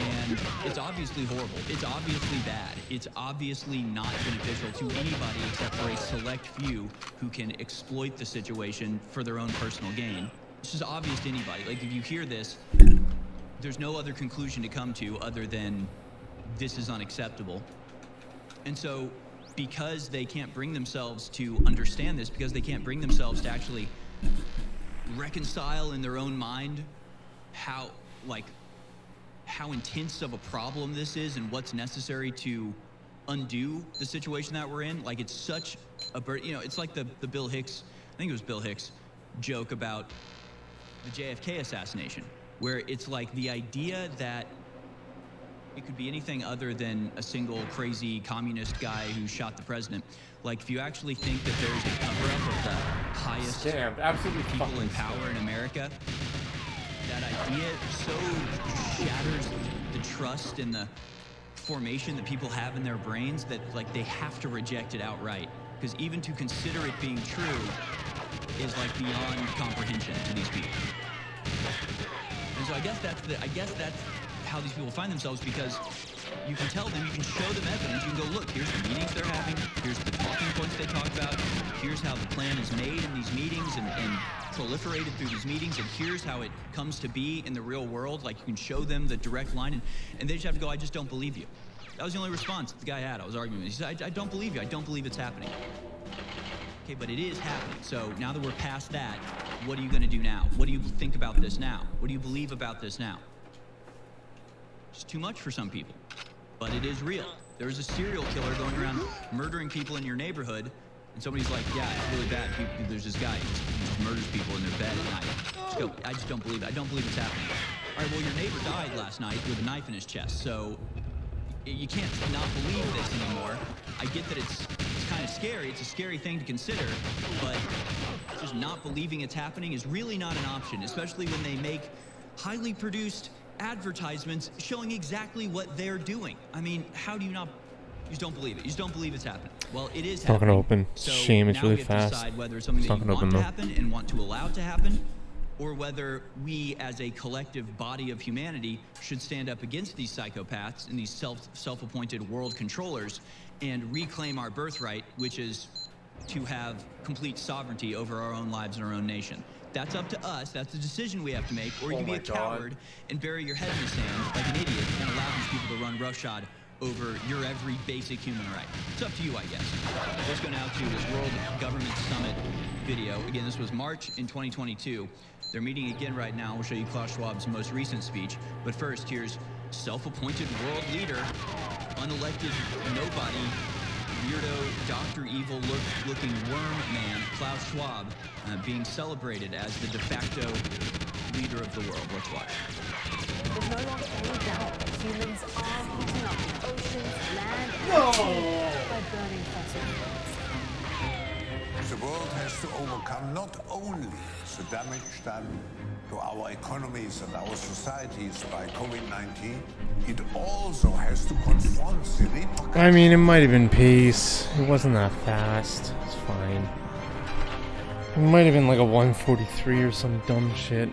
and it's obviously horrible. It's obviously bad. It's obviously not beneficial to anybody except for a select few who can exploit the situation for their own personal gain. It's just obvious to anybody. Like, if you hear this, there's no other conclusion to come to other than this is unacceptable. And so, because they can't bring themselves to understand this, because they can't bring themselves to actually reconcile in their own mind how intense of a problem this is and what's necessary to undo the situation that we're in. Like, it's such a it's like the Bill Hicks, I think it was Bill Hicks, joke about the JFK assassination, where it's like the idea that it could be anything other than a single crazy communist guy who shot the president. Like, if you actually think that there's a cover-up of the highest people in power in America, that idea so shatters the trust and the formation that people have in their brains that, like, they have to reject it outright. Because even to consider it being true is, like, beyond comprehension to these people. And so I guess that's how these people find themselves, because you can tell them, you can show them evidence, you can go, look, here's the meetings they're having, here's the talking points they talk about, here's how the plan is made in these meetings and proliferated through these meetings, and here's how it comes to be in the real world. Like, you can show them the direct line, and they just have to go, I just don't believe you. That was the only response the guy had. I was arguing with him. He said, I don't believe you. I don't believe it's happening. Okay, but it is happening. So now that we're past that, what are you going to do now? What do you think about this now? What do you believe about this now? It's too much for some people, but it is real. There's a serial killer going around murdering people in your neighborhood, and somebody's like, yeah, it's really bad. There's this guy who just murders people in their bed at night. Just go, I just don't believe it. I don't believe it's happening. All right, well, your neighbor died last night with a knife in his chest, so you can't not believe this anymore. I get that it's kind kind of scary. It's a scary thing to consider, but just not believing it's happening is really not an option, especially when they make highly produced advertisements showing exactly what they're doing. I mean, how do you not? You just don't believe it. You just don't believe it's happening. Well, it is It's not happening. gonna open. So Shame, it's now really we have to fast. decide whether it's something It's that not you gonna want open to though. happen and want to allow to happen, or whether we as a collective body of humanity should stand up against these psychopaths and these self-appointed world controllers and reclaim our birthright, which is to have complete sovereignty over our own lives and our own nation. That's up to us. That's the decision we have to make. Or you can be a coward and bury your head in the sand like an idiot and allow these people to run roughshod over your every basic human right. It's up to you, I guess. Let's go now to this World Government Summit video. Again, this was March in 2022. They're meeting again right now. We'll show you Klaus Schwab's most recent speech. But first, here's self-appointed world leader, unelected nobody, weirdo, Dr. Evil looking worm man, Klaus Schwab, being celebrated as the de facto leader of the world. Let's watch. There's no longer any doubt that humans are heating up the oceans, land, and sea by burning fossil fuels. The world has to overcome not only the damage done to our economies and our societies by COVID-19, it also has to confront the repercussions. I mean, it might have been peace. It wasn't that fast. It's fine. It might have been like a 143 or some dumb shit.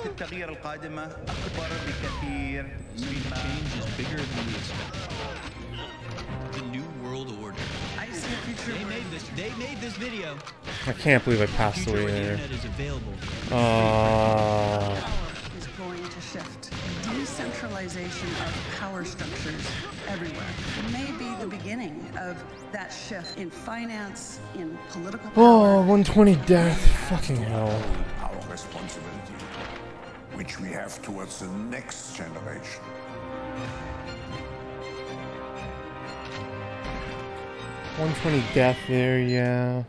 التغيير القادمة أكبر بكثير Speed change is bigger than we expect. The New World Order. They made this video. I can't believe I passed away there. Is available. Is going to shift. Decentralization of power structures everywhere. It may be the beginning of that shift in finance, in political power. Oh, 120 death. Fucking hell. Our responsibility, which we have towards the next generation. Death there, yeah.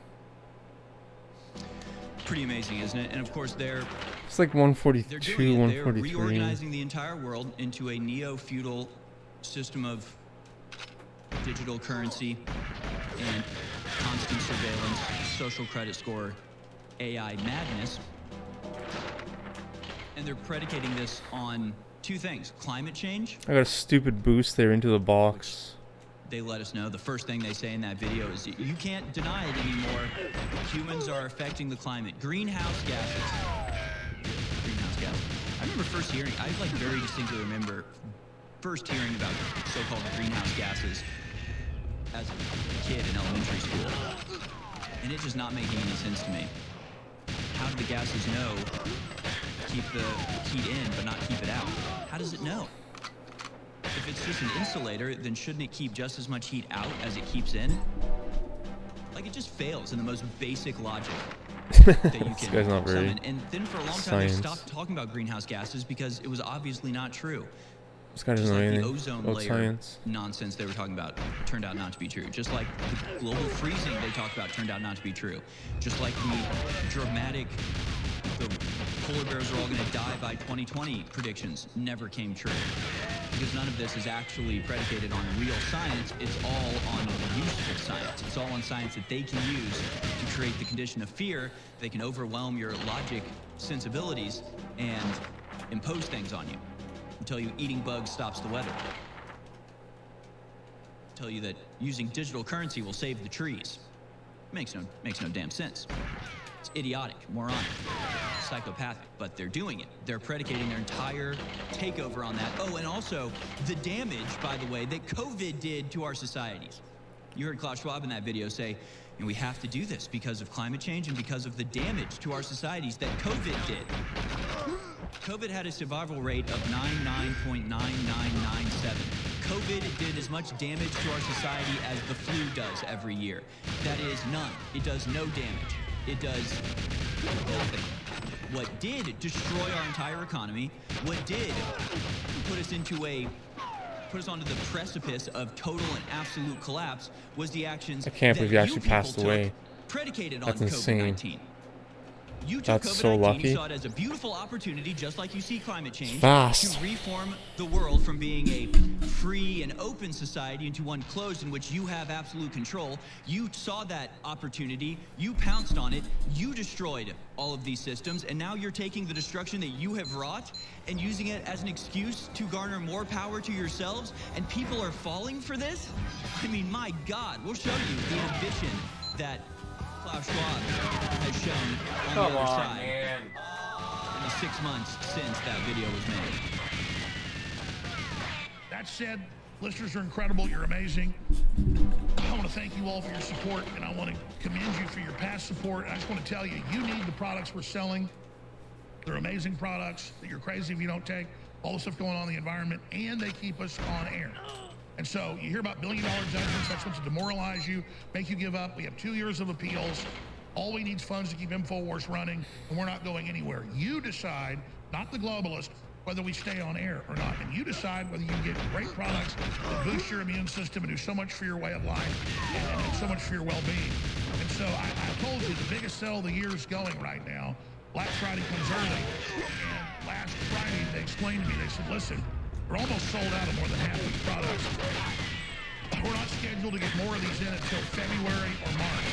Pretty amazing, isn't it? And of course, it's like 142, 143. They're reorganizing the entire world into a neo-feudal system of digital currency and constant surveillance, social credit score, AI madness. And they're predicating this on two things: climate change. I got a stupid boost there into the box. They let us know. The first thing they say in that video is you can't deny it anymore. Humans are affecting the climate. Greenhouse gases. Greenhouse gases. I remember first hearing, I like very distinctly remember first hearing about so-called greenhouse gases as a kid in elementary school. And it just not making any sense to me. How do the gases know keep the heat in but not keep it out? How does it know? If it's just an insulator, then shouldn't it keep just as much heat out as it keeps in? Like, it just fails in the most basic logic that you can This guy's not very summon. And then for a long time, they stopped talking about greenhouse gases because it was obviously not true. This guy doesn't Just know like anything the ozone about layer science. nonsense they were talking about turned out not to be true. Just like the global freezing they talked about turned out not to be true. Just like the dramatic, the polar bears are all going to die by 2020 predictions never came true. Because none of this is actually predicated on real science. It's all on useful science. It's all on science that they can use to create the condition of fear. They can overwhelm your logic sensibilities and impose things on you. Tell you eating bugs stops the weather. Tell you that using digital currency will save the trees. Makes no damn sense. It's idiotic, moronic, psychopathic, but they're doing it. They're predicating their entire takeover on that. Oh, and also the damage, by the way, that COVID did to our societies. You heard Klaus Schwab in that video say, and we have to do this because of climate change and because of the damage to our societies that COVID did. COVID had a survival rate of 99.9997. COVID did as much damage to our society as the flu does every year. That is none. It does no damage. It does nothing. What did destroy our entire economy, what did put us onto the precipice of total and absolute collapse was the actions I can't believe he actually passed away. Predicated That's on insane. COVID-19. You took That's so COVID-19, lucky. you saw it as a beautiful opportunity, just like you see climate change, Fast. to reform the world from being a free and open society into one closed in which you have absolute control. You saw that opportunity, you pounced on it, you destroyed all of these systems, and now you're taking the destruction that you have wrought and using it as an excuse to garner more power to yourselves, and people are falling for this? I mean, my God, we'll show you the inhibition that Klaus Schwab has shown on the other side in the 6 months since that video was made. That said, listeners are incredible. You're amazing. I want to thank you all for your support, and I want to commend you for your past support. I just want to tell you, you need the products we're selling. They're amazing products that you're crazy if you don't take. All the stuff going on in the environment, and they keep us on air. And so you hear about billion-dollar judgments. That's what's to demoralize you, make you give up. We have 2 years of appeals. All we need is funds to keep InfoWars running, and we're not going anywhere. You decide, not the globalist, whether we stay on air or not. And you decide whether you get great products that boost your immune system and do so much for your way of life and so much for your well-being. And so I told you the biggest sale of the year is going right now. Black Friday comes early. And last Friday, they explained to me, they said, listen, we're almost sold out of more than half these products. We're not scheduled to get more of these in until February or March.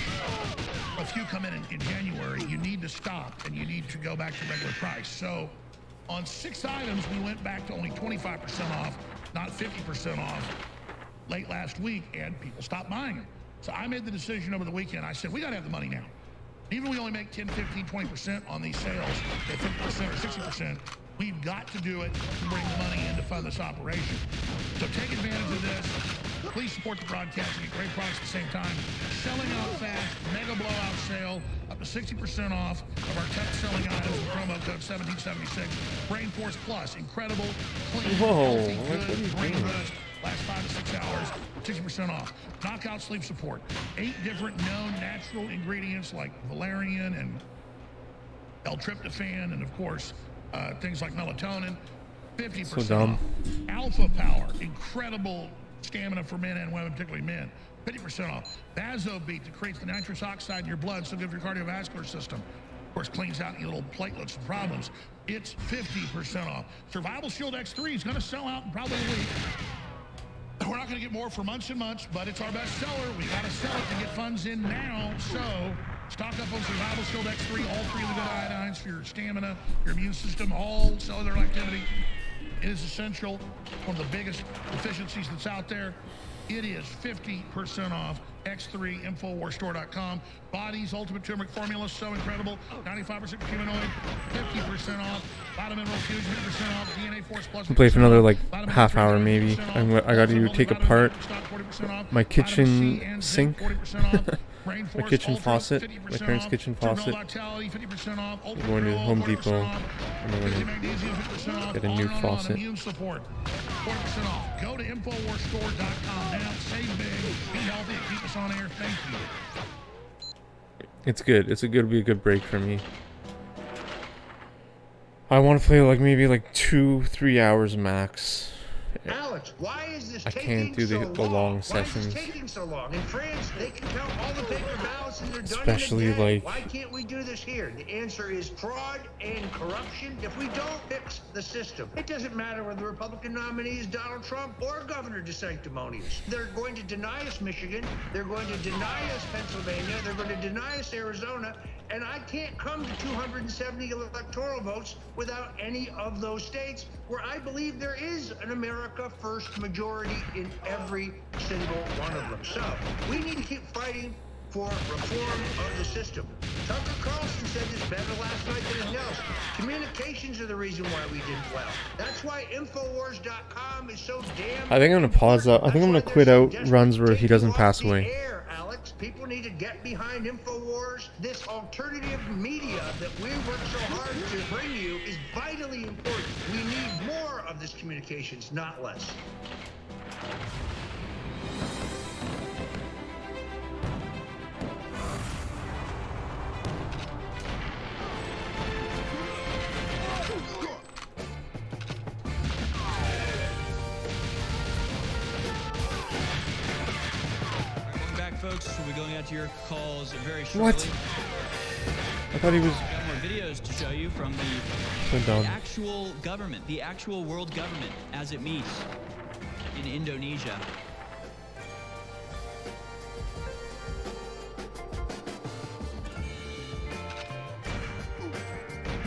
A few come in January. You need to stop, and you need to go back to regular price. So on 6 items, we went back to only 25% off, not 50% off late last week, and people stopped buying them. So I made the decision over the weekend. I said, we got to have the money now. Even if we only make 10, 15, 20% on these sales, at 50% or 60%, we've got to do it to bring the money in to fund this operation. So take advantage of this. Please support the broadcast and get great products at the same time. Selling out fast, mega blowout sale, up to 60% off of our top-selling items with promo code 1776. Brain Force Plus, incredible, clean, healthy, good brain rest. Last 5 to 6 hours, 60% off. Knockout sleep support. 8 different known natural ingredients like valerian and L-tryptophan, and of course, things like melatonin. 50% off. Alpha Power, incredible stamina for men and women, particularly men. 50% off. Vasobeat that creates the nitrous oxide in your blood, so good for your cardiovascular system. Of course, cleans out any little platelets and problems. It's 50% off. Survival Shield X3 is going to sell out in probably a week. We're not going to get more for months and months, but it's our best seller. We got to sell it to get funds in now. So stock up on Survival Shield X3, all 3 of the good iodines for your stamina, your immune system, all cellular activity. It is essential. One of the biggest deficiencies that's out there. It is 50% off. X3, InfoWarsStore.com. Bodies, Ultimate Turmeric Formula, so incredible. 95% humanoid, 50% off. Vitamin Mineral Fusion, 50% off. DNA Force Plus. I'll play for another like half hour maybe. I got to take apart my kitchen sink. My kitchen faucet, my parents' kitchen faucet. I'm going to Home Depot and I'm going to get a new faucet. 40% off. Go to InfoWarsStore.com now. Save big, be healthy, and keep us on air. Thank you. It's good. It's gonna be a good break for me. I want to play like maybe like 2-3 hours max. Alex, why is this I can't do the long sessions. Why is this taking so long? In France, they can count all the paper ballots and they're Especially done in a day. like Why can't we do this here? The answer is fraud and corruption. If we don't fix the system, it doesn't matter whether the Republican nominee is Donald Trump or Governor DeSanctimonious. They're going to deny us Michigan. They're going to deny us Pennsylvania. They're going to deny us Arizona. And I can't come to 270 electoral votes without any of those states where I believe there is an America First majority in every single one of them. So we need to keep fighting for reform of the system. Tucker Carlson said this better last night than anything else. Communications are the reason why we did well. That's why Infowars.com is so damn... I think I'm going to pause out. I think I'm going to quit out runs where he doesn't pass away. Alex, people need to get behind InfoWars. This alternative media that we work so hard to bring you is vitally important. We need more of this communications, not less. Folks, we'll be going out to your calls very shortly. What? I thought he was... Got more videos to show you from So the dumb. actual government, the actual world government as it meets in Indonesia.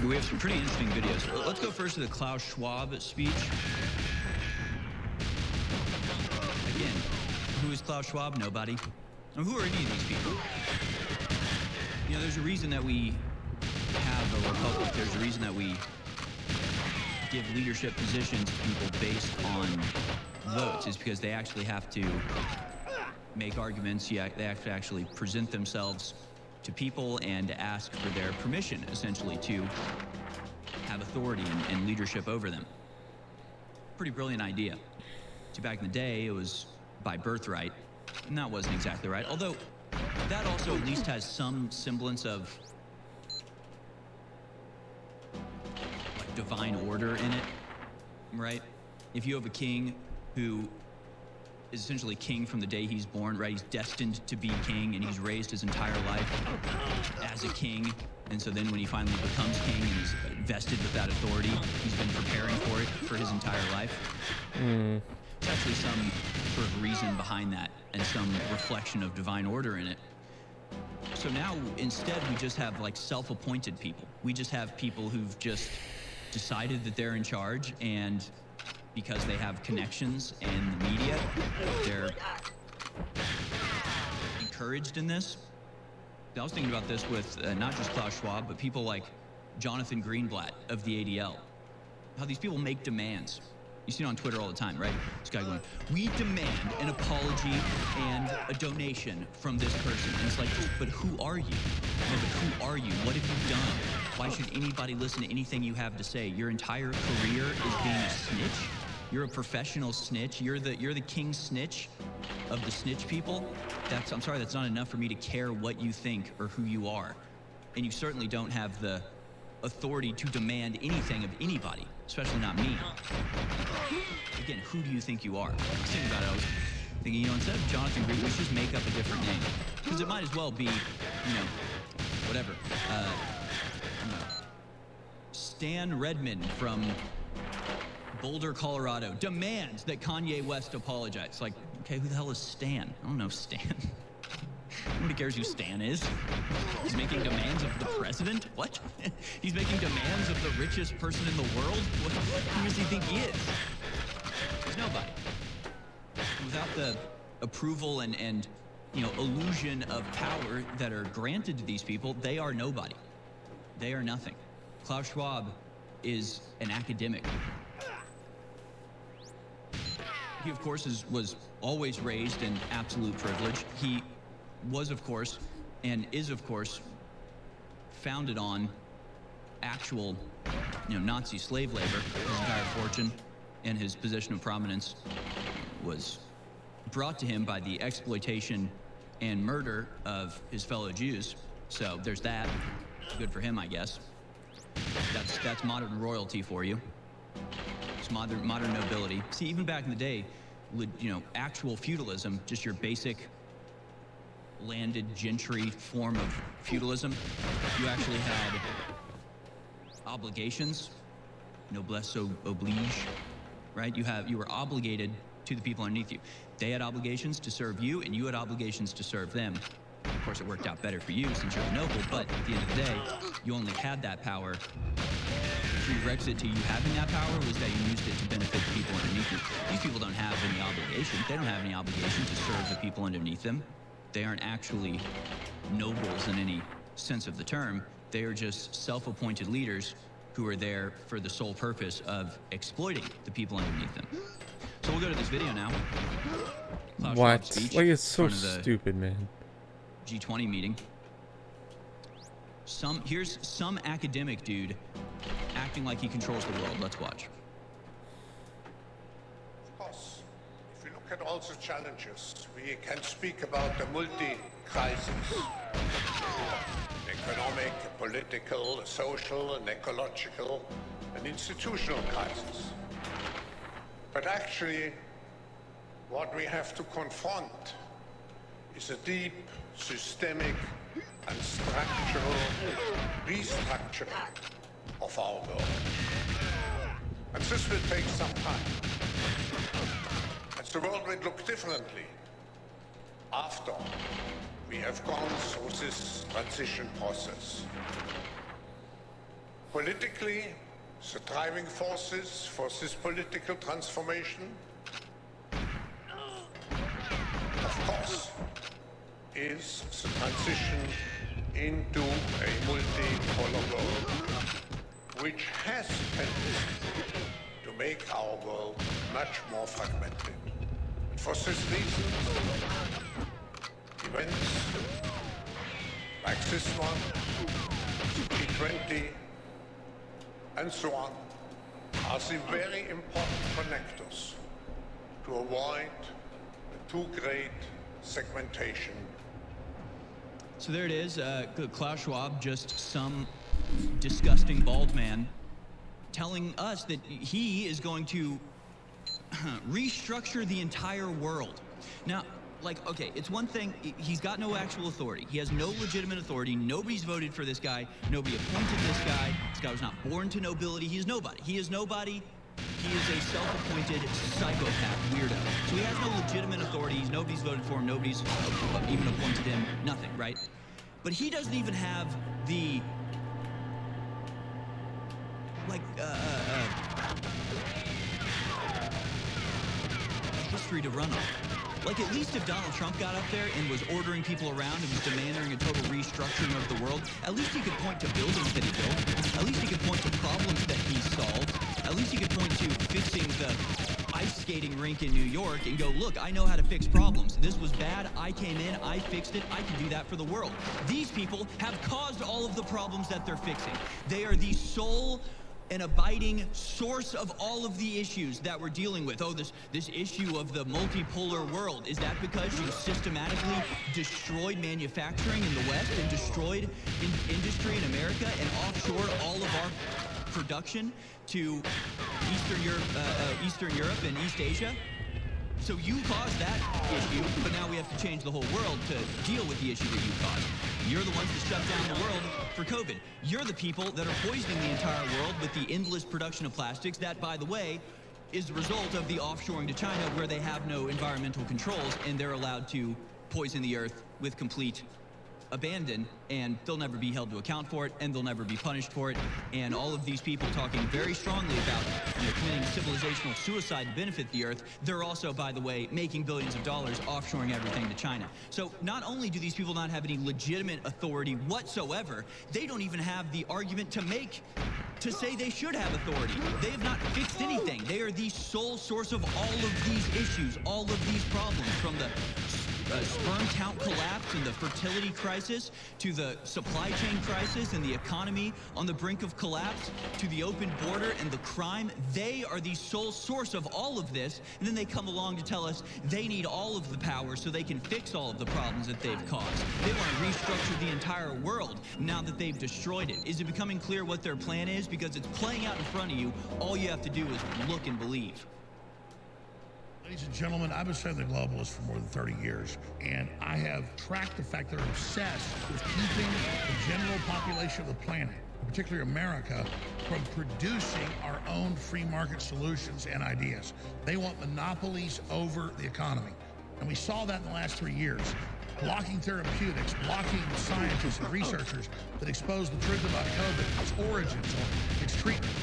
We have some pretty interesting videos. Let's go first to the Klaus Schwab speech. Again, who is Klaus Schwab? Nobody. Now, who are any of these people? You know, there's a reason that we have a republic. There's a reason that we give leadership positions to people based on votes. Is because they actually have to make arguments. Yeah, they have to actually present themselves to people and ask for their permission, essentially, to have authority and leadership over them. Pretty brilliant idea. See, back in the day, it was by birthright, and that wasn't exactly right. Although, that also at least has some semblance of like divine order in it, right? If you have a king who is essentially king from the day he's born, right? He's destined to be king, and he's raised his entire life as a king. And so then when he finally becomes king and he's vested with that authority, he's been preparing for it for his entire life. There's actually some sort of reason behind that and some reflection of divine order in it. So now instead we just have like self-appointed people. We just have people who've just decided that they're in charge, and because they have connections in the media, they're encouraged in this. I was thinking about this with not just Klaus Schwab, but people like Jonathan Greenblatt of the ADL. How these people make demands. You see it on Twitter all the time, right? This guy going, we demand an apology and a donation from this person. And it's like, but who are you? No, but who are you? What have you done? Why should anybody listen to anything you have to say? Your entire career is being a snitch? You're a professional snitch. You're the king snitch of the snitch people. I'm sorry, that's not enough for me to care what you think or who you are. And you certainly don't have the authority to demand anything of anybody, especially not me. Again, who do you think you are? I was thinking about it. I was thinking, you know, instead of Jonathan Green, let's just make up a different name. Because it might as well be, you know, whatever. Stan Redmond from Boulder, Colorado, demands that Kanye West apologize. Like, okay, who the hell is Stan? I don't know Stan. Nobody cares who Stan is. He's making demands of the president? What? He's making demands of the richest person in the world? Who does he think he is? There's nobody. Without the approval and you know, illusion of power that are granted to these people, they are nobody. They are nothing. Klaus Schwab is an academic. He, of course, was always raised in absolute privilege. He was, of course, and is, of course, founded on actual, you know, Nazi slave labor. His entire fortune and his position of prominence was brought to him by the exploitation and murder of his fellow Jews. So there's that. Good for him, I guess. That's modern royalty for you. It's modern nobility. See, even back in the day, you know, actual feudalism, just your basic landed gentry form of feudalism, you actually had obligations, noblesse oblige, right? You were obligated to the people underneath you. They had obligations to serve you, and you had obligations to serve them. Of course, it worked out better for you since you're the noble, but at the end of the day, you only had that power. The prerequisite to you having that power was that you used it to benefit the people underneath you. These people don't have any obligation. They don't have any obligation to serve the people underneath them. They aren't actually nobles in any sense of the term. They are just self-appointed leaders who are there for the sole purpose of exploiting the people underneath them. So we'll go to this video now. Klaus Schwab's speech Like, it's so in front of the stupid, man. G20 meeting. Here's some academic dude acting like he controls the world. Let's watch. Of course, if we look at all the challenges, we can speak about the multi-crisis. Economic, political, social, and ecological, and institutional crisis. But actually, what we have to confront is a deep, systemic, and structural restructuring of our world. And this will take some time. And the world will look differently after we have gone through this transition process. Politically, the driving forces for this political transformation, of course, is the transition into a multipolar world, which has tended to make our world much more fragmented. And for this reason, events like this one, G20, and so on, are the very important connectors to avoid the too great segmentation. So there it is, Klaus Schwab, just some disgusting bald man telling us that he is going to restructure the entire world. Now, like, okay, it's one thing, he's got no actual authority. He has no legitimate authority. Nobody's voted for this guy. Nobody appointed this guy. This guy was not born to nobility. He is nobody. He is nobody. He is a self-appointed psychopath weirdo. So he has no legitimate authority. Nobody's voted for him. Nobody's even appointed him. Nothing, right? But he doesn't even have the, like, history to run on. Like, at least if Donald Trump got up there and was ordering people around and was demanding a total restructuring of the world, at least he could point to buildings that he built. At least he could point to problems that he solved. At least he could point to fixing the ice skating rink in New York and go, look, I know how to fix problems. This was bad. I came in. I fixed it. I can do that for the world. These people have caused all of the problems that they're fixing. They are the sole an abiding source of all of the issues that we're dealing with. Oh, this issue of the multipolar world. Is that because you systematically destroyed manufacturing in the West and destroyed industry in America and offshored all of our production to Eastern Europe and East Asia? So you caused that issue, but now we have to change the whole world to deal with the issue that you caused. You're the ones that shut down the world for COVID. You're the people that are poisoning the entire world with the endless production of plastics that, by the way, is the result of the offshoring to China, where they have no environmental controls and they're allowed to poison the earth with complete abandon, and they'll never be held to account for it, and they'll never be punished for it. And all of these people talking very strongly about, committing civilizational suicide to benefit the earth, they're also, by the way, making billions of dollars offshoring everything to China. So not only do these people not have any legitimate authority whatsoever, they don't even have the argument to make to say they should have authority. They have not fixed anything. They are the sole source of all of these issues, all of these problems, from the sperm count collapse and the fertility crisis, to the supply chain crisis and the economy on the brink of collapse, to the open border and the crime. They are the sole source of all of this, and then they come along to tell us they need all of the power so they can fix all of the problems that they've caused. They want to restructure the entire world now that they've destroyed it. Is it becoming clear what their plan is? Because it's playing out in front of you. All you have to do is look and believe. Ladies and gentlemen, I've been studying the globalists for more than 30 years, and I have tracked the fact they're obsessed with keeping the general population of the planet, particularly America, from producing our own free market solutions and ideas. They want monopolies over the economy. And we saw that in the last 3 years. Blocking therapeutics, blocking scientists and researchers that expose the truth about COVID, its origins, or its treatment.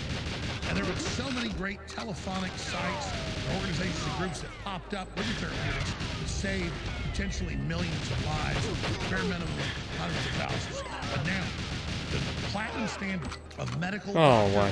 And there were so many great telephonic sites and organizations and groups that popped up with the therapeutics to save potentially millions of lives, bare minimum hundreds of thousands. But now, the platinum standard of medical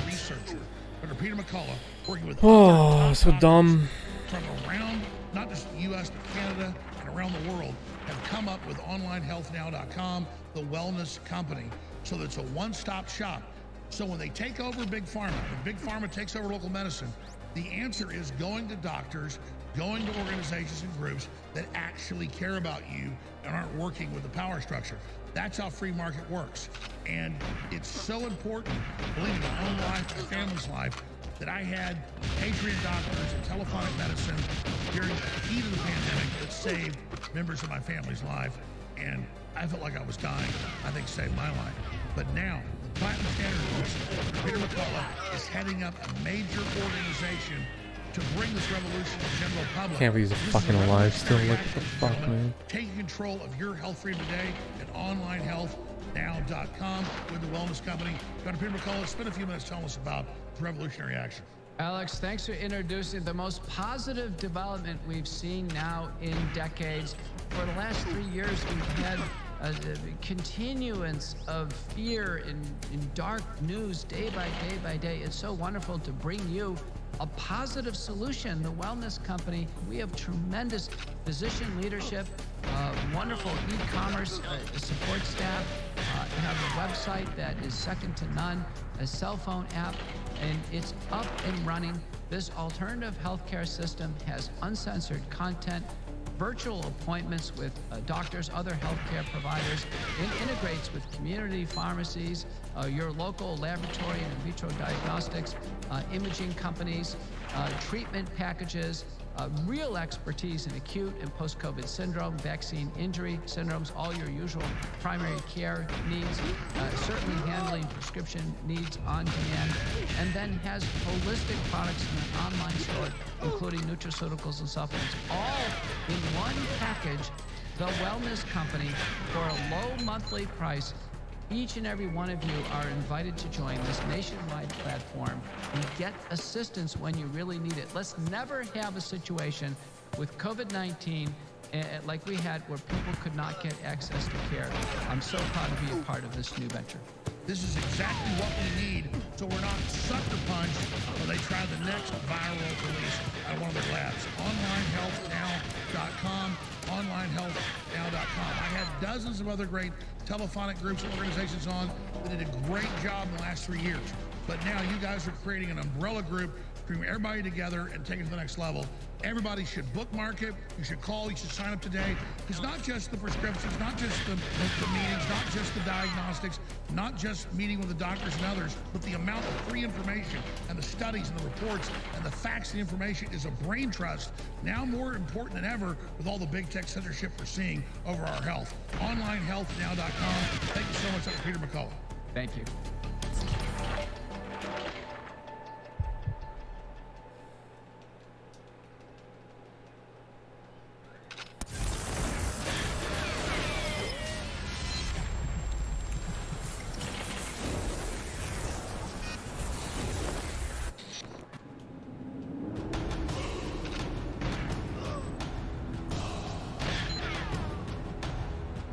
researcher, Dr. Peter McCullough, working with so dumb. From around, not just the U.S., but Canada and around the world, have come up with onlinehealthnow.com, the wellness company, so that it's a one-stop shop. So when they take over Big Pharma, when Big Pharma takes over local medicine, the answer is going to doctors, going to organizations and groups that actually care about you and aren't working with the power structure. That's how free market works. And it's so important, believe in my own life, my family's life, that I had Patriot doctors and telephonic medicine during the heat of the pandemic that saved members of my family's life, and I felt like I was dying. I think saved my life. But now, the Platinum Standard List, Peter McCullough is heading up a major organization to bring this revolution to the general public. Can't believe he's fucking alive still. What the fuck, man? Taking control of your health freedom today at onlinehealthnow.com with the Wellness Company. Dr. Peter McCullough, spend a few minutes telling us about the revolutionary action. Alex, thanks for introducing the most positive development we've seen now in decades. For the last 3 years, we've had a continuance of fear in dark news day by day by day. It's so wonderful to bring you a positive solution. The Wellness Company, we have tremendous physician leadership, wonderful e-commerce support staff, have a website that is second to none, a cell phone app, and it's up and running. This alternative healthcare system has uncensored content, virtual appointments with doctors, other healthcare providers. It integrates with community pharmacies, your local laboratory and in vitro diagnostics, imaging companies, treatment packages, real expertise in acute and post-COVID syndrome, vaccine injury syndromes, all your usual primary care needs, certainly handling prescription needs on demand, and then has holistic products in an online store, including nutraceuticals and supplements, all in one package. The Wellness Company, for a low monthly price. Each and every one of you are invited to join this nationwide platform and get assistance when you really need it. Let's never have a situation with COVID-19 like we had where people could not get access to care. I'm so proud to be a part of this new venture. This is exactly what we need, so we're not sucker punched when they try the next viral release at one of their labs. OnlineHealthNow.com, OnlineHealthNow.com. I had dozens of other great telephonic groups and organizations on that did a great job in the last 3 years. But now you guys are creating an umbrella group, bringing everybody together and taking it to the next level. Everybody should bookmark it. You should call. You should sign up today. It's not just the prescriptions, not just the meetings, not just the diagnostics, not just meeting with the doctors and others, but the amount of free information and the studies and the reports and the facts and the information is a brain trust, now more important than ever with all the big tech censorship we're seeing over our health. OnlineHealthNow.com. Thank you so much, Dr. Peter McCullough. Thank you.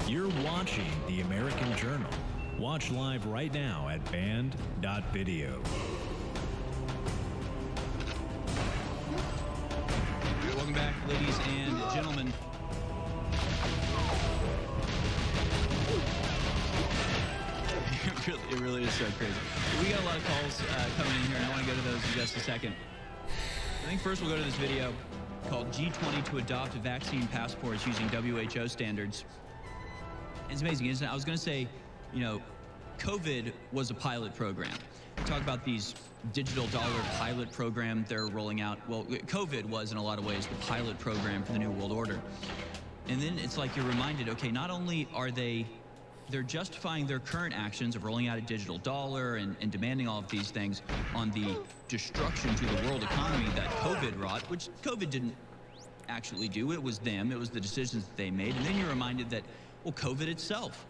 You're watching The American Journal. Watch live right now at band.video. Welcome back, ladies and gentlemen. It really is so crazy. We got a lot of calls coming in here, and I want to go to those in just a second. I think first we'll go to this video called G20 to adopt vaccine passports using WHO standards. It's amazing, isn't it? I was going to say, you know, COVID was a pilot program. Talk about these digital dollar pilot program they're rolling out. Well, COVID was in a lot of ways the pilot program for the New World Order. And then it's like you're reminded, okay, not only are they're justifying their current actions of rolling out a digital dollar and demanding all of these things on the destruction to the world economy that COVID wrought, which COVID didn't actually do. It was them. It was the decisions that they made. And then you're reminded that, well, COVID itself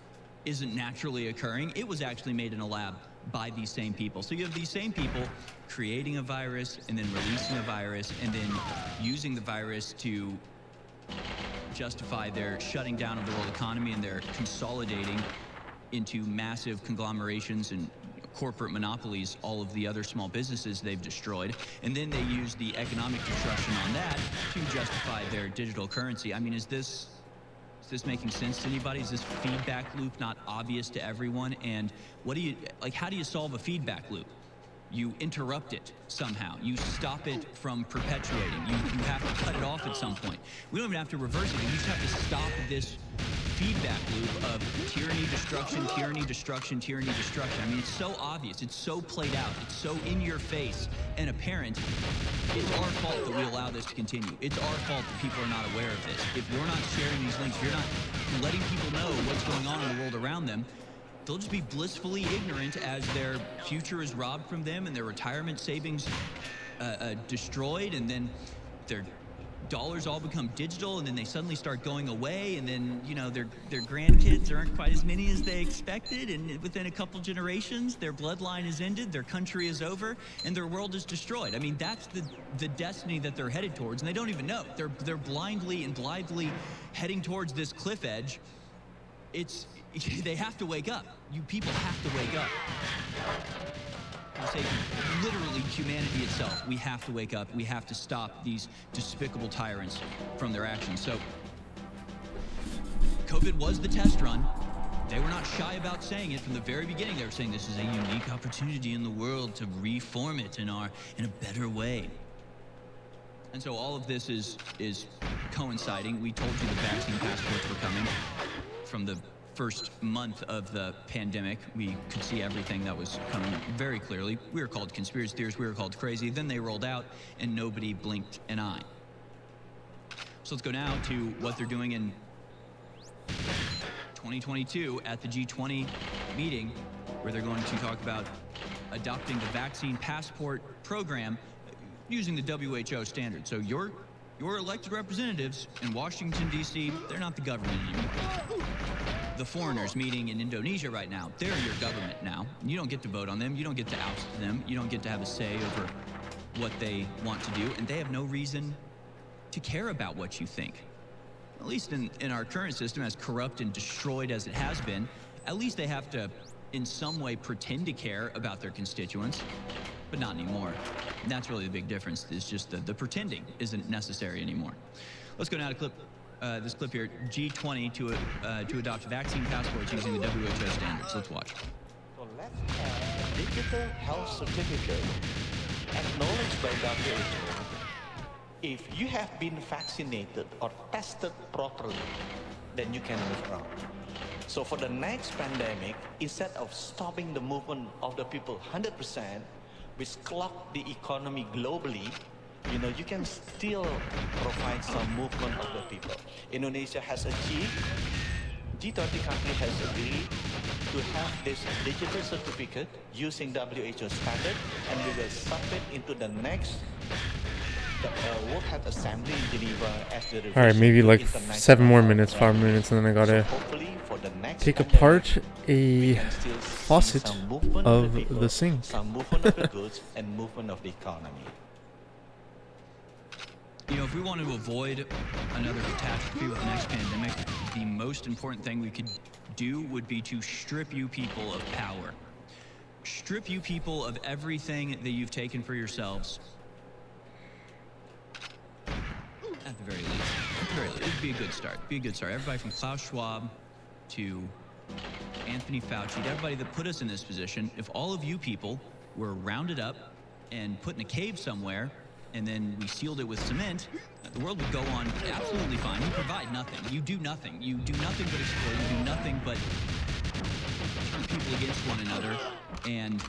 isn't naturally occurring. It was actually made in a lab by these same people. So you have these same people creating a virus and then releasing a virus and then using the virus to justify their shutting down of the world economy, and they're consolidating into massive conglomerations and corporate monopolies all of the other small businesses they've destroyed. And then they use the economic destruction on that to justify their digital currency. I mean, is this making sense to anybody? Is this feedback loop not obvious to everyone? And how do you solve a feedback loop? You interrupt it somehow. You stop it from perpetuating. You have to cut it off at some point. We don't even have to reverse it. We just have to stop this feedback loop of tyranny, destruction, tyranny, destruction, tyranny, destruction. I mean, it's so obvious. It's so played out. It's so in your face and apparent. It's our fault that we allow this to continue. It's our fault that people are not aware of this. If you're not sharing these links, if you're not letting people know what's going on in the world around them, they'll just be blissfully ignorant as their future is robbed from them and their retirement savings destroyed, and then their dollars all become digital, and then they suddenly start going away, and then, you know, their grandkids aren't quite as many as they expected, and within a couple generations their bloodline is ended, their country is over, and their world is destroyed. I mean, that's the destiny that they're headed towards, and they don't even know. They're blindly and blithely heading towards this cliff edge. They have to wake up. You people have to wake up. I say literally humanity itself. We have to wake up. We have to stop these despicable tyrants from their actions. So COVID was the test run. They were not shy about saying it from the very beginning. They were saying this is a unique opportunity in the world to reform it in a better way. And so all of this is coinciding. We told you the vaccine passports were coming. From the first month of the pandemic, we could see everything that was coming very clearly. We were called conspiracy theorists, we were called crazy. Then they rolled out and nobody blinked an eye. So let's go now to what they're doing in 2022 at the G20 meeting, where they're going to talk about adopting the vaccine passport program using the WHO standard. So your elected representatives in Washington, D.C., they're not the government anymore. The foreigners meeting in Indonesia right now, they're your government now. You don't get to vote on them. You don't get to oust them. You don't get to have a say over what they want to do. And they have no reason to care about what you think. At least in our current system, as corrupt and destroyed as it has been, at least they have to, in some way, pretend to care about their constituents. But not anymore. And that's really the big difference. Is just the pretending isn't necessary anymore. Let's go now to this clip here. G20 to adopt vaccine passports using the WHO standards. Let's watch. So let's have a digital health certificate acknowledged by WHO. If you have been vaccinated or tested properly, then you can move around. So for the next pandemic, instead of stopping the movement of the people 100%, which clogged the economy globally, you can still provide some movement of the people. Indonesia has achieved, G20 country has agreed to have this digital certificate using WHO standard, and we will submit into the next World Health Assembly in Geneva as the All right, maybe like 7 more minutes, 5 minutes, and then I gotta take apart a faucet of the sink. Some movement of the goods and movement of the economy. You know, if we want to avoid another catastrophe with the next pandemic, the most important thing we could do would be to strip you people of power. Strip you people of everything that you've taken for yourselves. At the very least. It'd be a good start. Everybody from Klaus Schwab to Anthony Fauci, everybody that put us in this position, if all of you people were rounded up and put in a cave somewhere, and then we sealed it with cement, the world would go on absolutely fine. You provide nothing. You do nothing. You do nothing but exploit. You do nothing but turn people against one another and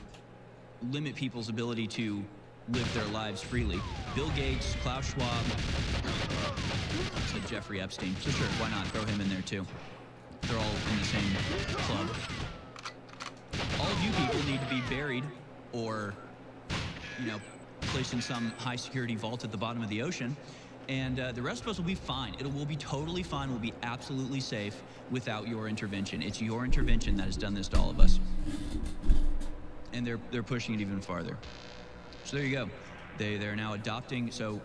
limit people's ability to live their lives freely. Bill Gates, Klaus Schwab, said Jeffrey Epstein. So sure, why not throw him in there too? They're all in the same club. All of you people need to be buried or, placed in some high security vault at the bottom of the ocean. And the rest of us will be fine. It will be totally fine. We'll be absolutely safe without your intervention. It's your intervention that has done this to all of us. And they're pushing it even farther. So there you go. They're now adopting. So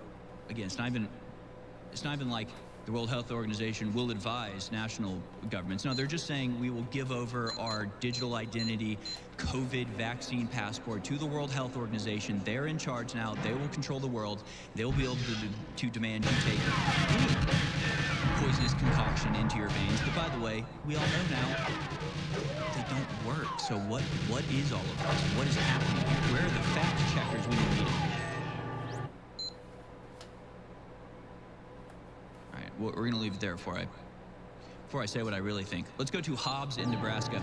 again, it's not even like the World Health Organization will advise national governments. No, they're just saying we will give over our digital identity COVID vaccine passport to the World Health Organization. They're in charge now. They will control the world. They will be able to demand you take any poisonous concoction into your veins. But by the way, we all know now they don't work. So what is all of this? What is happening here? Where are the fact checkers we need? All right, we're going to leave it there before before I say what I really think. Let's go to Hobbs in Nebraska.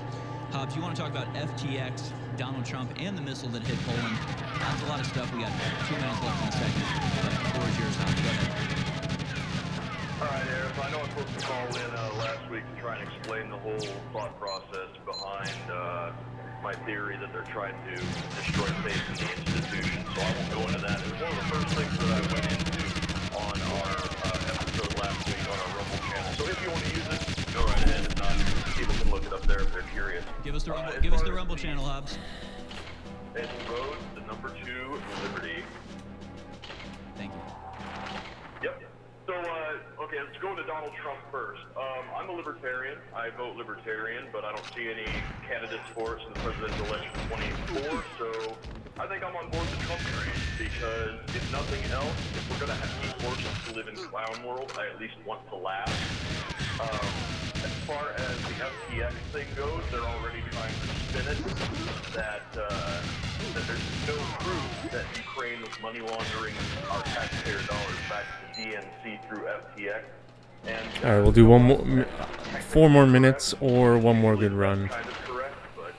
Hobbs, you want to talk about FTX, Donald Trump, and the missile that hit Poland? That's a lot of stuff. We got 2 minutes left in the segment. But the floor is yours, Hobbs. Go ahead. All right, Eric. I know I was supposed to call in last week to try and explain the whole thought process behind my theory that they're trying to destroy faith in the institution. So I won't go into that. It was one of the first things that I went into on our episode last week on our Rumble channel. So if you want to use it, go right ahead. If not, people can look it up there if they're curious. Give us the Rumble, give us the Rumble channel, Hobbs. It's Road to number 2 Liberty. Thank you. Yep. So, okay, let's go to Donald Trump first. I'm a libertarian. I vote libertarian, but I don't see any candidates for us in the presidential election 24, so I think I'm on board the Trump train because if nothing else, if we're going to have keep forces to live in clown world, I at least want to laugh. As far as the FTX thing goes, they're already trying to spin it that there's no proof that Ukraine was money laundering our taxpayer dollars back to the DNC through FTX. And All right, we'll do 4 more minutes or one more good run. kind of correct, but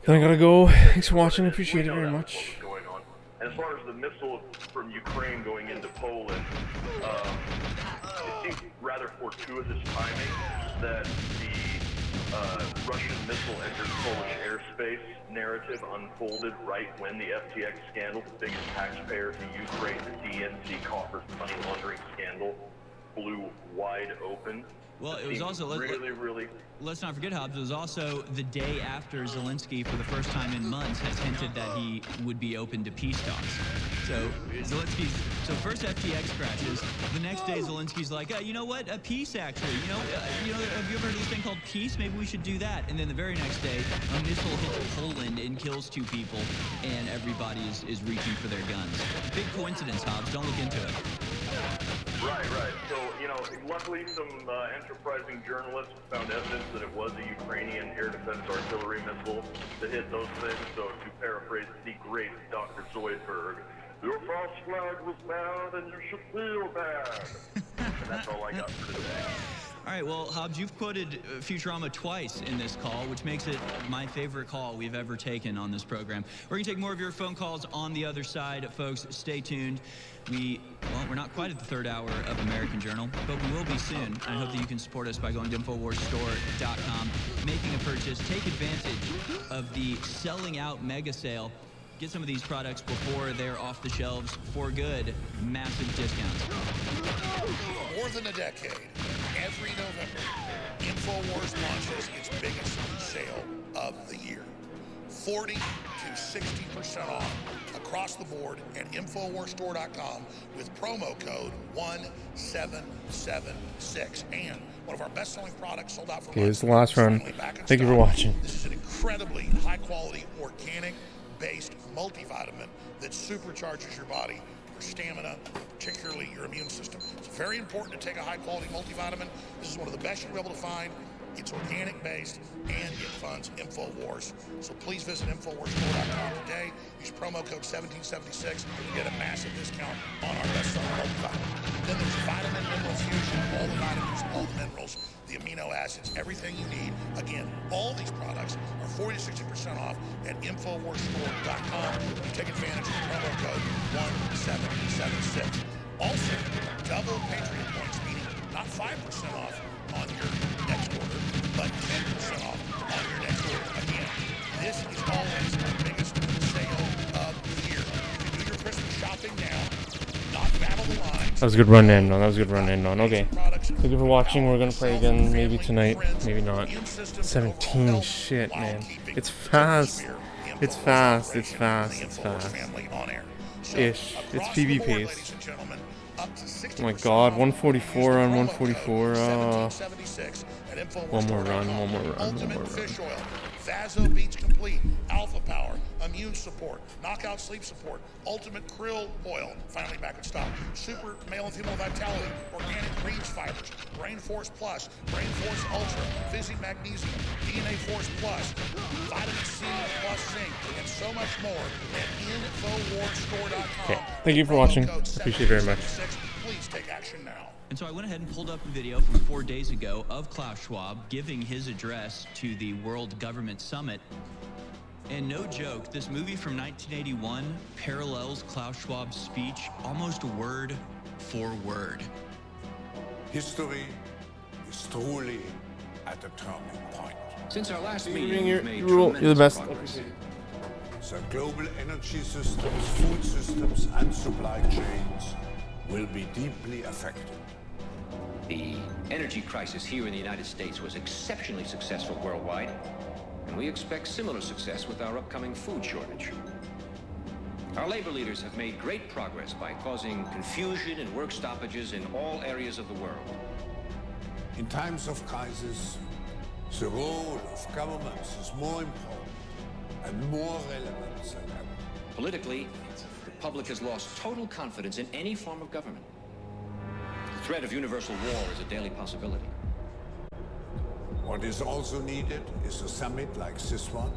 Then I gotta go. Thanks for watching. Appreciate it very much. going on. And as far as the missile from Ukraine going into Poland, it seems rather fortuitous timing that the Russian missile entered Polish airspace narrative unfolded right when the FTX scandal, the biggest taxpayer to Ukraine, the DNC coffers money laundering scandal, blew wide open. Well, it was also let's not forget, Hobbs. It was also the day after Zelensky, for the first time in months, has hinted that he would be open to peace talks. So first FTX crashes. The next day, Zelensky's like, you know what? A peace, actually. Have you ever heard of this thing called peace? Maybe we should do that. And then the very next day, a missile hits Poland and kills 2 people, and everybody is reaching for their guns. Big coincidence, Hobbs. Don't look into it. Right. So, luckily some enterprising journalists found evidence that it was a Ukrainian air defense artillery missile that hit those things. So, to paraphrase the great Dr. Zoidberg, your false flag was bad and you should feel bad. And that's all I got for today. All right, well, Hobbs, you've quoted Futurama twice in this call, which makes it my favorite call we've ever taken on this program. We're going to take more of your phone calls on the other side. Folks, stay tuned. We're not quite at the 3rd hour of American Journal, but we will be soon. I hope that you can support us by going to InfoWarsStore.com, making a purchase. Take advantage of the selling out mega sale. Get some of these products before they're off the shelves for good. Massive discounts. For more than a decade, every November, InfoWars launches its biggest sale of the year. 40 to 60% off across the board at InfoWarsStore.com with promo code 1776. And one of our best-selling products sold out for Okay, this is the last run. Thank you for watching. This is an incredibly high-quality, organic-based multivitamin that supercharges your body for stamina, particularly your immune system. It's very important to take a high-quality multivitamin. This is one of the best you'll be able to find. It's organic-based, and it funds InfoWars. So please visit InfoWarsStore.com today. Use promo code 1776 to get a massive discount on our best-selling multivitamin. Then there's Vitamin Mineral Fusion, all the vitamins, all the minerals, the amino acids, everything you need. Again, all these products are 40 to 60% off at InfoWarsStore.com. You take advantage of the promo code 1776. Also, double Patriot points, meaning not 5% off on your next order, but 10% off on your next order. Again, this is always our biggest sale of the year. You can do your Christmas shopping now, not battle the lines. That was a good run to end on. Okay. Thank you for watching. We're going to play again maybe tonight, maybe not. 17, shit, man. It's fast. It's fast. Ish. It's PB pace. Oh my god, 144 on 144. One more run. Vaso Beats Complete, Alpha Power, Immune Support, Knockout Sleep Support, Ultimate Krill Oil, finally back in stock, Super Male and Female Vitality, Organic Greens Fibers, Brain Force Plus, Brain Force Ultra, Fizzy Magnesium, DNA Force Plus, Vitamin C Plus Zinc, and so much more at InfoWarsStore.com. Okay, thank you for watching. Appreciate it very much. Please take action now. And so I went ahead and pulled up a video from 4 days ago of Klaus Schwab giving his address to the World Government Summit. And no joke, this movie from 1981 parallels Klaus Schwab's speech almost word for word. History is truly at a turning point. Since our last You're meeting, you're we've made the tremendous best. progress. The global energy systems, food systems, and supply chains will be deeply affected. The energy crisis here in the United States was exceptionally successful worldwide, and we expect similar success with our upcoming food shortage. Our labor leaders have made great progress by causing confusion and work stoppages in all areas of the world. In times of crisis, the role of governments is more important and more relevant than ever. Politically, the public has lost total confidence in any form of government. The threat of universal war is a daily possibility. What is also needed is a summit like this one